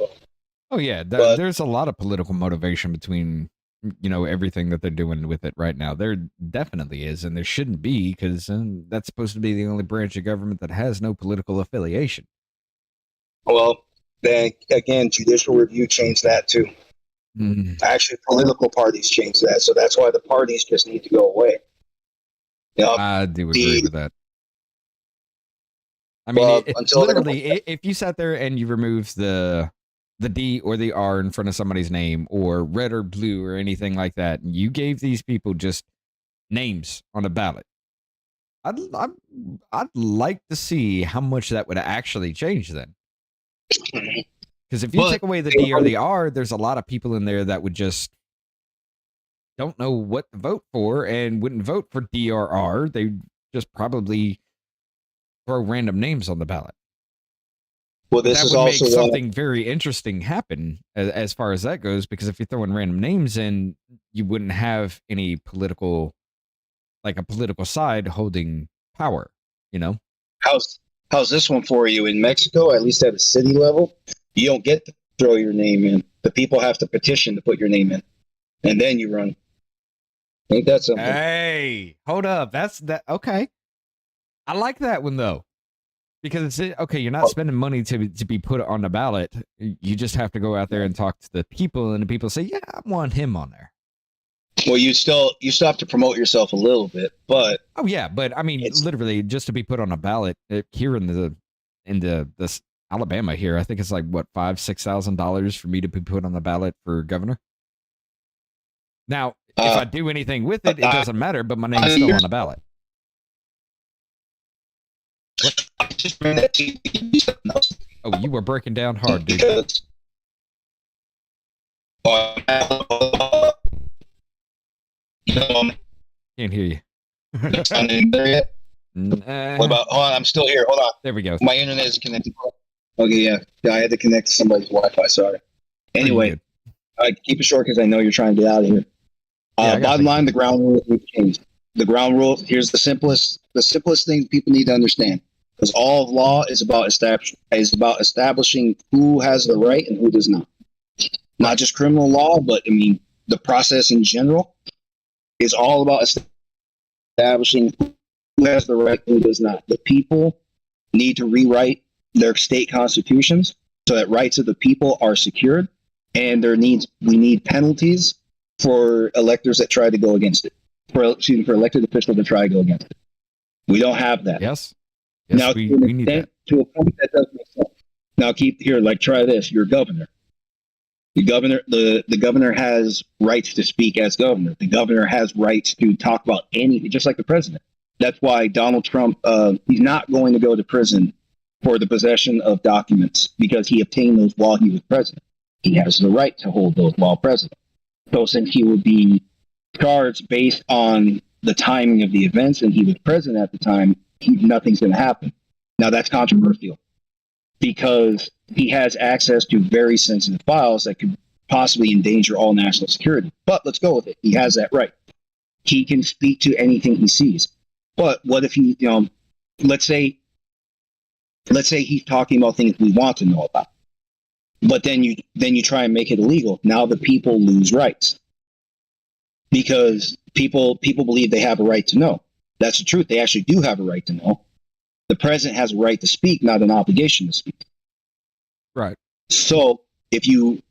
Oh yeah, there's a lot of political motivation between everything that they're doing with it right now. There definitely is, and there shouldn't be, because that's supposed to be the only branch of government that has no political affiliation.
Well, then again, judicial review changed that too. Actually, political parties changed that, so that's why the parties just need to go away.
I do agree with that. I mean, literally, if you sat there and you removed the D or the R in front of somebody's name, or red or blue or anything like that, and you gave these people just names on a ballot, I'd like to see how much that would actually change then. Because if you take away the D or the R, there's a lot of people in there that would just don't know what to vote for and wouldn't vote for D or R. They'd just probably throw random names on the ballot.
Well, this is also
make something very interesting happen as far as that goes, because if you're throwing random names in, you wouldn't have any political side holding power,
How's this one for you? In Mexico, at least at a city level, you don't get to throw your name in. The people have to petition to put your name in, and then you run. Ain't that something?
Hey, hold up. Okay. I like that one though, because it's okay. You're not spending money to be put on the ballot. You just have to go out there and talk to the people, and the people say, "Yeah, I want him on there."
Well, you still have to promote yourself a little bit, but
oh yeah, but I mean, literally, just to be put on a ballot here in this Alabama here, I think it's like what $5,000-6,000 for me to be put on the ballot for governor. Now, if I do anything with it, it doesn't matter, but my name's still on the ballot. What? Oh, you were breaking down hard, dude. Can't hear you.
What about? Hold on, I'm still here. Hold on.
There we go.
My internet is connected. Okay, yeah. I had to connect to somebody's Wi-Fi. Sorry. Anyway, I keep it short because I know you're trying to get out of here. Bottom line, the ground rules have changed. The ground rules. Here's the simplest thing people need to understand. Because all of law is about establishing who has the right and who does not. Not just criminal law, but I mean the process in general is all about establishing who has the right and who does not. The people need to rewrite their state constitutions so that rights of the people are secured, and we need penalties for electors that try to go against it. For elected officials that try to go against it. We don't have that.
Yes.
Now,
we need that.
To a point that doesn't make sense. Now, try this. You're governor. The governor has rights to speak as governor. The governor has rights to talk about anything, just like the president. That's why Donald Trump, he's not going to go to prison for the possession of documents because he obtained those while he was president. He has the right to hold those while president. So since he would be charged based on the timing of the events and he was president at the time, nothing's going to happen. Now that's controversial because he has access to very sensitive files that could possibly endanger all national security. But let's go with it. He has that right. He can speak to anything he sees. But what if let's say he's talking about things we want to know about. But then you try and make it illegal. Now the people lose rights because people believe they have a right to know. That's the truth. They actually do have a right to know. The president has a right to speak, not an obligation to speak.
Right.
So if you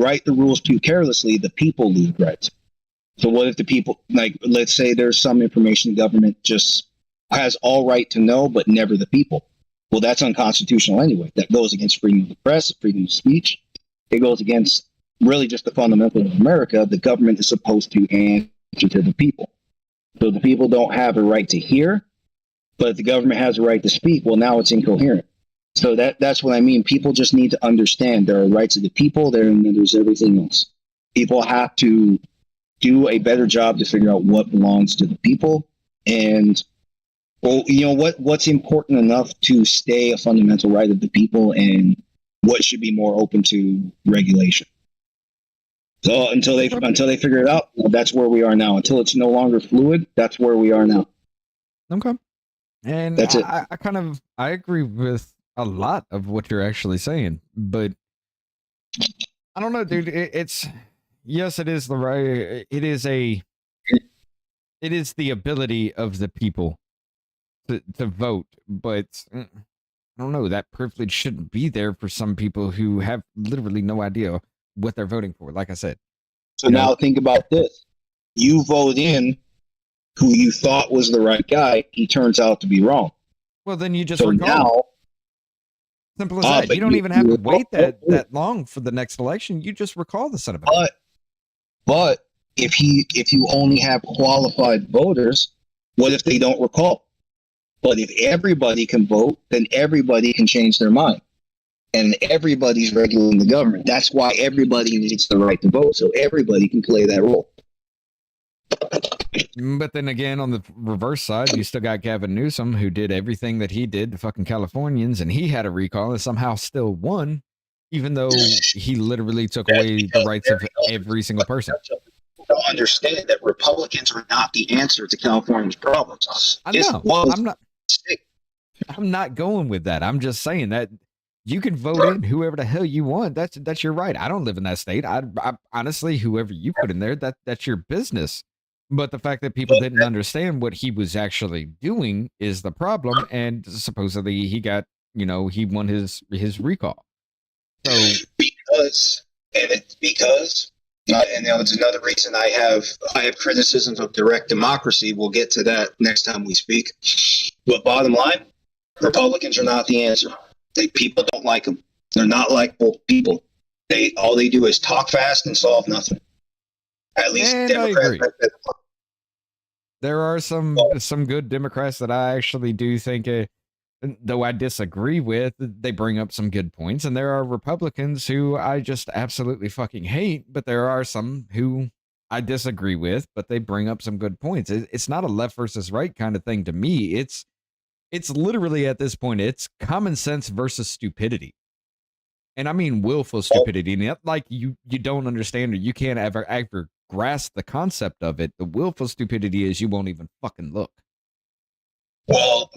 write the rules too carelessly, the people lose rights. So what if the people, let's say there's some information the government just has all right to know, but never the people. Well, that's unconstitutional anyway. That goes against freedom of the press, freedom of speech. It goes against really just the fundamentals of America. The government is supposed to answer to the people. So the people don't have a right to hear, but the government has a right to speak. Well, now it's incoherent. So that's what I mean. People just need to understand there are rights of the people there, and then there's everything else. People have to do a better job to figure out what belongs to the people and Well, you know what's important enough to stay a fundamental right of the people, and what should be more open to regulation. So until they figure it out, that's where we are now. Until it's no longer fluid, that's where we are now.
Okay. And
That's it.
I agree with a lot of what you're actually saying, but I don't know, dude. Yes, it is the right. It is the ability of the people to vote, but I don't know. That privilege shouldn't be there for some people who have literally no idea what they're voting for. Like I said,
So now think about this: you vote in who you thought was the right guy. He turns out to be wrong.
well, then you just
So
recall.
now,
Simple as that.
but
You don't even have to wait
but
that long for the next election. You just recall the son of a.
but if you only have qualified voters, what if they don't recall? But if everybody can vote, then everybody can change their mind. And everybody's regulating the government. That's why everybody needs the right to vote, so everybody can play that role.
But then again, on the reverse side, you still got Gavin Newsom, who did everything that he did to fucking Californians, and he had a recall and somehow still won, even though he literally took away the rights of every single person.
Don't understand that Republicans are not the answer to California's problems.
I know. I'm not going with that. I'm just saying that you can vote in whoever the hell you want. That's your right. I don't live in that state. I honestly, whoever you put in there, that's your business. But the fact that people didn't understand what he was actually doing is the problem. And supposedly he got, he won his recall. So
because it's another reason I have criticisms of direct democracy. We'll get to that next time we speak. But bottom line, Republicans are not the answer. People don't like them. They're not likable people. All they do is talk fast and solve nothing. At least Democrats.
There are some good Democrats that I actually do think, though I disagree with, they bring up some good points. And there are Republicans who I just absolutely fucking hate, but there are some who I disagree with, but they bring up some good points. It's not a left versus right kind of thing to me. It's literally at this point, it's common sense versus stupidity. And I mean willful stupidity. Not like you don't understand or you can't ever grasp the concept of it. The willful stupidity is you won't even fucking look.
Well,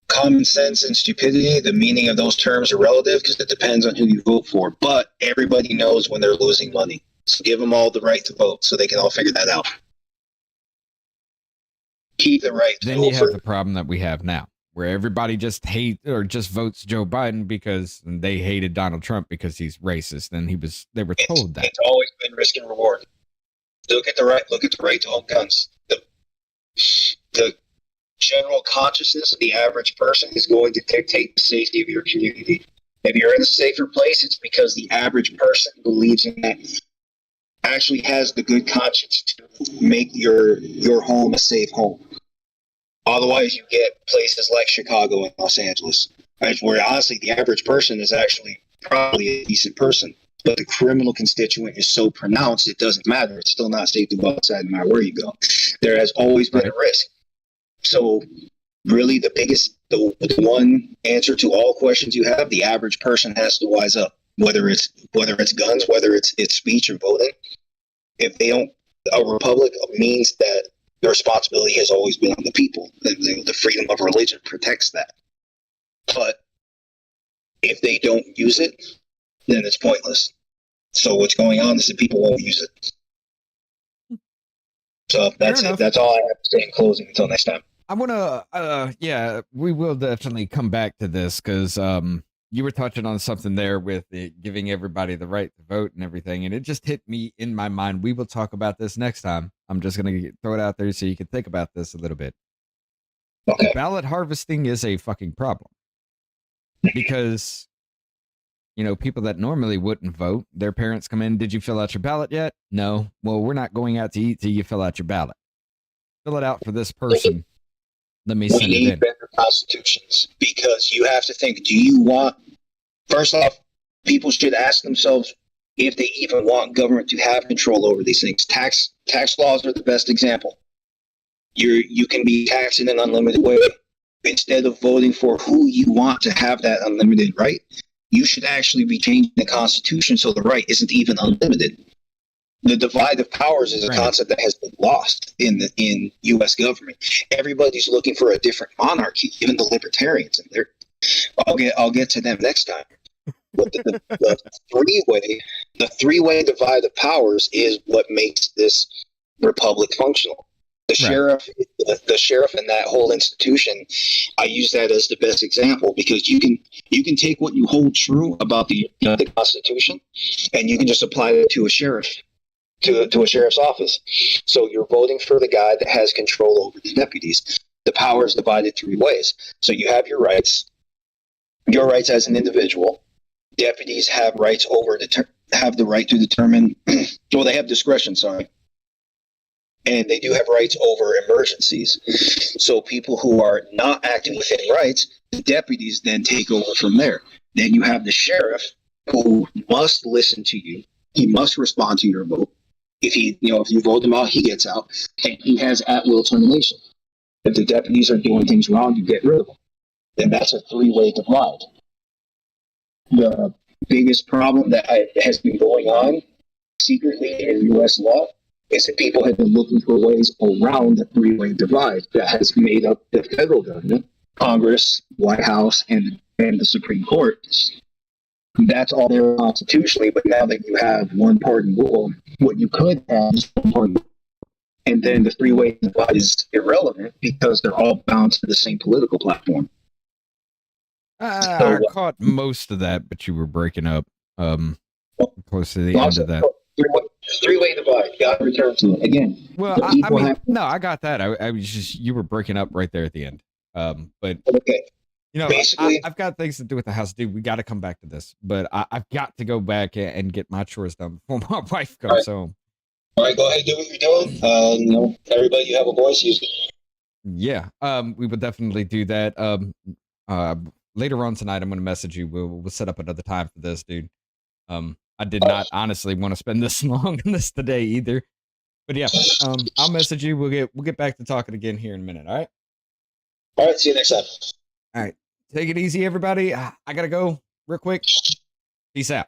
common sense and stupidity, the meaning of those terms are relative because it depends on who you vote for. But everybody knows when they're losing money. So give them all the right to vote so they can all figure that out. Keep the right to
then you have the problem that we have now, where everybody just votes Joe Biden because they hated Donald Trump because he's racist, and they were told that.
It's always been risk and reward. Look at the right to own guns. The general consciousness of the average person is going to dictate the safety of your community. If you're in a safer place, it's because the average person believes in that, actually has the good conscience to make your home a safe home. Otherwise, you get places like Chicago and Los Angeles, right, where honestly the average person is actually probably a decent person, but the criminal constituent is so pronounced it doesn't matter. It's still not safe to go outside no matter where you go. There has always been a risk. So really the one answer to all questions you have, the average person has to wise up, whether it's guns, whether it's speech or voting. If they don't, a republic means that the responsibility has always been on the people. The freedom of religion protects that. But if they don't use it, then it's pointless. So what's going on is that people won't use it. So that's it. That's all I have to say in closing until next time.
I want to, we will definitely come back to this because you were touching on something there with giving everybody the right to vote and everything. And it just hit me in my mind. We will talk about this next time. I'm just going to throw it out there so you can think about this a little bit. Okay. Ballot harvesting is a fucking problem because, people that normally wouldn't vote, their parents come in. Did you fill out your ballot yet? No. Well, we're not going out to eat till you fill out your ballot. Fill it out for this person. Let me send it in.
We need better constitutions because you have to think, first off, people should ask themselves if they even want government to have control over these things. Tax laws are the best example. You can be taxed in an unlimited way. Instead of voting for who you want to have that unlimited right, you should actually be changing the Constitution so the right isn't even unlimited. The divide of powers is a concept that has been lost in U.S. government. Everybody's looking for a different monarchy, even the libertarians. And I'll get to them next time. But the three-way divide of powers is what makes this republic functional. The sheriff and that whole institution, I use that as the best example because you can take what you hold true about the Constitution, and you can just apply it to a sheriff, to a sheriff's office. So you're voting for the guy that has control over the deputies. The power is divided three ways. So you have your rights as an individual. Deputies have rights have the right to determine. Well, they have discretion. Sorry. And they do have rights over emergencies. So people who are not acting within rights, the deputies then take over from there. Then you have the sheriff who must listen to you. He must respond to your vote. If you vote him out, he gets out. And he has at-will termination. If the deputies are doing things wrong, you get rid of them. Then that's a three-way divide. The biggest problem that has been going on secretly in U.S. law is that people have been looking for ways around the three-way divide that has made up the federal government, Congress, White House, and the Supreme Court. That's all there constitutionally, but now that you have one party rule, what you could have is one party. And then the three-way divide is irrelevant because they're all bound to the same political platform.
I caught most of that, but you were breaking up close to the end of that.
Three-way divide. Got to return to it again.
Well, I got that. I was just you were breaking up right there at the end. But
okay,
basically, I've got things to do with the house, dude. We got to come back to this, but I've got to go back and get my chores done before my wife comes home.
All right, go ahead, do what you're doing. Everybody, you have a voice. Use it.
Yeah, we would definitely do that. Later on tonight, I'm going to message you. We'll set up another time for this, dude. I did not honestly want to spend this long on this today either, but yeah, I'll message you. We'll get back to talking again here in a minute. All right.
All right. See you next time.
All right. Take it easy, everybody. I gotta go real quick. Peace out.